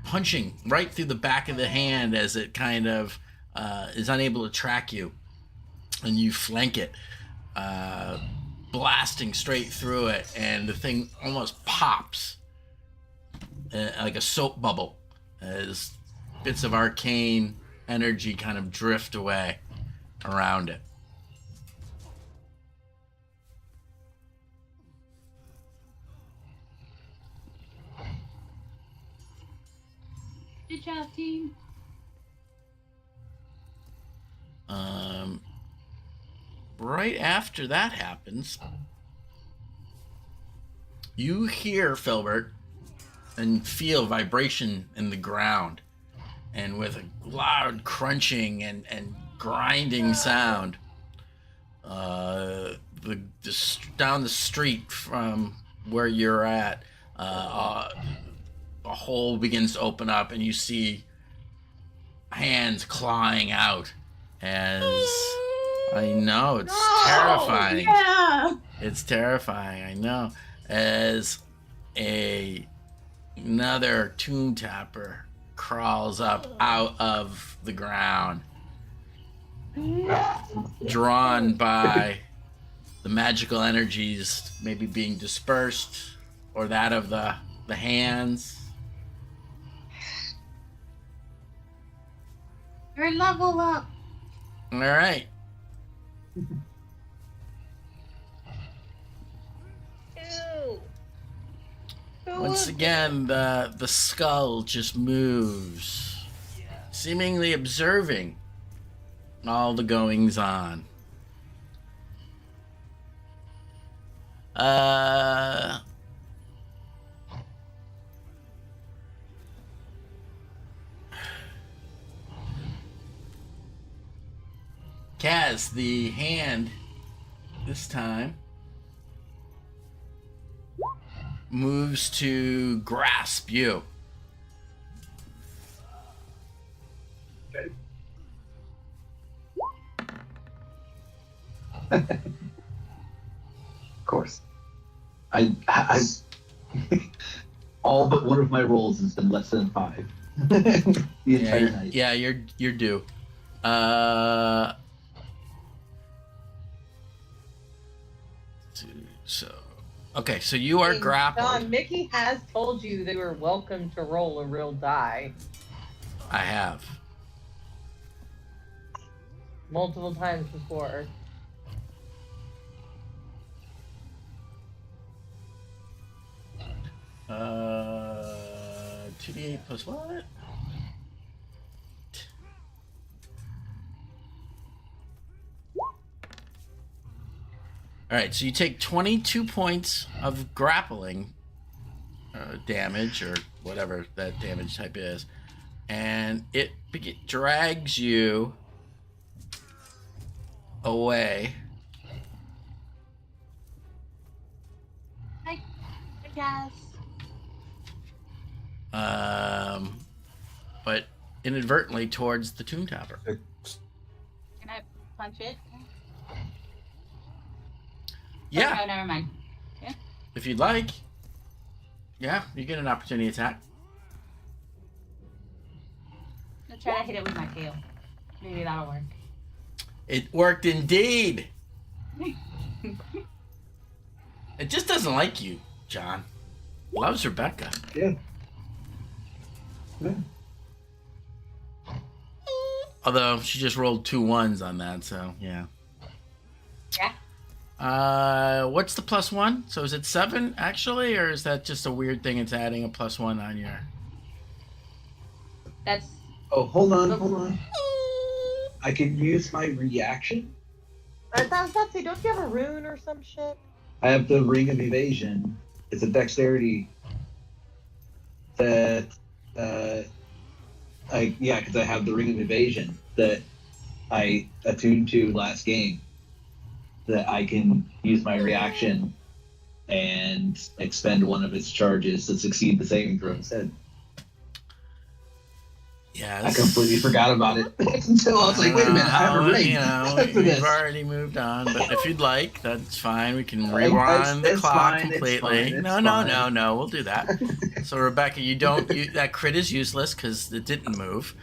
S1: punching right through the back of the hand as it kind of is unable to track you. And you flank it, blasting straight through it, and the thing almost pops like a soap bubble as bits of arcane energy kind of drift away around it.
S3: Good job, team.
S1: Right after that happens, you hear, Filbert, and feel vibration in the ground. And with a loud crunching and grinding sound, down the street from where you're at, a hole begins to open up, and you see hands clawing out. As I know, it's terrifying.
S3: Yeah.
S1: It's terrifying. I know. As another Tomb Tapper crawls up out of the ground, drawn by the magical energies maybe being dispersed or that of the hands.
S3: You're level up.
S1: All right.
S2: Ew.
S1: Once again, the skull just moves, seemingly observing all the goings on. Kaz, the hand this time moves to grasp you.
S5: Okay. Of course. I all but one of my rolls has been less than 5. The entire night.
S1: Yeah, you're due. So okay, so you are grappled.
S2: John, Mickey has told you they were welcome to roll a real die
S1: I have.
S2: multiple times before.
S1: Uh, 2d8 plus what? All right, so you take 22 points of grappling damage, or whatever that damage type is, and it drags you away.
S3: I guess.
S1: But inadvertently towards the Tomb Tapper.
S3: Can I punch it?
S1: Yeah,
S3: Oh, never mind.
S1: if you'd like. Yeah, you get an opportunity attack.
S3: I'll try to hit it with my tail. Maybe that'll work.
S1: It worked indeed. It just doesn't like you, John. Loves Rebecca.
S5: Yeah.
S1: Although she just rolled 2 1s on that, so yeah.
S3: Yeah.
S1: What's the +1? So is it 7 actually, or is that just a weird thing? It's adding a +1 on your.
S3: That's
S5: Oh, hold on. I can use my reaction.
S2: I was about to say, don't you have a rune or some shit?
S5: I have the Ring of Evasion. It's a dexterity that, because I have the Ring of Evasion that I attuned to last game. That I can use my reaction and expend one of its charges to succeed the saving throw instead.
S1: Yes.
S5: I completely forgot about it until I was like, wait a minute, I have a ring.
S1: You know,
S5: for this.
S1: we've already moved on, but if you'd like, that's fine. We can
S5: I-
S1: rewind the
S5: it's
S1: clock
S5: fine, it's
S1: completely.
S5: fine,
S1: No, we'll do that. So Rebecca, that crit is useless because it didn't move,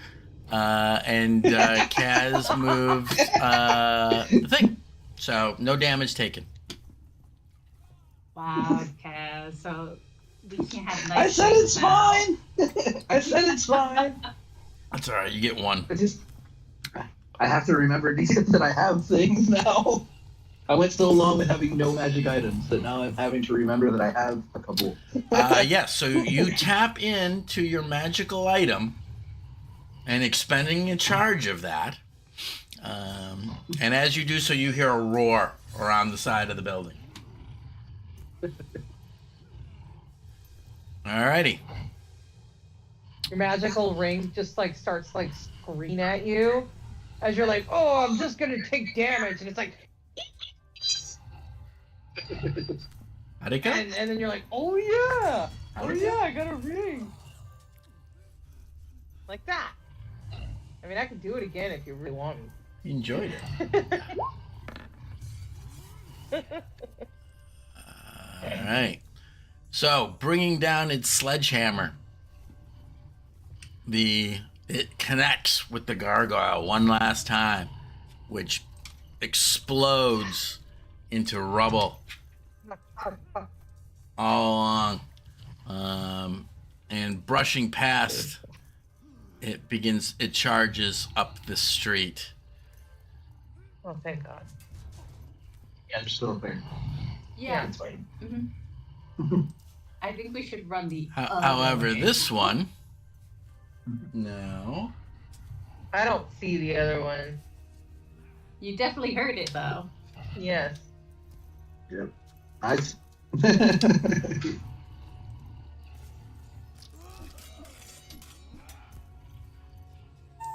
S1: and Kaz moved the thing, so no damage taken.
S3: wow, Kaz. So we can't have nice
S5: I said
S3: things
S5: it's
S3: now.
S5: fine. I said it's fine.
S1: That's all right. You get 1.
S5: I have to remember that I have things now. I went so long with having no magic items that now I'm having to remember that I have a couple.
S1: Yes, so you tap into your magical item and expending a charge of that. And as you do so, you hear a roar around the side of the building. Alrighty.
S2: Your magical ring just like starts like screaming at you as you're like, oh, I'm just gonna take damage, and it's like,
S1: How'd it go?
S2: and then you're like, oh yeah, I got a ring, like that. I mean, I could do it again if you really want me.
S1: You enjoyed it. All right. So, bringing down its sledgehammer, it connects with the gargoyle one last time, which explodes into rubble all along. And brushing past, it charges up the street.
S2: Oh, thank God.
S5: Yeah, I'm still there.
S3: Yeah.
S5: It's fine.
S3: Mm-hmm. I think we should run the.
S1: However,
S3: way.
S1: this one, no.
S2: I don't see the other one.
S3: You definitely heard it though.
S2: Yes.
S5: Yep.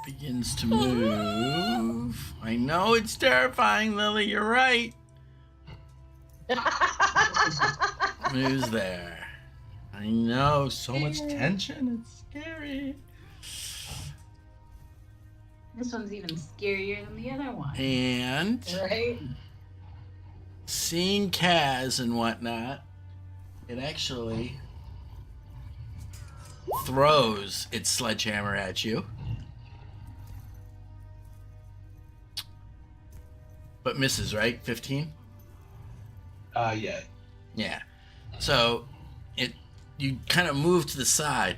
S1: Begins to move. I know it's terrifying, Lily. You're right. Moves there. I know. So much tension. It's scary.
S3: This one's even scarier than the other one.
S1: And
S2: Right?
S1: seeing Kaz and whatnot, it actually throws its sledgehammer at you. But misses, right? 15?
S5: Yeah.
S1: Yeah. So you kind of move to the side,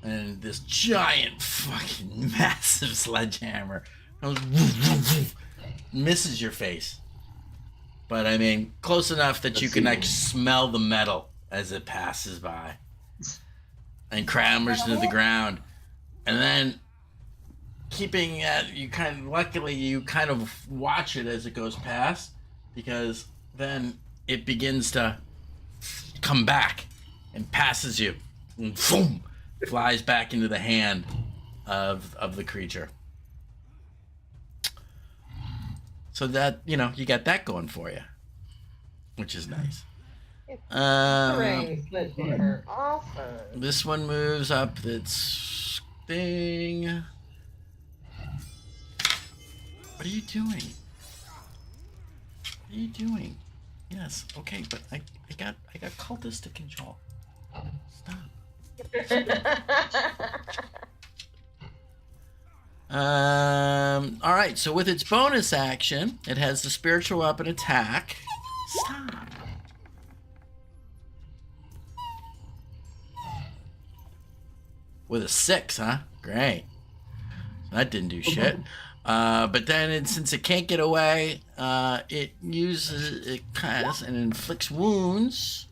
S1: and this giant fucking massive sledgehammer goes misses your face. But I mean, close enough that you can like smell the metal as it passes by. And clambers into the ground. And then keeping at luckily you kind of watch it as it goes past, because then it begins to come back and passes you and boom, flies back into the hand of the creature. So that, you got that going for you, which is nice.
S2: Ring sledgehammer. Awesome.
S1: This one moves up its thing. What are you doing? What are you doing? Yes, okay, but I got cultists to control. Stop. All right. So with its bonus action, it has the spiritual weapon attack. Stop. With a 6, huh? Great. That didn't do shit. But then, since it can't get away, it casts and inflicts wounds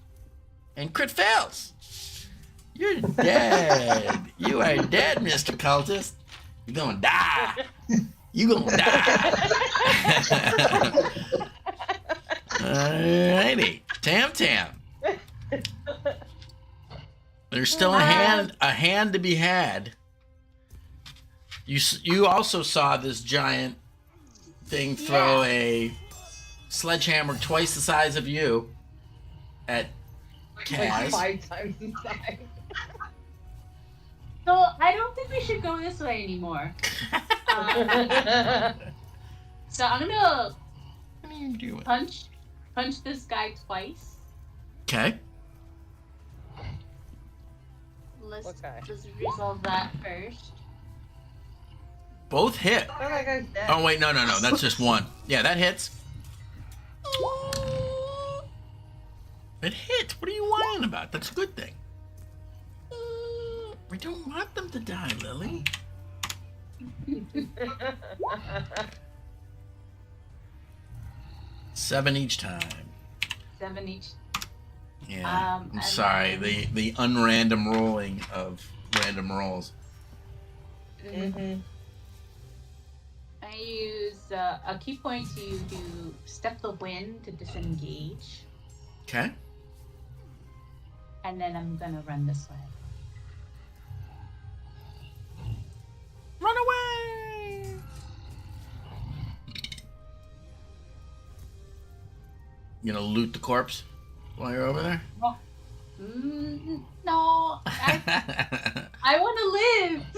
S1: and crit fails. You're dead. You are dead, Mr. Cultist. You're gonna die. You gonna die. Alrighty. Tam. There's still a hand to be had. You also saw this giant thing throw a sledgehammer twice the size of you at Kaz.
S2: Like 5 times the size.
S3: So I don't think we should go this way anymore. So I'm gonna
S1: What are you doing?
S3: punch this guy twice.
S1: Okay.
S3: Let's
S2: Okay.
S3: just resolve that first.
S1: Both hit.
S2: Oh, that guy's dead.
S1: Oh wait, no. That's just one. Yeah, that hits. It hits. What are you whining about? That's a good thing. We don't want them to die, Lily. 7 each time.
S3: 7 each.
S1: Yeah. I'm
S3: and
S1: sorry.
S3: then-
S1: The unrandom rolling of random rolls.
S2: Mhm.
S3: I use a key point to do step the wind to disengage,
S1: Okay.
S3: and then I'm gonna run this way.
S1: Run away. You gonna loot the corpse while you're over there?
S3: No, I want to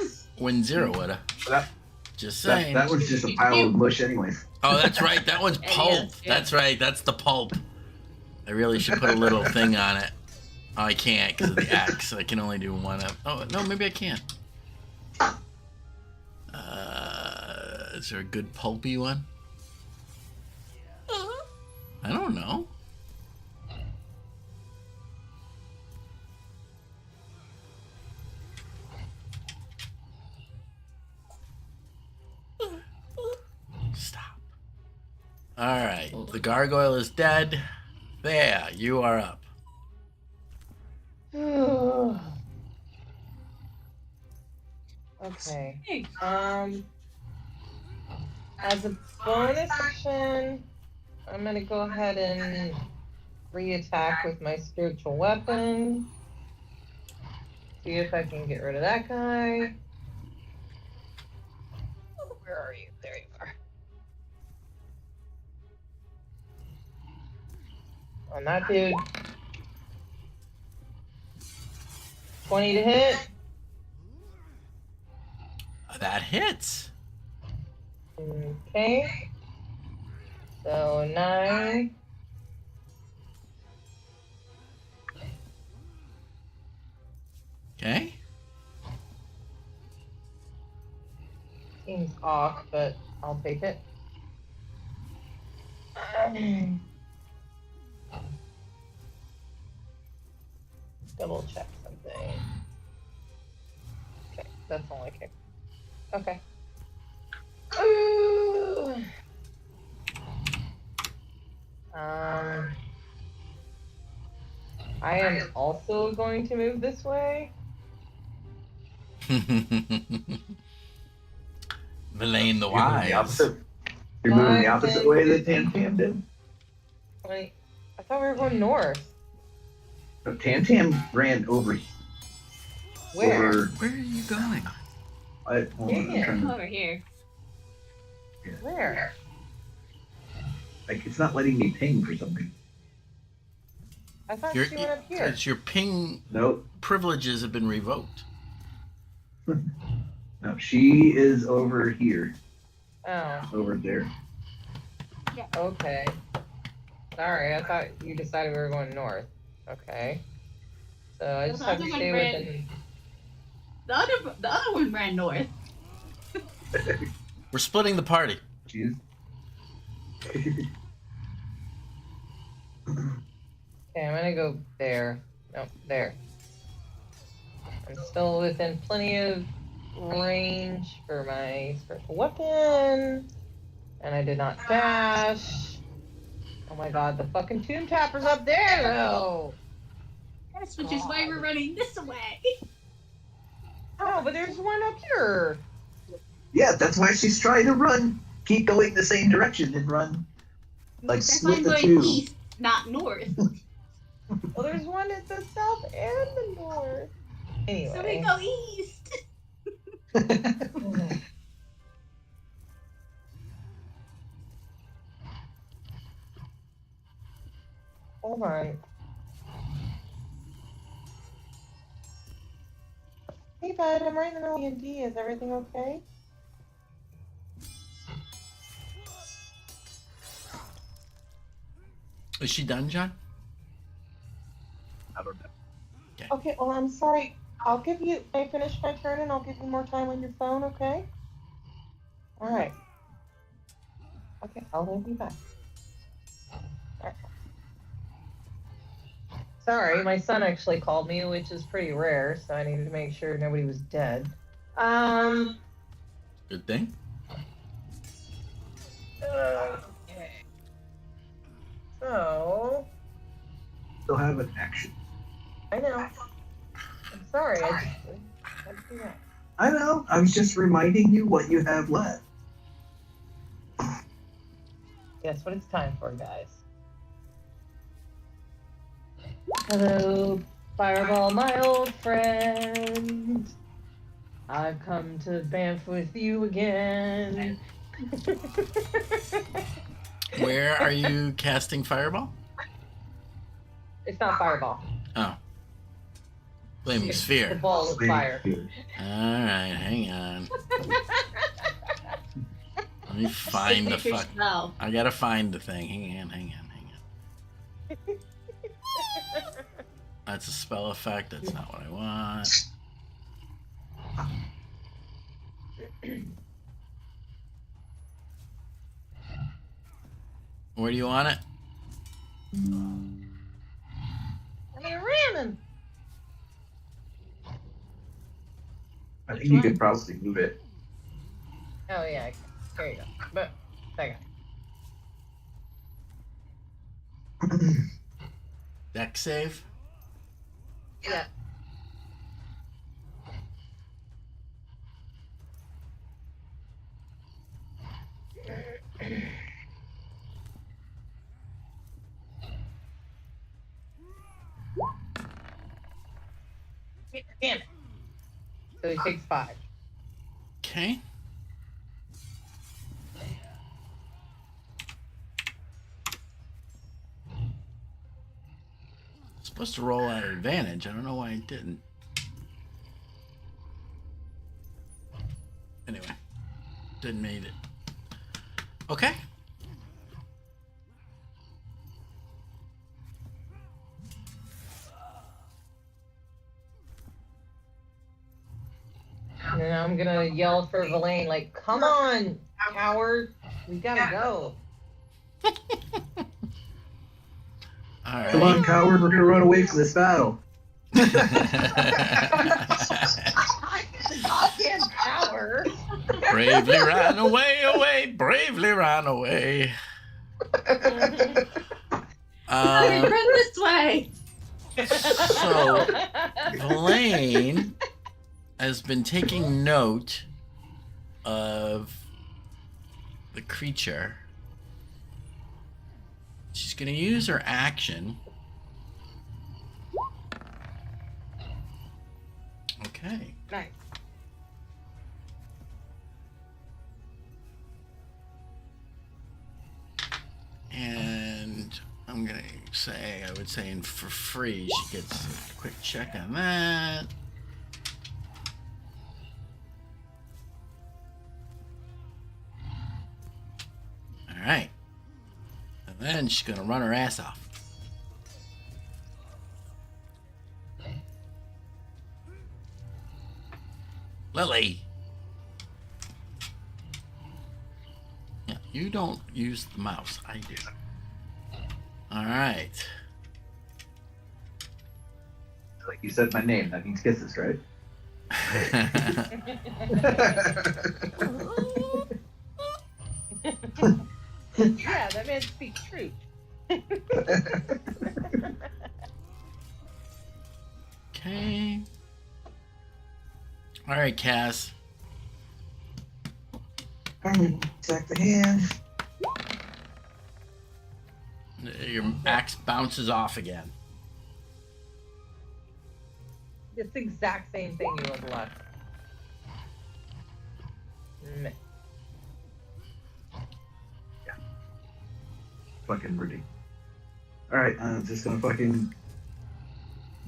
S3: live.
S1: Win 0 woulda.
S5: That-
S1: Just
S5: That,
S1: saying.
S5: that was just a pile of mush, anyways.
S1: Oh, that's right. That one's
S3: Yeah,
S1: pulp.
S3: yeah.
S1: That's right. That's the pulp. I really should put a little thing on it. Oh, I can't because of the axe. I can only do one of. Oh no, maybe I can. Is there a good pulpy one? I don't know. Stop. All right. The gargoyle is dead. There, you are up.
S2: Okay.
S3: Hey,
S2: As a bonus action, I'm gonna go ahead and re-attack with my spiritual weapon. See if I can get rid of that guy. Where are you? There you are. On that dude. 20 to hit.
S1: That hits.
S2: Okay. So 9.
S1: Okay.
S2: Seems off, but I'll take it. Double check something. Okay, that's only kick. Okay. Ooh. I am also going to move this way.
S1: Villain the
S5: You're moving
S1: Wise.
S5: the opposite. You're moving the opposite way that Tam did.
S2: Wait, I thought we were going north.
S5: No, Tam ran over.
S2: Where?
S5: Over,
S1: Where are you going?
S5: hold on, I'm
S2: Yeah.
S5: trying to,
S3: over here.
S2: Where?
S5: like, it's not letting me ping for something.
S2: I thought
S1: Your,
S2: she went up here.
S1: it's your ping
S5: Nope.
S1: privileges have been revoked.
S5: No, she is over here.
S2: Oh,
S5: Over there.
S2: okay. Sorry, I thought you decided we were going north. Okay. So I
S3: Well,
S2: just
S3: the
S2: have to
S3: other one
S2: stay
S3: ran-
S2: within.
S3: The other one ran north.
S1: We're splitting the party.
S5: Jeez.
S2: Okay, I'm gonna go there. No, there. I'm still within plenty of range for my special weapon. And I did not dash. Oh my god, the fucking tomb tapper's up there though!
S3: Yes, which is why we're running this way.
S2: Oh, but there's one up here.
S5: Yeah, that's why she's trying to run. Keep going the same direction and run. Like
S3: That's
S5: split
S3: why I'm
S5: the
S3: going
S5: two.
S3: east, not north.
S2: Well, there's one at the south and the north. Anyway.
S3: So we go east.
S2: Hold on. Hey, bud, I'm right in the middle of D&D. Is everything okay?
S1: Is she done, John?
S5: I don't know.
S2: Okay, well, I'm sorry. I'll give you, I finish my turn and I'll give you more time on your phone, okay? Alright. Okay, I'll leave you back. Alright. Sorry, my son actually called me, which is pretty rare, so I needed to make sure nobody was dead.
S1: Good thing.
S2: Okay. So,
S5: Still have an action.
S2: I know. I'm sorry, I just had to do that.
S5: I know. I was just reminding you what you have left.
S2: Guess what it's time for, guys. Hello, Fireball, my old friend. I've come to Banff with you again.
S1: Where are you casting Fireball?
S2: It's not Fireball.
S1: Oh. Flaming
S2: The
S1: Sphere.
S2: ball of fire.
S1: Alright, hang on. Let me find the fuck.
S3: No.
S1: I gotta find the thing. Hang on. That's a spell effect. That's not what I want. Where do you want it?
S2: I mean, ramming.
S5: I think you could probably move it.
S2: Oh yeah, I can. There you go. But there you go.
S1: Deck save?
S2: Yeah. Damn it. So he takes 5.
S1: Okay. Supposed to roll at advantage. I don't know why it didn't. Anyway, didn't made it. Okay.
S2: And then I'm gonna yell for Verlaine, like, come on, coward. We gotta go.
S1: All right.
S5: Come on, coward. We're gonna run away from this battle.
S2: Goddamn coward.
S1: Bravely ran away, bravely ran away.
S3: Run this way.
S1: So, Verlaine has been taking note of the creature. She's going to use her action. Okay.
S2: Nice.
S1: And I'm going to say, I would say, for free, she gets a quick check on that. All right. And then she's going to run her ass off. Lily. You don't use the mouse. I do. All right.
S5: Like you said my name, that means kisses, right?
S2: Yeah, that man speaks truth.
S1: Okay. All right, Kaz.
S5: Attack the hand.
S1: Your axe bounces off again.
S2: It's the exact same thing you rolled last. Meh.
S5: Fucking ridiculous. Alright, I'm just gonna fucking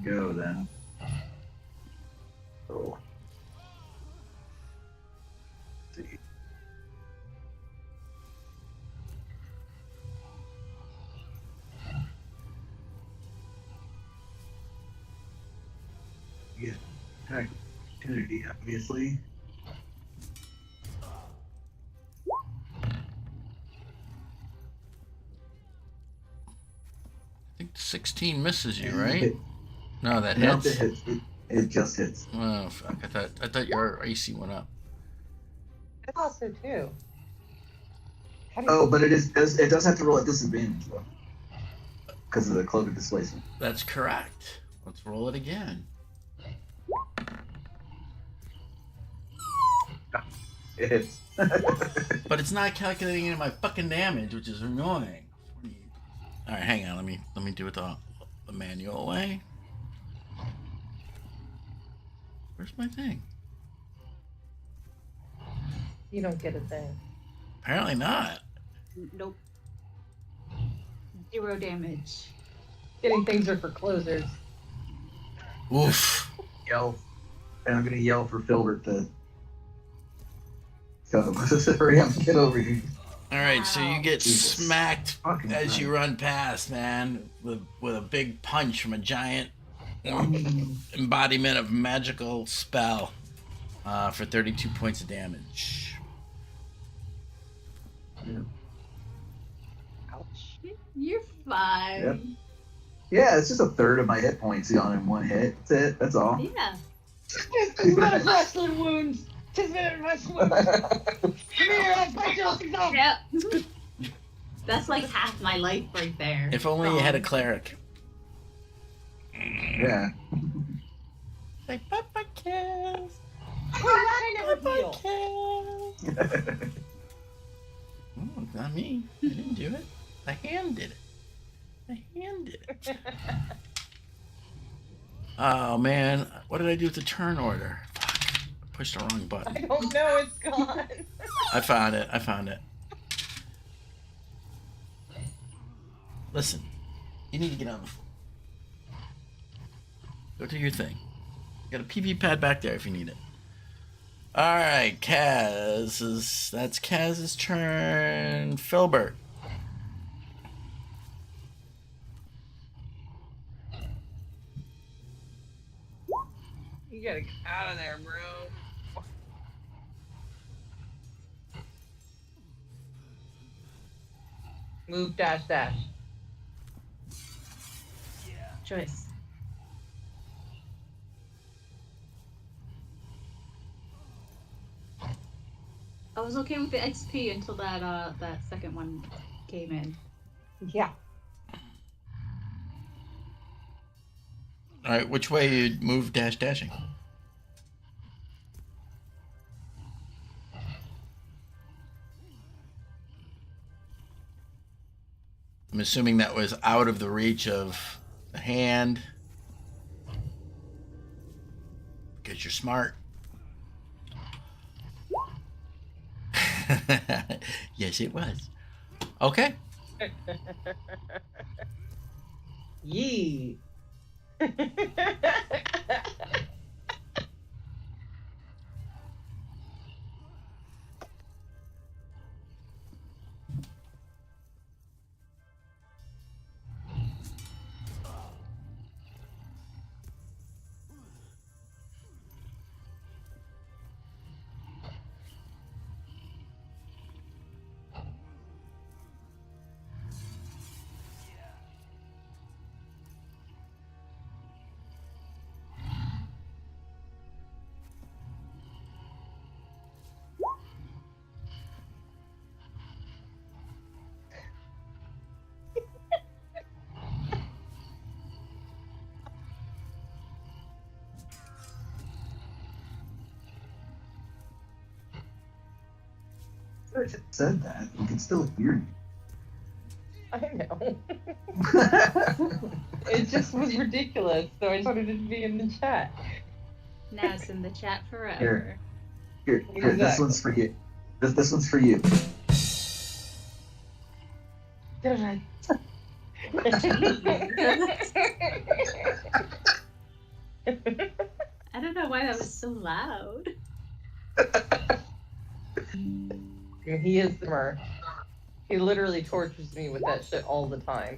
S5: go then. Oh. Let's see. Yeah, attack opportunity, obviously.
S1: I think 16 misses you,
S5: And
S1: right?
S5: hit.
S1: No, that
S5: Nope,
S1: hits.
S5: it hits. It just hits.
S1: Oh fuck! I thought your AC went up.
S2: I thought so too. How do
S5: Oh, but it does have to roll at disadvantage though, because of the cloak of displacement.
S1: That's correct. Let's roll it again.
S5: It hits.
S1: But it's not calculating any of my fucking damage, which is annoying. All right, hang on. Let me do it the manual way. Where's my thing?
S2: you don't get a thing?
S1: Apparently not.
S3: Nope. 0 damage.
S2: Getting things are for closers.
S1: Oof.
S5: Yell, and I'm gonna yell for Filbert to go. Hurry up, get over here.
S1: All right, so you get
S5: Jesus
S1: smacked
S5: fucking
S1: as you
S5: Christ.
S1: run past, man, with a big punch from a giant embodiment of magical spell for 32 points of damage.
S5: Yeah.
S2: Ouch.
S3: You're fine.
S5: Yep. Yeah, it's just a third of my hit points gone in one hit. That's it. That's all.
S3: Yeah.
S2: Tis but a wrestling wounds. Tis but a wrestling wounds. Come here, I'll bite your thumb.
S3: Yep. That's like half my life right there.
S1: If only you had a cleric.
S5: Yeah.
S1: Like Papa Kaz.
S2: Wait, I never
S1: Papa
S2: feel.
S1: Kaz. Oh, it's not me. I didn't do it. The hand did it. The hand did it. Oh man, what did I do with the turn order? Fuck. I pushed the wrong
S2: I
S1: button.
S2: don't know, it's gone.
S1: I found it. Listen, you need to get on the floor. Go do your thing. Got a PP pad back there if you need it. Alright, that's Kaz's turn. Filbert.
S2: You gotta get out of there, bro. Move, dash, dash.
S3: Choice. I was okay with the XP until that second one came in.
S2: Yeah.
S1: Alright, which way you move dashing? I'm assuming that was out of the reach of the hand. Because you're smart. Yes, it was. Okay.
S2: Yee.
S5: said that. You can still hear you.
S2: I know. It just was ridiculous, so I just wanted it to be in the chat.
S3: Now it's in the chat forever.
S5: Here, this
S2: Exactly.
S5: one's for you. This one's for you.
S2: I
S3: I don't know why that was so loud.
S2: He is the mer. He literally tortures me with that shit all the time.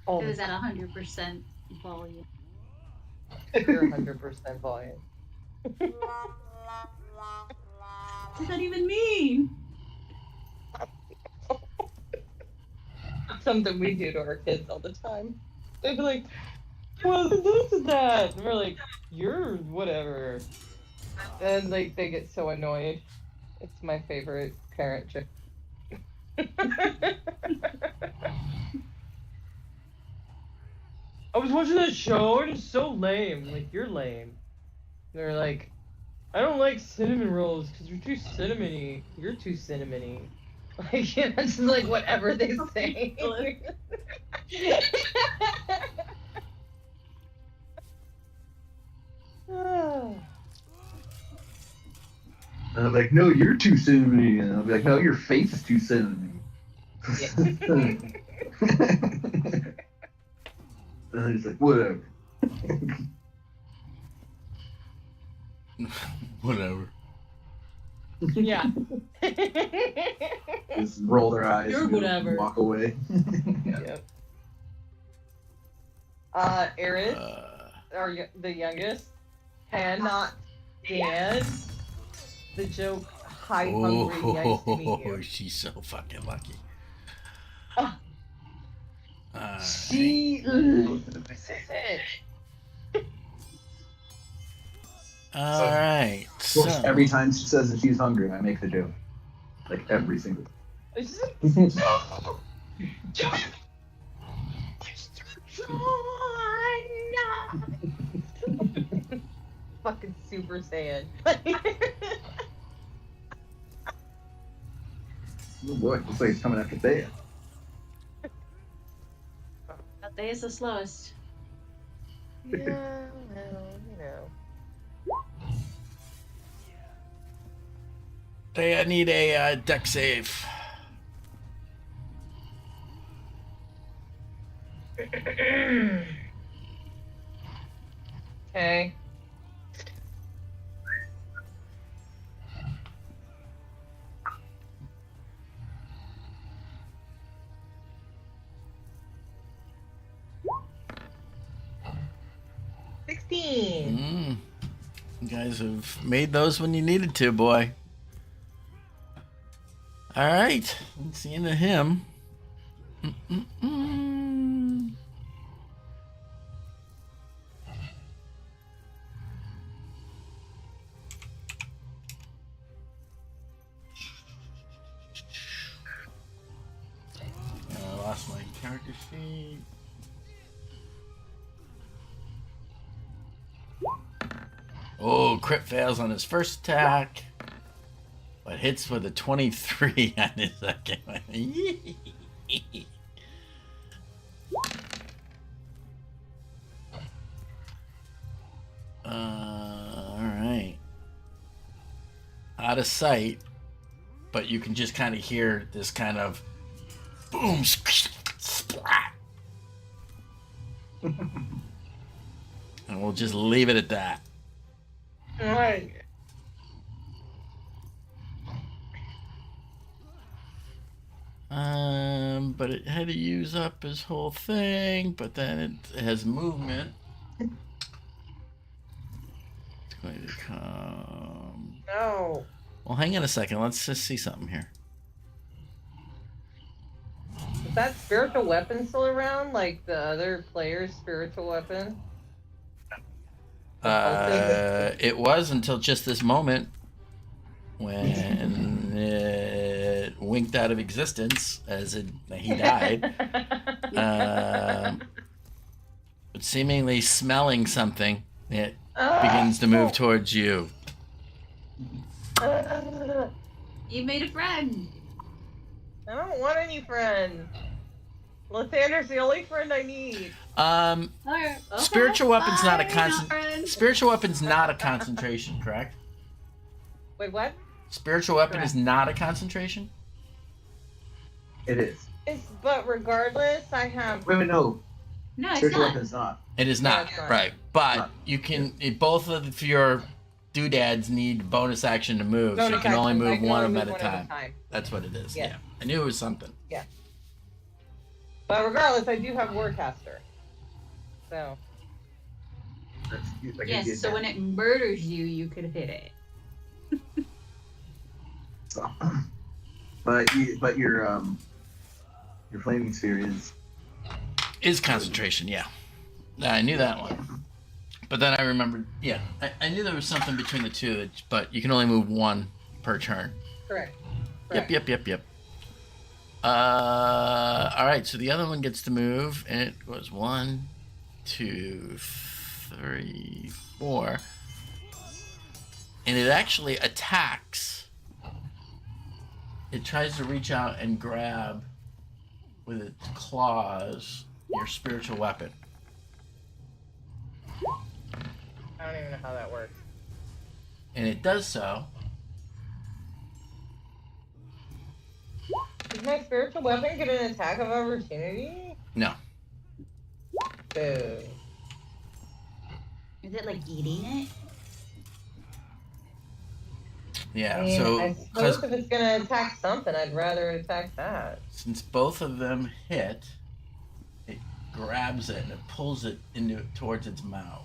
S2: All
S3: It
S2: the
S3: was at 100% volume.
S2: You're 100% volume.
S3: What does that even mean?
S2: It's something we do to our kids all the time. They'd be like, well, this is that. And we're like, you're whatever. And like they get so annoyed. It's my favorite parent trick. I was watching that show and it's so lame. I'm like, you're lame. They're like, I don't like cinnamon rolls because you're too cinnamony. You're too cinnamony. Like, you know, just like whatever they say.
S5: And I'm like, no, you're too cinnamony. And I'll be like, no, your face is too cinnamony. And he's like, whatever.
S1: Whatever.
S2: Yeah.
S5: Just roll their eyes
S2: You're
S5: and
S2: whatever.
S5: walk away.
S2: Yep. Eris, the youngest, cannot stand the joke "Hi, hungry, nice to meet you."
S1: She's so fucking lucky.
S2: Oh. She loves it.
S1: All right.
S5: Of course,
S1: So
S5: every time she says that she's hungry, I make the joke. Like every single time.
S2: It's just- Fucking Super Saiyan.
S5: Oh boy, looks like he's coming after Thea.
S3: They is the slowest.
S2: Yeah, well, you know.
S1: I need a deck save.
S2: Okay.
S1: You guys have made those when you needed to, boy. All right. Let's see into him. I lost my character sheet. Oh, crit fails on his first attack, but hits with a 23 on his second one. All right. Out of sight, but you can just kind of hear this kind of boom, splat. And we'll just leave it at that.
S2: Alright.
S1: But it had to use up his whole thing, but then it has movement. It's going to come.
S2: No.
S1: Well, hang on a second. Let's just see something here.
S2: Is that spiritual weapon still around? Like the other player's spiritual weapon?
S1: It was until just this moment when it winked out of existence as he died. But seemingly smelling something, it begins to move towards you.
S3: You made a friend.
S2: I don't want any friends. Lathander's the only friend I need.
S3: Alright, okay,
S1: Spiritual weapon's not a
S3: fine,
S1: constant.
S3: friend.
S1: Spiritual weapon's not a concentration, correct?
S2: Wait, what?
S1: Spiritual weapon is
S3: Correct.
S1: not a concentration.
S5: It is.
S2: But regardless, I have.
S5: Wait, no.
S3: No, it's
S5: Spiritual
S3: not.
S5: weapon is not.
S1: It is
S2: Yeah,
S1: not,
S2: it's not.
S1: right? But
S5: Not.
S1: you can. Both of your doodads need bonus action to move, so you can only move one of them at a time. That's what it is.
S2: Yeah.
S1: Yeah, I knew it was something.
S2: But regardless, I do have Warcaster. So.
S3: Yes, so when it murders you, you could hit it.
S5: So, but your flaming sphere
S1: Is concentration? Yeah, I knew that one. But then I remembered. Yeah, I knew there was something between the two, but you can only move one per turn.
S2: Correct.
S1: Yep. All right, so the other one gets to move, and it was 1, 2, 3, 4, and it actually attacks. It tries to reach out and grab with its claws your spiritual weapon.
S2: I don't even know how that works.
S1: And it does so.
S2: Does my spiritual weapon get an attack of opportunity?
S1: No.
S2: Boo.
S3: Is it like eating it?
S1: Yeah,
S2: I mean,
S1: so
S2: I
S1: 'cause
S2: suppose if it's gonna attack something, I'd rather it attack that.
S1: since both of them hit, it grabs it and it pulls it towards its mouth.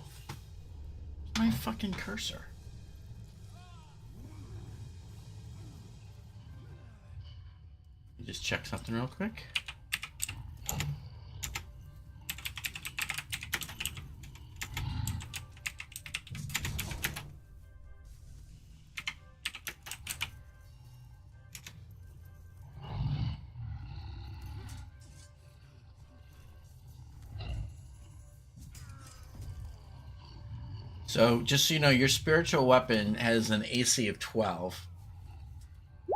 S1: My fucking cursor. Just check something real quick. So, just so you know, your spiritual weapon has an AC of 12.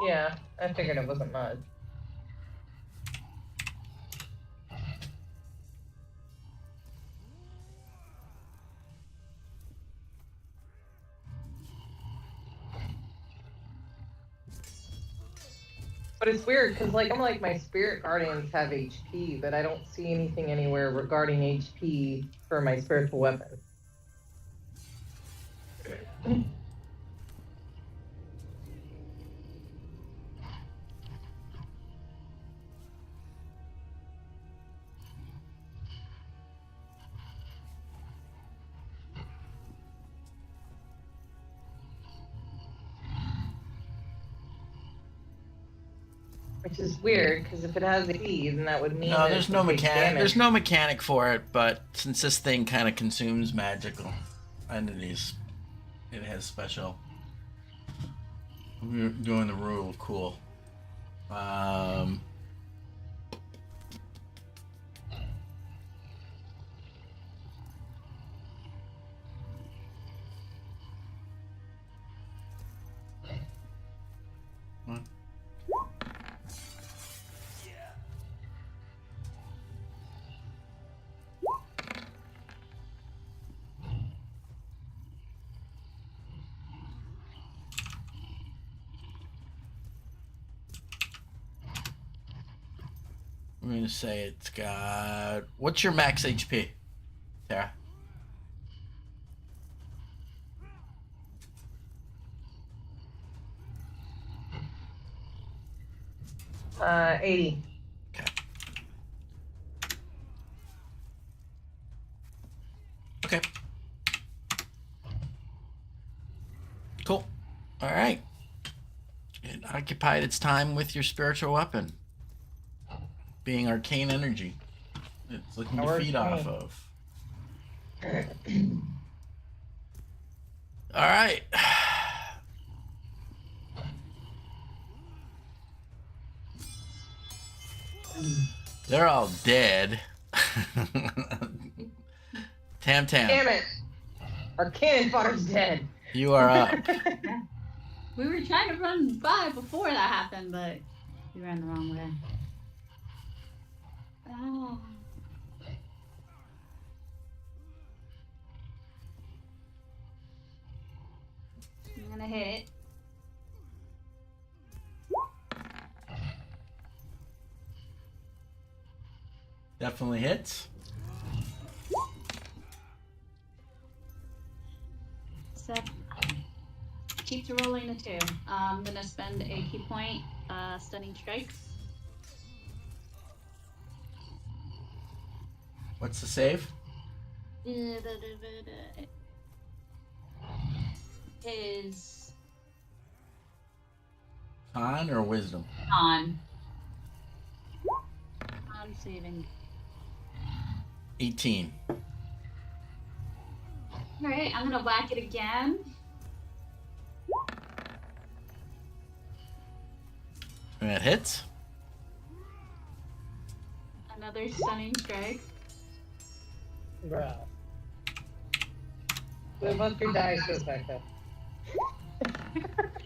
S2: Yeah, I figured it wasn't much. But it's weird because, like, I'm like, my spirit guardians have HP, but I don't see anything anywhere regarding HP for my spiritual weapon. Which is weird because if it has HP, then that would mean
S1: No,
S2: that
S1: there's
S2: it
S1: no
S2: can take
S1: mechanic.
S2: damage.
S1: There's no mechanic for it, but since this thing kind of consumes magical entities, it has special. We're doing the rule of cool. What? I'm gonna say it's got. What's your max HP, Tara?
S2: Uh, 80.
S1: Okay. Okay. Cool. All right. It occupied its time with your spiritual weapon, being arcane energy. It's looking to
S2: That
S1: feed
S2: works
S1: off
S2: for
S1: of. All right. They're all dead. Tam Tam,
S2: Damn it! Our cannon fodder's dead.
S1: you are up.
S3: We were trying to run by before that happened, but we ran the wrong way. Oh. I'm gonna hit.
S1: Definitely hits.
S3: Keeps rolling a 2. I'm gonna spend a key point, stunning strike.
S1: What's the save?
S3: Is
S1: Con or wisdom?
S3: on. I'm saving.
S1: 18.
S3: Alright, I'm gonna whack it again.
S1: And that hits.
S3: Another stunning strike.
S2: Bruh. Flip up your dice, Rebecca.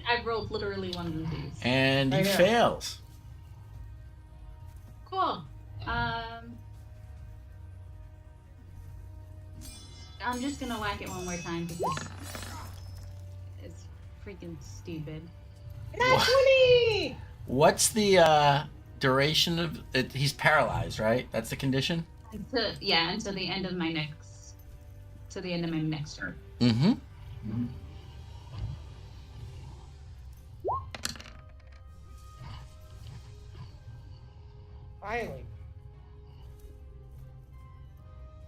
S3: I've rolled literally one of these.
S1: And he
S2: I know.
S1: fails.
S3: Cool. I'm just gonna whack it one more time because it's freaking stupid.
S2: Not 20!
S1: What's the duration of it? He's paralyzed, right? That's the condition?
S3: Until the end of my next turn.
S1: Mm-hmm.
S2: Finally.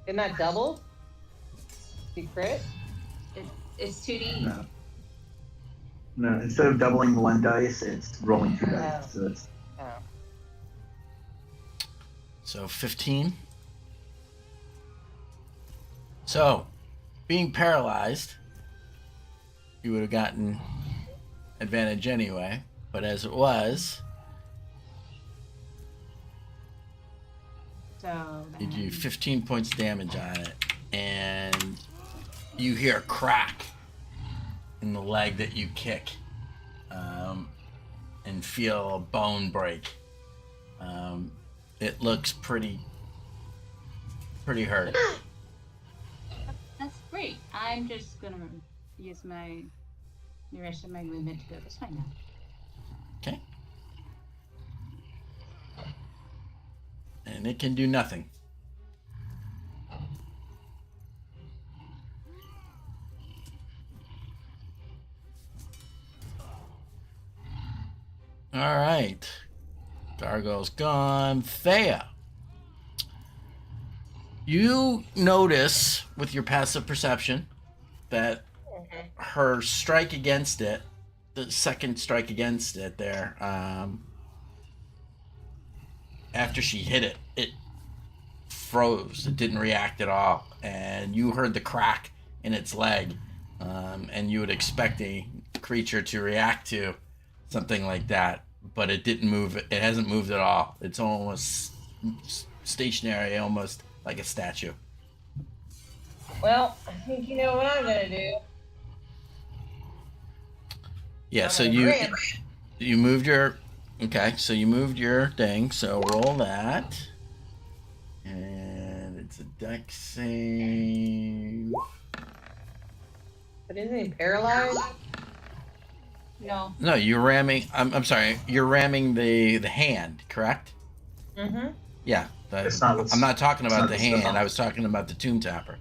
S2: Isn't that double? You crit?
S3: It's 2D.
S5: No. No, instead of doubling one dice, it's rolling 2 dice. So it's
S2: Oh.
S1: So 15. So, being paralyzed, you would have gotten advantage anyway. But as it was,
S3: So
S1: you do
S3: then-
S1: 15 points damage on it. And you hear a crack in the leg that you kick. And feel a bone break. It looks pretty hurt.
S3: That's great. I'm just gonna use the rest of my movement to go this way now.
S1: Okay. And it can do nothing. All right. Gargoyle's gone. Thea. You notice with your passive perception that her strike against it, the second strike against it there, after she hit it, it froze. It didn't react at all. And you heard the crack in its leg. And you would expect a creature to react to something like that. But it didn't move. It hasn't moved at all. It's almost stationary, almost like a statue.
S2: Well, I think you know what I'm gonna do.
S1: Yeah,
S2: I'm
S1: so
S2: gonna
S1: you
S2: grin.
S1: you moved your so you moved your thing. So roll that, and it's a dex save.
S2: But isn't he paralyzed?
S3: No.
S1: No, you're ramming. I'm sorry. You're ramming the hand, correct?
S2: Mm-hmm.
S1: Yeah.
S5: It's not what's-
S1: I'm not talking
S5: it's
S1: about
S5: not
S1: the
S5: the
S1: hand.
S5: stuff.
S1: I was talking about the Tomb Tapper,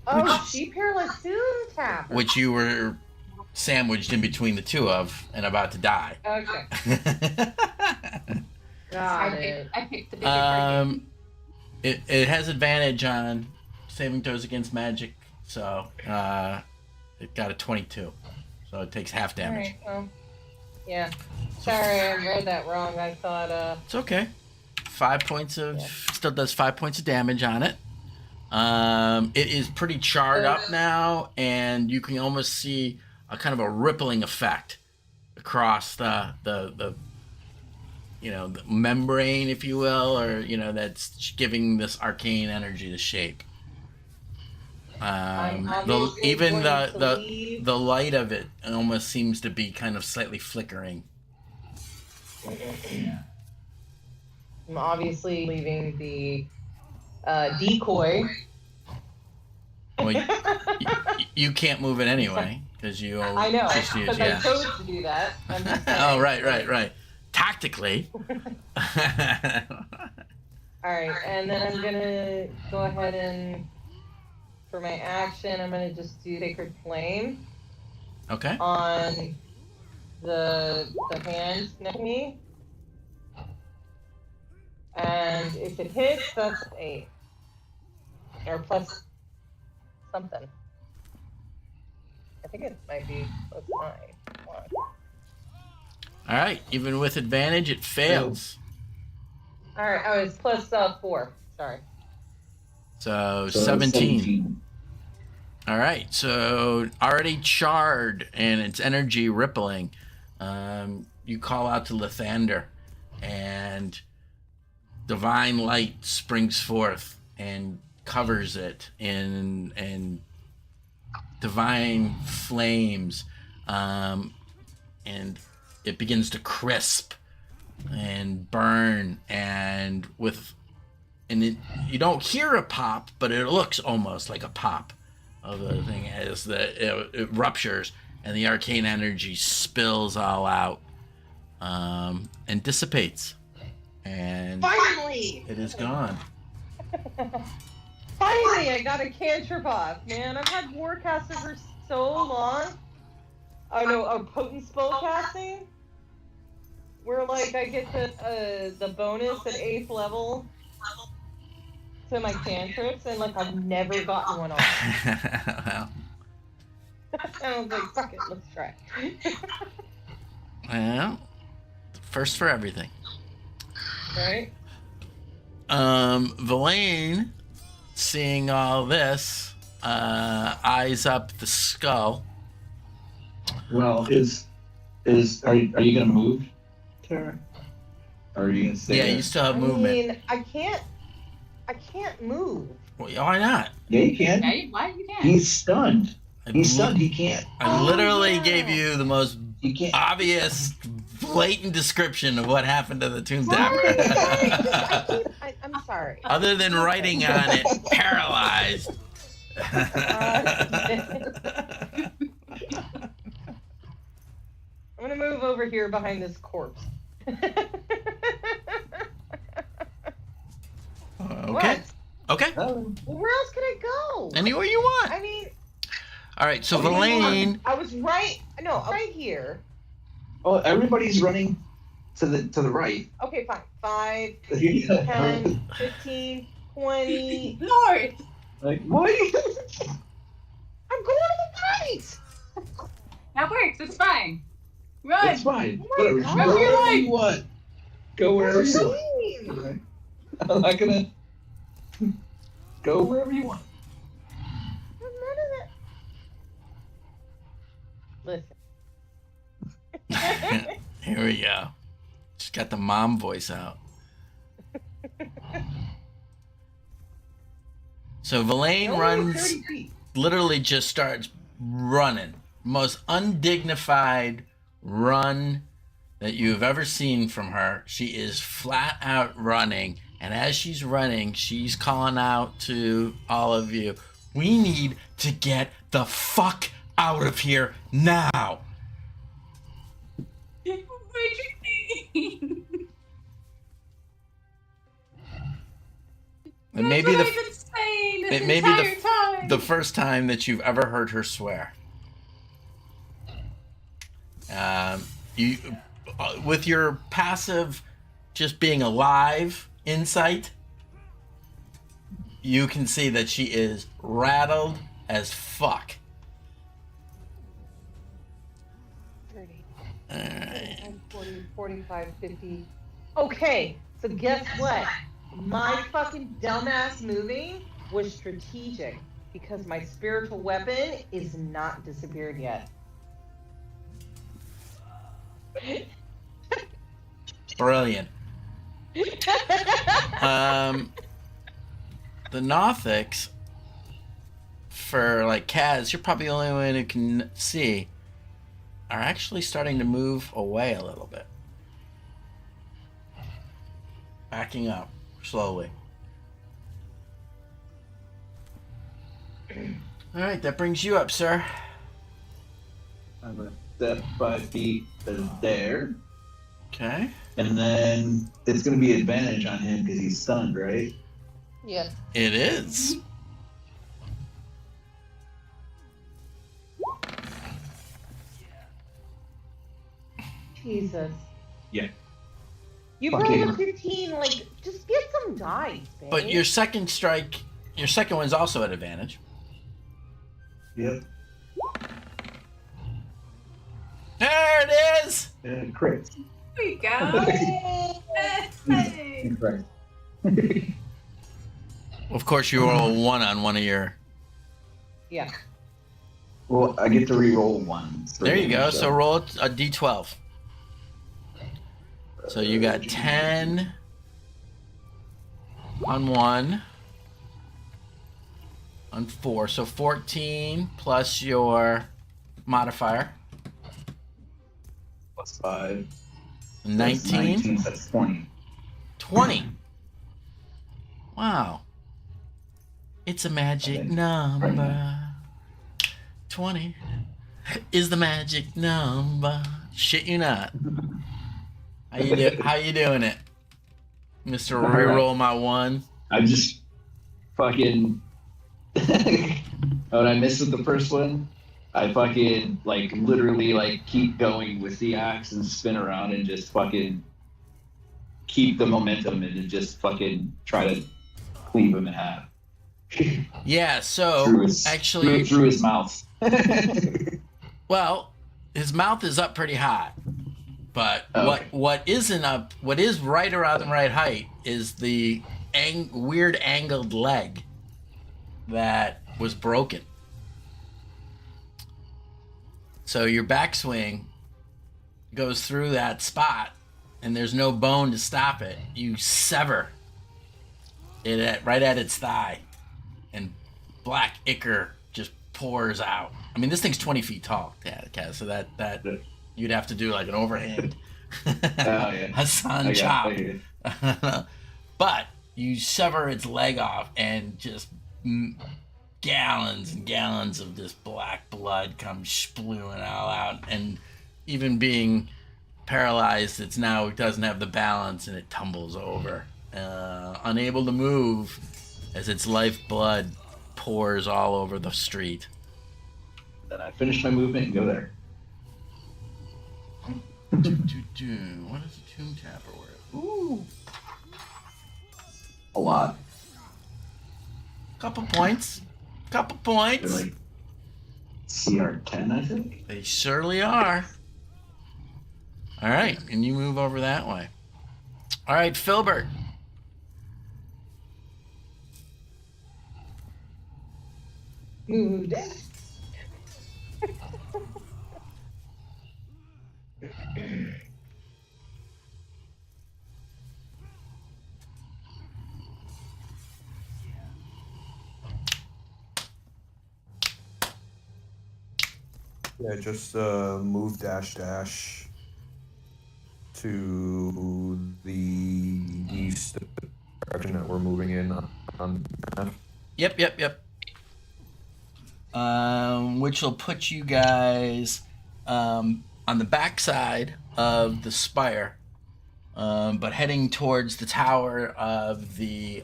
S2: Oh, she paralyzed Soon Tapper.
S1: which you were sandwiched in between the two of and about to die.
S2: Okay, got it.
S3: I picked the bigger target.
S1: It has advantage on saving throws against magic, so it got a 22, so it takes half damage.
S2: Alright, well, yeah. Sorry, I read that wrong. I thought,
S1: It's okay. 5 points of still does 5 points of damage on it. It is pretty charred up now, and you can almost see a kind of a rippling effect across the the membrane, if you will, or that's giving this arcane energy the shape.
S2: I'm
S1: The,
S2: obviously
S1: even
S2: going
S1: the
S2: to
S1: the
S2: leave.
S1: the light of it almost seems to be kind of slightly flickering.
S2: I'm obviously leaving the decoy.
S1: Well, you can't move it anyway because you
S2: I know,
S1: just use
S2: because I chose to do that. I'm just saying.
S1: Oh, right. Tactically.
S2: All right, and then I'm gonna go ahead and, for my action, I'm gonna just do Sacred Flame
S1: Okay.
S2: on the hand next to me. And if it hits, that's 8. Or plus something. I think it might be plus 9.
S1: All right. Even with advantage, it fails.
S2: All right, oh, it's plus 4. Sorry.
S1: So 17. All right. So already charred and its energy rippling. You call out to Lathander, and divine light springs forth and covers it in divine flames, and it begins to crisp and burn, and you don't hear a pop, but it looks almost like a pop of the thing as it ruptures and the arcane energy spills all out, and dissipates, and
S2: Finally!
S1: it is gone.
S2: Finally, I got a cantrip off, man. I've had Warcaster for so long. Oh no, a potent spell casting, where like I get the bonus at 8th level to my cantrips, and like I've never gotten one off.
S1: Well,
S2: And I was like, fuck it, let's try.
S1: well, first for everything.
S2: Right?
S1: Villain, seeing all this, eyes up the skull.
S5: Well, are you gonna move, Tara? Or are you gonna stay?
S1: Yeah,
S5: there?
S1: you still have
S2: I
S1: movement.
S2: mean, I can't move.
S1: Well, why not?
S5: Yeah, you can.
S3: Okay, why you can't?
S5: He's stunned.
S1: I
S5: He's stunned. He can't.
S1: I literally
S2: yeah.
S1: gave you the most
S5: He can't.
S1: obvious, blatant description of what happened to the Tomb
S2: Sorry,
S1: Tapper.
S2: I'm sorry.
S1: Other than writing on it, paralyzed.
S2: I'm gonna move over here behind this corpse.
S1: Okay.
S2: What?
S1: Okay.
S5: Oh.
S2: Where else could I go?
S1: Anywhere you want.
S2: I mean,
S1: All right. So
S5: Okay.
S1: Villain.
S2: I was right. No, right here.
S5: Oh, everybody's running to the right.
S2: Okay, fine. 5,
S5: Yeah.
S2: 10, 15, 20.
S3: Lord!
S5: Like what?
S2: I'm going to the right.
S3: That works, it's fine. Run!
S5: It's fine.
S2: Oh my
S5: Whatever.
S2: God.
S5: Go wherever you want. Go
S2: What
S5: wherever
S2: do
S5: you
S2: you
S5: want.
S2: mean?
S5: Okay. I'm not gonna go wherever you want.
S2: None of that. Listen.
S1: Here we go. She's got the mom voice out. So Villain
S2: Only
S1: runs,
S2: 30 feet.
S1: literally just starts running. Most undignified run that you've ever seen from her. She is flat out running. And as she's running, she's calling out to all of you, we need to get the fuck out of here now.
S3: What do you mean?
S1: It may
S3: That's
S1: be
S3: what I've been saying this
S1: it may be
S3: entire time.
S1: the first time that you've ever heard her swear. You, with your passive, just being alive insight, you can see that she is rattled as fuck.
S2: 30,
S1: Alright.
S2: 40, 45, 50. Okay, so guess what? My fucking dumbass moving was strategic because my spiritual weapon is not disappeared yet.
S1: Brilliant. The Nothics for like Kaz, you're probably the only one who can see, are actually starting to move away a little bit. Backing up slowly. All right, that brings you up, sir.
S5: I'm gonna step 5 feet there,
S1: Okay.
S5: and then it's gonna be advantage on him because he's stunned, right?
S2: Yes.
S1: It is.
S2: Jesus.
S5: Yeah.
S2: You
S5: Fucking-
S2: rolled a 15, like, just get some dice, babe.
S1: But your second one's also at advantage.
S5: Yep.
S1: There it is.
S5: Crit.
S3: There we go. Hey.
S5: Incorrect.
S1: Of course, you roll a 1 on one of your.
S2: Yeah.
S5: Well, I get to re-roll one.
S1: There you go. So roll a d12. So you got 10 on 1, on 4. So 14 plus your modifier.
S5: plus 5.
S1: 19.
S5: That's 20.
S1: 20. Wow. It's a magic
S5: Okay.
S1: number. 20 is the magic number. Shit you not. How you doing it? Mr. Reroll my 1.
S5: I'm just fucking. When I missed with the first one, I fucking like literally like keep going with the axe and spin around and just fucking keep the momentum and then just fucking try to cleave him in half.
S1: Yeah, so
S5: through his,
S1: actually
S5: through his mouth.
S1: well, his mouth is up pretty high. But
S5: Okay.
S1: what is right around the right height is the weird angled leg that was broken. So your backswing goes through that spot, and there's no bone to stop it. You sever it right at its thigh, and black ichor just pours out. I mean, this thing's 20 feet tall, Kaz, so that you'd have to do like an overhand
S5: Yeah.
S1: Hassan
S5: I
S1: chop.
S5: it.
S1: But you sever its leg off, and just gallons and gallons of this black blood comes spluing all out. And even being paralyzed, it doesn't have the balance, and it tumbles over, unable to move as its lifeblood pours all over the street.
S5: Then I finish my movement and go there.
S1: What is a Tomb Tapper worth? Ooh,
S5: A lot.
S1: couple points.
S5: They're like CR 10, I think.
S1: They surely are. All right, and you move over that way. All right, Filbert.
S2: Moved it.
S4: Yeah, just move dash to the east direction that we're moving in on the map.
S1: Yep. Which will put you guys on the backside of the spire, but heading towards the tower of the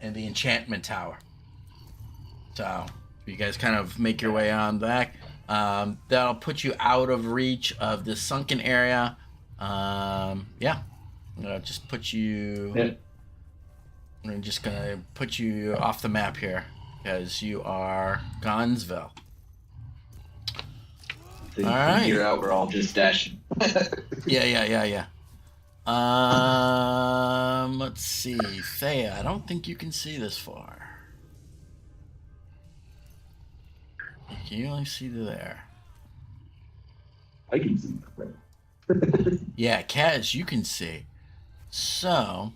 S1: enchantment tower. So you guys kind of make your way on back. That'll put you out of reach of this sunken area. I'm gonna just put you.
S5: Yeah.
S1: I'm just gonna put you off the map here because you are Gonzville.
S5: So
S1: All right.
S5: Here out, we're all just dashing.
S1: Yeah. Let's see, Thea. I don't think you can see this far. You can only see to there.
S5: I can see.
S1: Yeah, Kaz, you can see. So,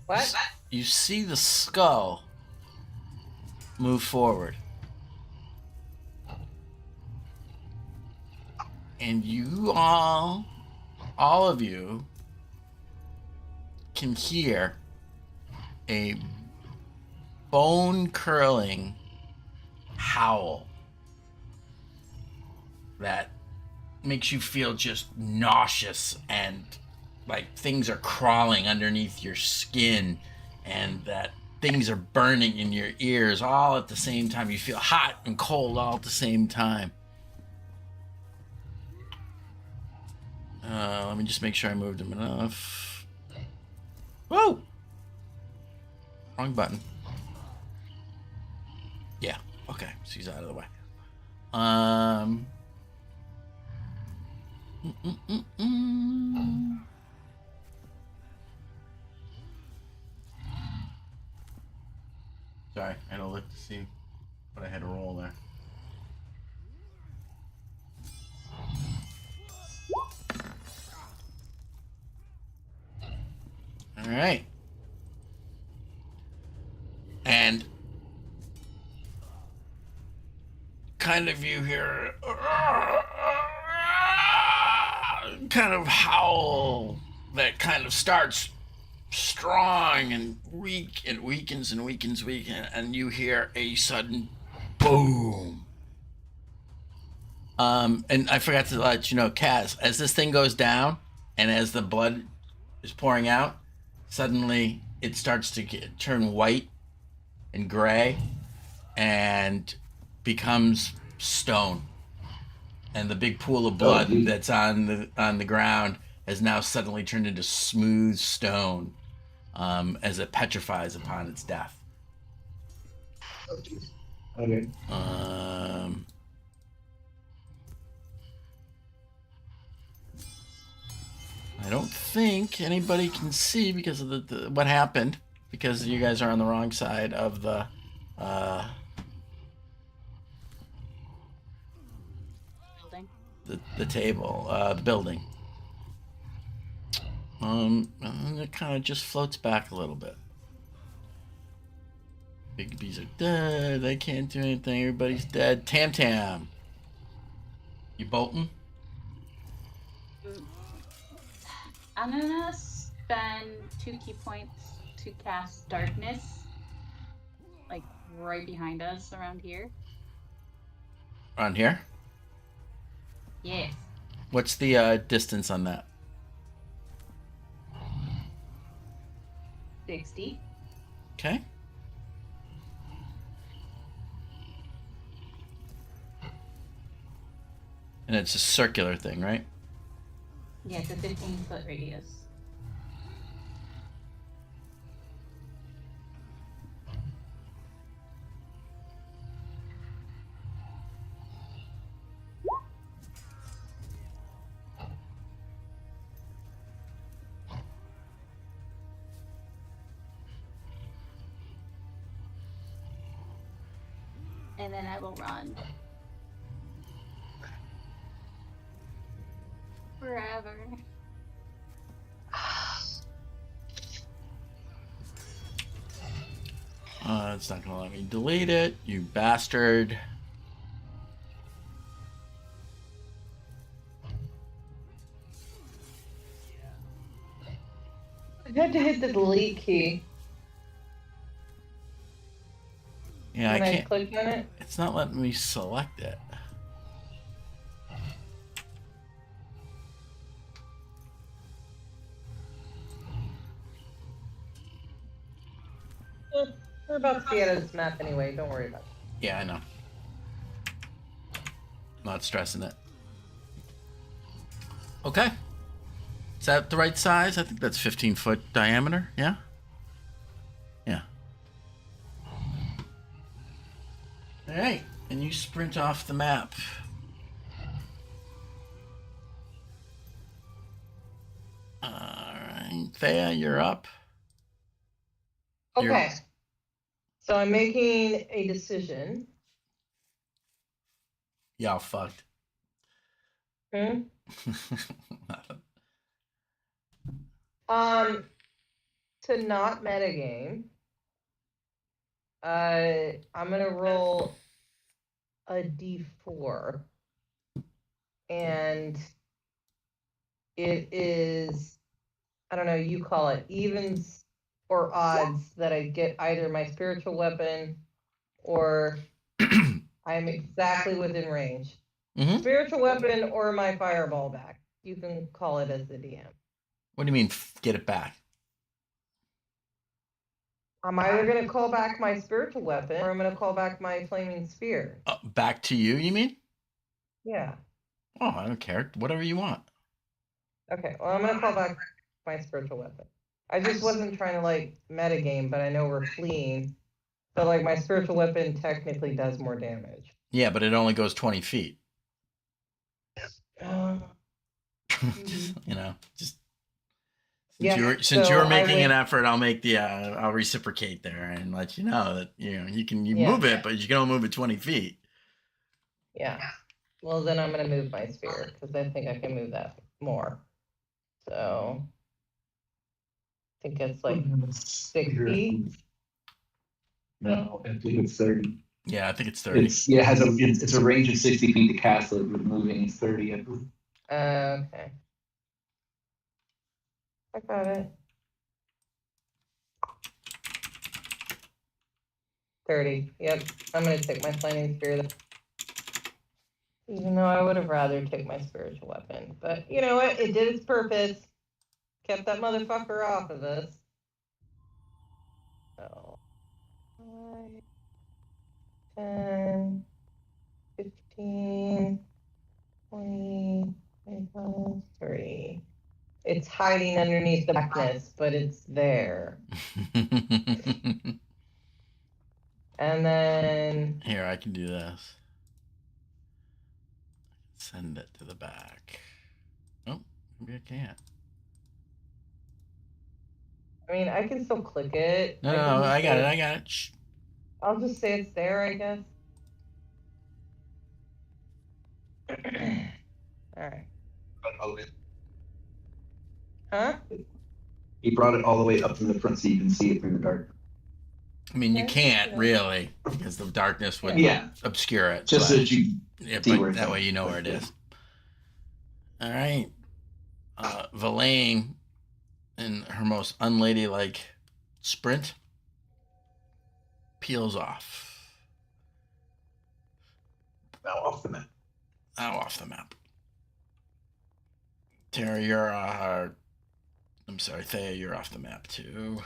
S2: What?
S1: you see the skull move forward. And you all of you can hear a bone-curling howl that makes you feel just nauseous and like things are crawling underneath your skin and that things are burning in your ears all at the same time. You feel hot and cold all at the same time. Let me just make sure I moved him enough. Whoa! Wrong button. Yeah, okay, so he's out of the way. Sorry, I had to look to see what I had to roll there. All right. And kind of you hear kind of howl that kind of starts strong and weak and weakens and weakens, and you hear a sudden boom. And I forgot to let you know, Kaz, as this thing goes down and as the blood is pouring out, suddenly it starts to turn white and gray and becomes stone. And the big pool of blood that's on the ground has now suddenly turned into smooth stone as it petrifies upon its death.
S5: Oh, geez. Okay.
S1: I don't think anybody can see because of the what happened, because you guys are on the wrong side of the
S3: Building.
S1: the table, the building. And it kind of just floats back a little bit. Big bees are dead. They can't do anything. Everybody's dead. Tam Tam, you bolting?
S3: I'm gonna spend 2 key points to cast darkness, like right behind us, around here.
S1: Around here?
S3: Yes.
S1: What's the distance on that?
S3: 60.
S1: Okay. And it's a circular thing, right?
S3: Yeah, it's a 15-foot radius. And then I will run. Forever.
S1: It's not gonna let me delete it, you bastard.
S2: I had to hit the delete key
S1: Yeah,
S2: when
S1: I
S2: I
S1: can't.
S2: clicked on it.
S1: It's not letting me select it.
S2: We're about to be out of this map anyway. Don't worry about it.
S1: Yeah, I know. Not stressing it. Okay. Is that the right size? I think that's 15-foot diameter. Yeah? Yeah. All right. And you sprint off the map. All right. Thea, you're up.
S2: Okay.
S1: You're-
S2: So I'm making a decision.
S1: Y'all fucked.
S2: Um, to not metagame, I'm gonna roll a d4, and it is, I don't know, you call it evens or odds that I get either my spiritual weapon or I'm exactly within range.
S1: Mm-hmm.
S2: Spiritual weapon or my fireball back. You can call it as the DM.
S1: What do you mean, get it back?
S2: I'm either going to call back my spiritual weapon or I'm going to call back my flaming spear.
S1: Back to you, you mean?
S2: Yeah.
S1: Oh, I don't care. Whatever you want.
S2: Okay, well, I'm going to call back my spiritual weapon. I just wasn't trying to, like, metagame, but I know we're fleeing. So, like, my spiritual weapon technically does more damage.
S1: Yeah, but it only goes 20 feet. Just, you know, just since you were making an effort, I'll make the I'll reciprocate there and let you know that you move it, but you can only move it 20 feet.
S2: Yeah. Well, then I'm gonna move my spear because I think I can move that more. So I think it's like 60.
S5: No, I think it's 30.
S1: Yeah, I think it's 30.
S5: It's a range of 60 feet to cast it, with moving is 30. I believe.
S2: Okay. I got it. 30. Yep. I'm gonna take my flaming spear. Even though I would have rather take my spiritual weapon. But you know what? It did its purpose. Kept that motherfucker off of us. So 5, 10, 15, 20, 25, 30. It's hiding underneath the blackness, but it's there. And then
S1: Here, I can do this. Send it to the back. Oh, maybe I can't.
S2: I mean, I can still click it.
S1: No, I got it. Shh.
S2: I'll just say it's there, I guess. All right. Huh?
S5: He brought it all the way up to the front so you can see it through the dark.
S1: I mean, you can't really because the darkness would obscure it.
S5: Just so that you see where
S1: that way you know where it is. All right. Verlaine, in her most unladylike sprint, peels off.
S5: Now off the map.
S1: Now off the map. Tara, you're I'm sorry, Thea, you're off the map too.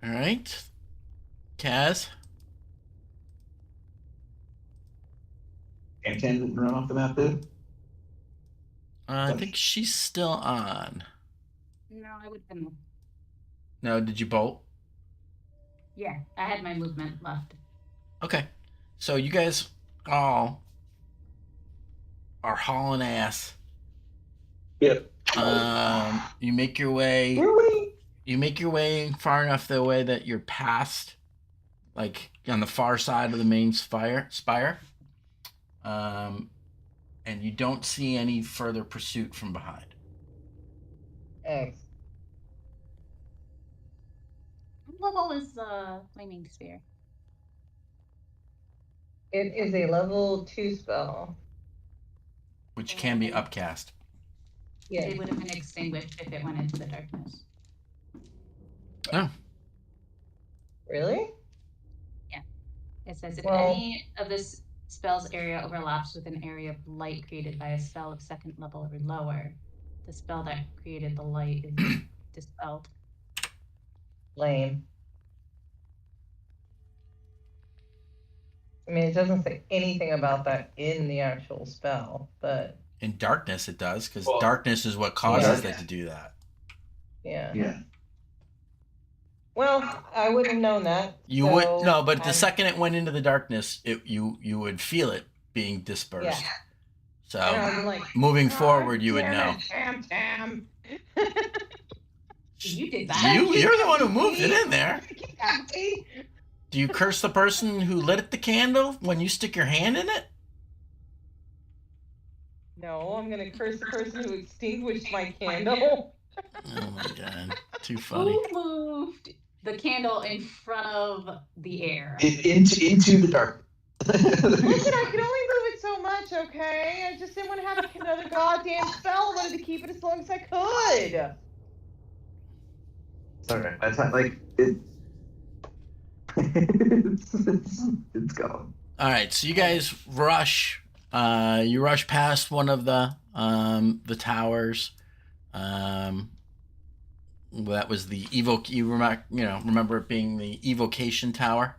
S1: All right. Kaz.
S5: And 10 didn't run off the map, too?
S1: I think she's still on.
S3: No, I would have been.
S1: No, did you bolt?
S3: Yeah, I had my movement left.
S1: Okay. So you guys all are hauling ass.
S5: Yep.
S1: You make your way.
S5: Really?
S1: You make your way far enough the way that you're past, like on the far side of the main spire. And you don't see any further pursuit from behind.
S2: X.
S3: What level is flaming spear?
S2: It is a level 2 spell.
S1: Which can be upcast.
S2: Yeah.
S3: It would have been extinguished if it went into the darkness.
S1: Oh.
S2: Really?
S3: Yeah. It says if any of this spell's area overlaps with an area of light created by a spell of second level or lower, the spell that created the light is dispelled.
S2: Lame. I mean, it doesn't say anything about that in the actual spell, but...
S1: In darkness it does, because darkness is what causes it to do that.
S2: Yeah.
S5: Yeah.
S2: Well, I wouldn't have known that.
S1: You would no, but the second it went into the darkness, you would feel it being dispersed.
S2: Yeah.
S1: So
S2: Like,
S1: moving forward, you would know.
S2: Tam.
S3: You did that.
S1: You're the one who moved it in there. Do you curse the person who lit the candle when you stick your hand in it?
S2: No, I'm gonna curse the person who extinguished my candle.
S1: Oh my god. Too funny.
S3: Who moved the candle in front of the air?
S5: Into the dark.
S2: Listen, I can only move it so much, okay? I just didn't want to have another goddamn spell. I wanted to keep it as long as I could.
S5: Sorry, that's not like it. It's gone.
S1: All right, so you guys rush. You rush past one of the towers. That was the remember it being the evocation tower,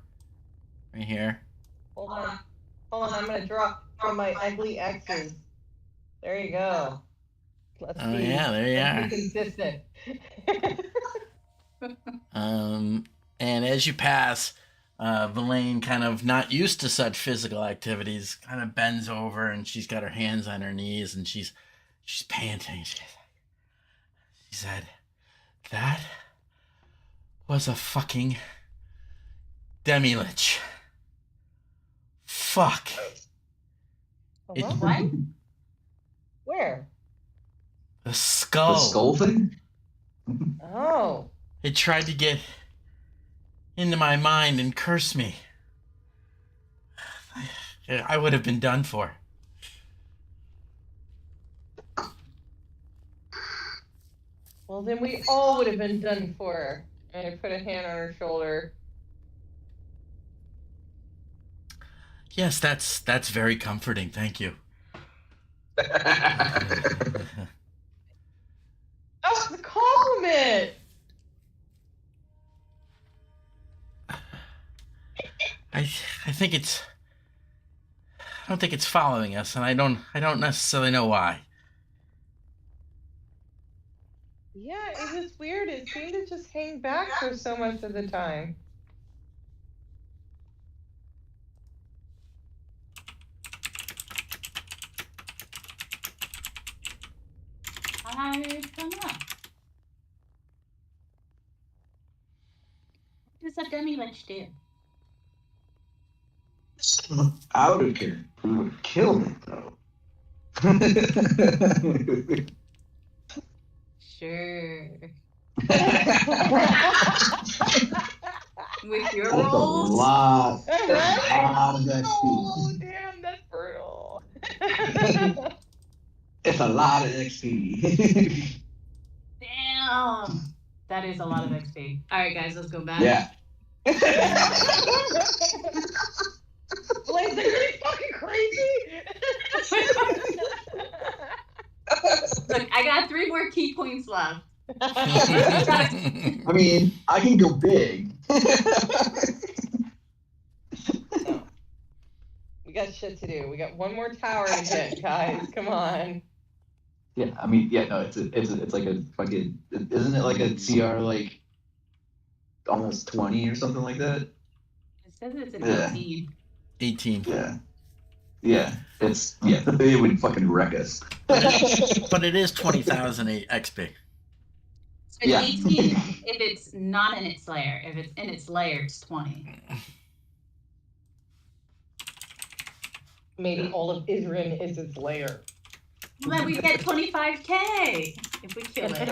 S1: right here.
S2: Hold on. I'm gonna draw from my ugly X's. There you go. Let's
S1: Oh
S2: be,
S1: yeah, there you
S2: let's
S1: are.
S2: be consistent.
S1: And as you pass, Verlaine, kind of not used to such physical activities, kind of bends over and she's got her hands on her knees and she's panting. She said, "That was a fucking demi-lich. Fuck."
S2: Hello?
S3: What?
S2: Where?
S1: The skull.
S5: The skull thing?
S2: Oh.
S1: It tried to get into my mind and curse me. I would have been done for.
S2: Well, then we all would have been done for. And I put a hand on her shoulder.
S1: Yes, that's very comforting. Thank you.
S2: Oh, it's a compliment.
S1: I think it's. I don't think it's following us, and I don't necessarily know why.
S2: Yeah, it was weird. It seemed to just hang back for so much of the time.
S3: I don't know. What does a demi-lich do?
S5: Out of here. Who would kill me though?
S3: Sure. With your
S5: That's a
S3: rolls?
S5: lot.
S2: Right?
S5: That's a lot of XP.
S2: Oh, damn, that's brutal.
S5: It's a lot of XP.
S3: Damn. That is a lot of XP. All right, guys, let's go back.
S5: Yeah.
S2: Blaze, are you fucking crazy?
S3: Look, I got 3 more key points left.
S5: I mean, I can go big.
S2: No. We got shit to do. We got one more tower to get, guys. Come on.
S5: Yeah, I mean, yeah, no, it's like a fucking, isn't it like a CR like almost 20 or something like that?
S3: It says it's an
S5: Yeah.
S3: 18.
S1: 18.
S5: Yeah. Yeah, it would fucking wreck us.
S1: But it is 20,000 XP.
S3: So it's
S5: Yeah.
S3: 18 if it's not in its layer. If it's in its layer, it's 20.
S2: Maybe all of Isrin is its lair.
S3: Well, then we get 25K if we kill it.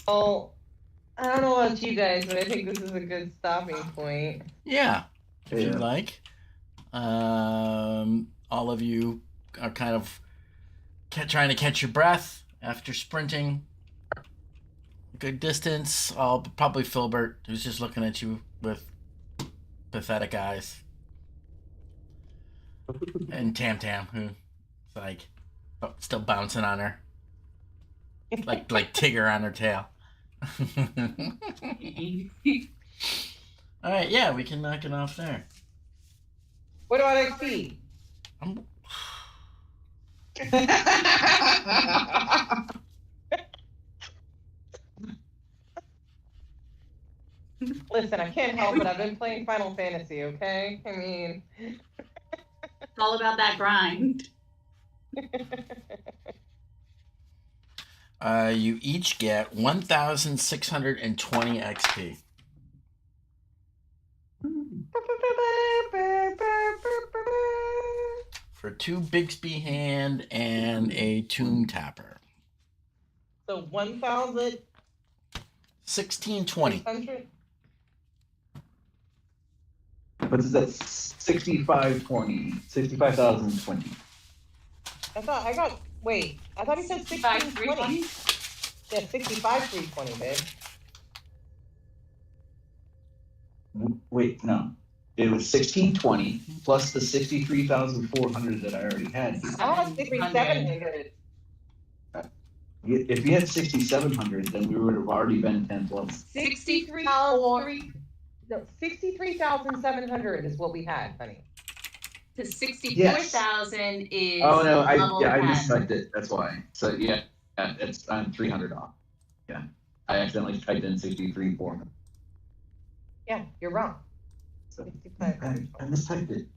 S2: Well, I don't know about you guys, but I think this is a good stopping point.
S1: Yeah, if
S5: Yeah.
S1: you'd like. All of you are kind of trying to catch your breath after sprinting a good distance. Probably Filbert, who's just looking at you with pathetic eyes. And Tam Tam, who's like still bouncing on her. like Tigger on her tail. All right, yeah, we can knock it off there.
S2: What about XP? Listen, I can't help it. I've been playing Final Fantasy, okay? I mean...
S3: It's all about that grind.
S1: You each get 1,620 XP. For 2 Bixby hand and a Tomb Tapper.
S2: So 1,600.
S1: 1620.
S5: What is that? 6520. 65,020.
S2: I thought he said 1620. Yeah, 65,320, babe.
S5: Wait, no. It was 1620 plus the 63,400 that I already had.
S2: I had 6,700.
S5: If you had 6,700, then we would have already been 10 plus.
S2: 63,700 is what we had, honey.
S3: The 64,000 is.
S5: Oh no, I
S3: level 10.
S5: mistyped it. That's why. So yeah, I'm 300 off. Yeah, I accidentally typed in 63,400.
S2: Yeah, you're wrong.
S5: So
S2: 65,000.
S5: I mistyped it.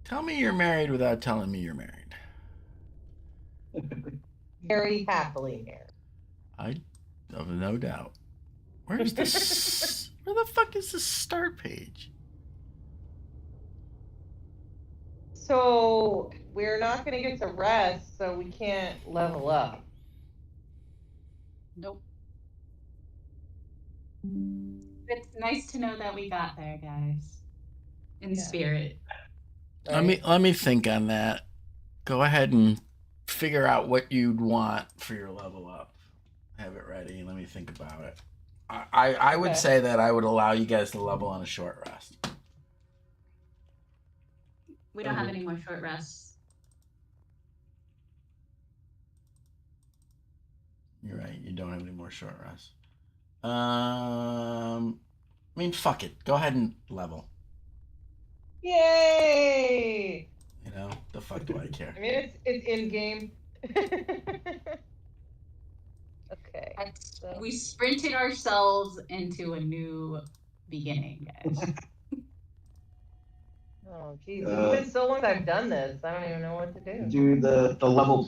S1: Tell me you're married without telling me you're married.
S2: Very happily married.
S1: I have no doubt. Where's this? Where the fuck is the start page?
S2: So we're not gonna get to rest, so we can't level up.
S3: Nope. It's nice to know that we got there, guys. In spirit.
S2: Right?
S1: Let me think on that. Go ahead and figure out what you'd want for your level up. Have it ready. Let me think about it. I would say that I would allow you guys to level on a short rest.
S3: We don't have any more short rests.
S1: You're right. You don't have any more short rests. I mean, fuck it. Go ahead and level.
S2: Yay!
S1: You know, the fuck do I care?
S2: I mean, it's in game. Okay. So.
S3: We sprinted ourselves into a new beginning, guys.
S2: Oh, geez. It's been so long I've done this. I don't even know what to do.
S5: Do the level plus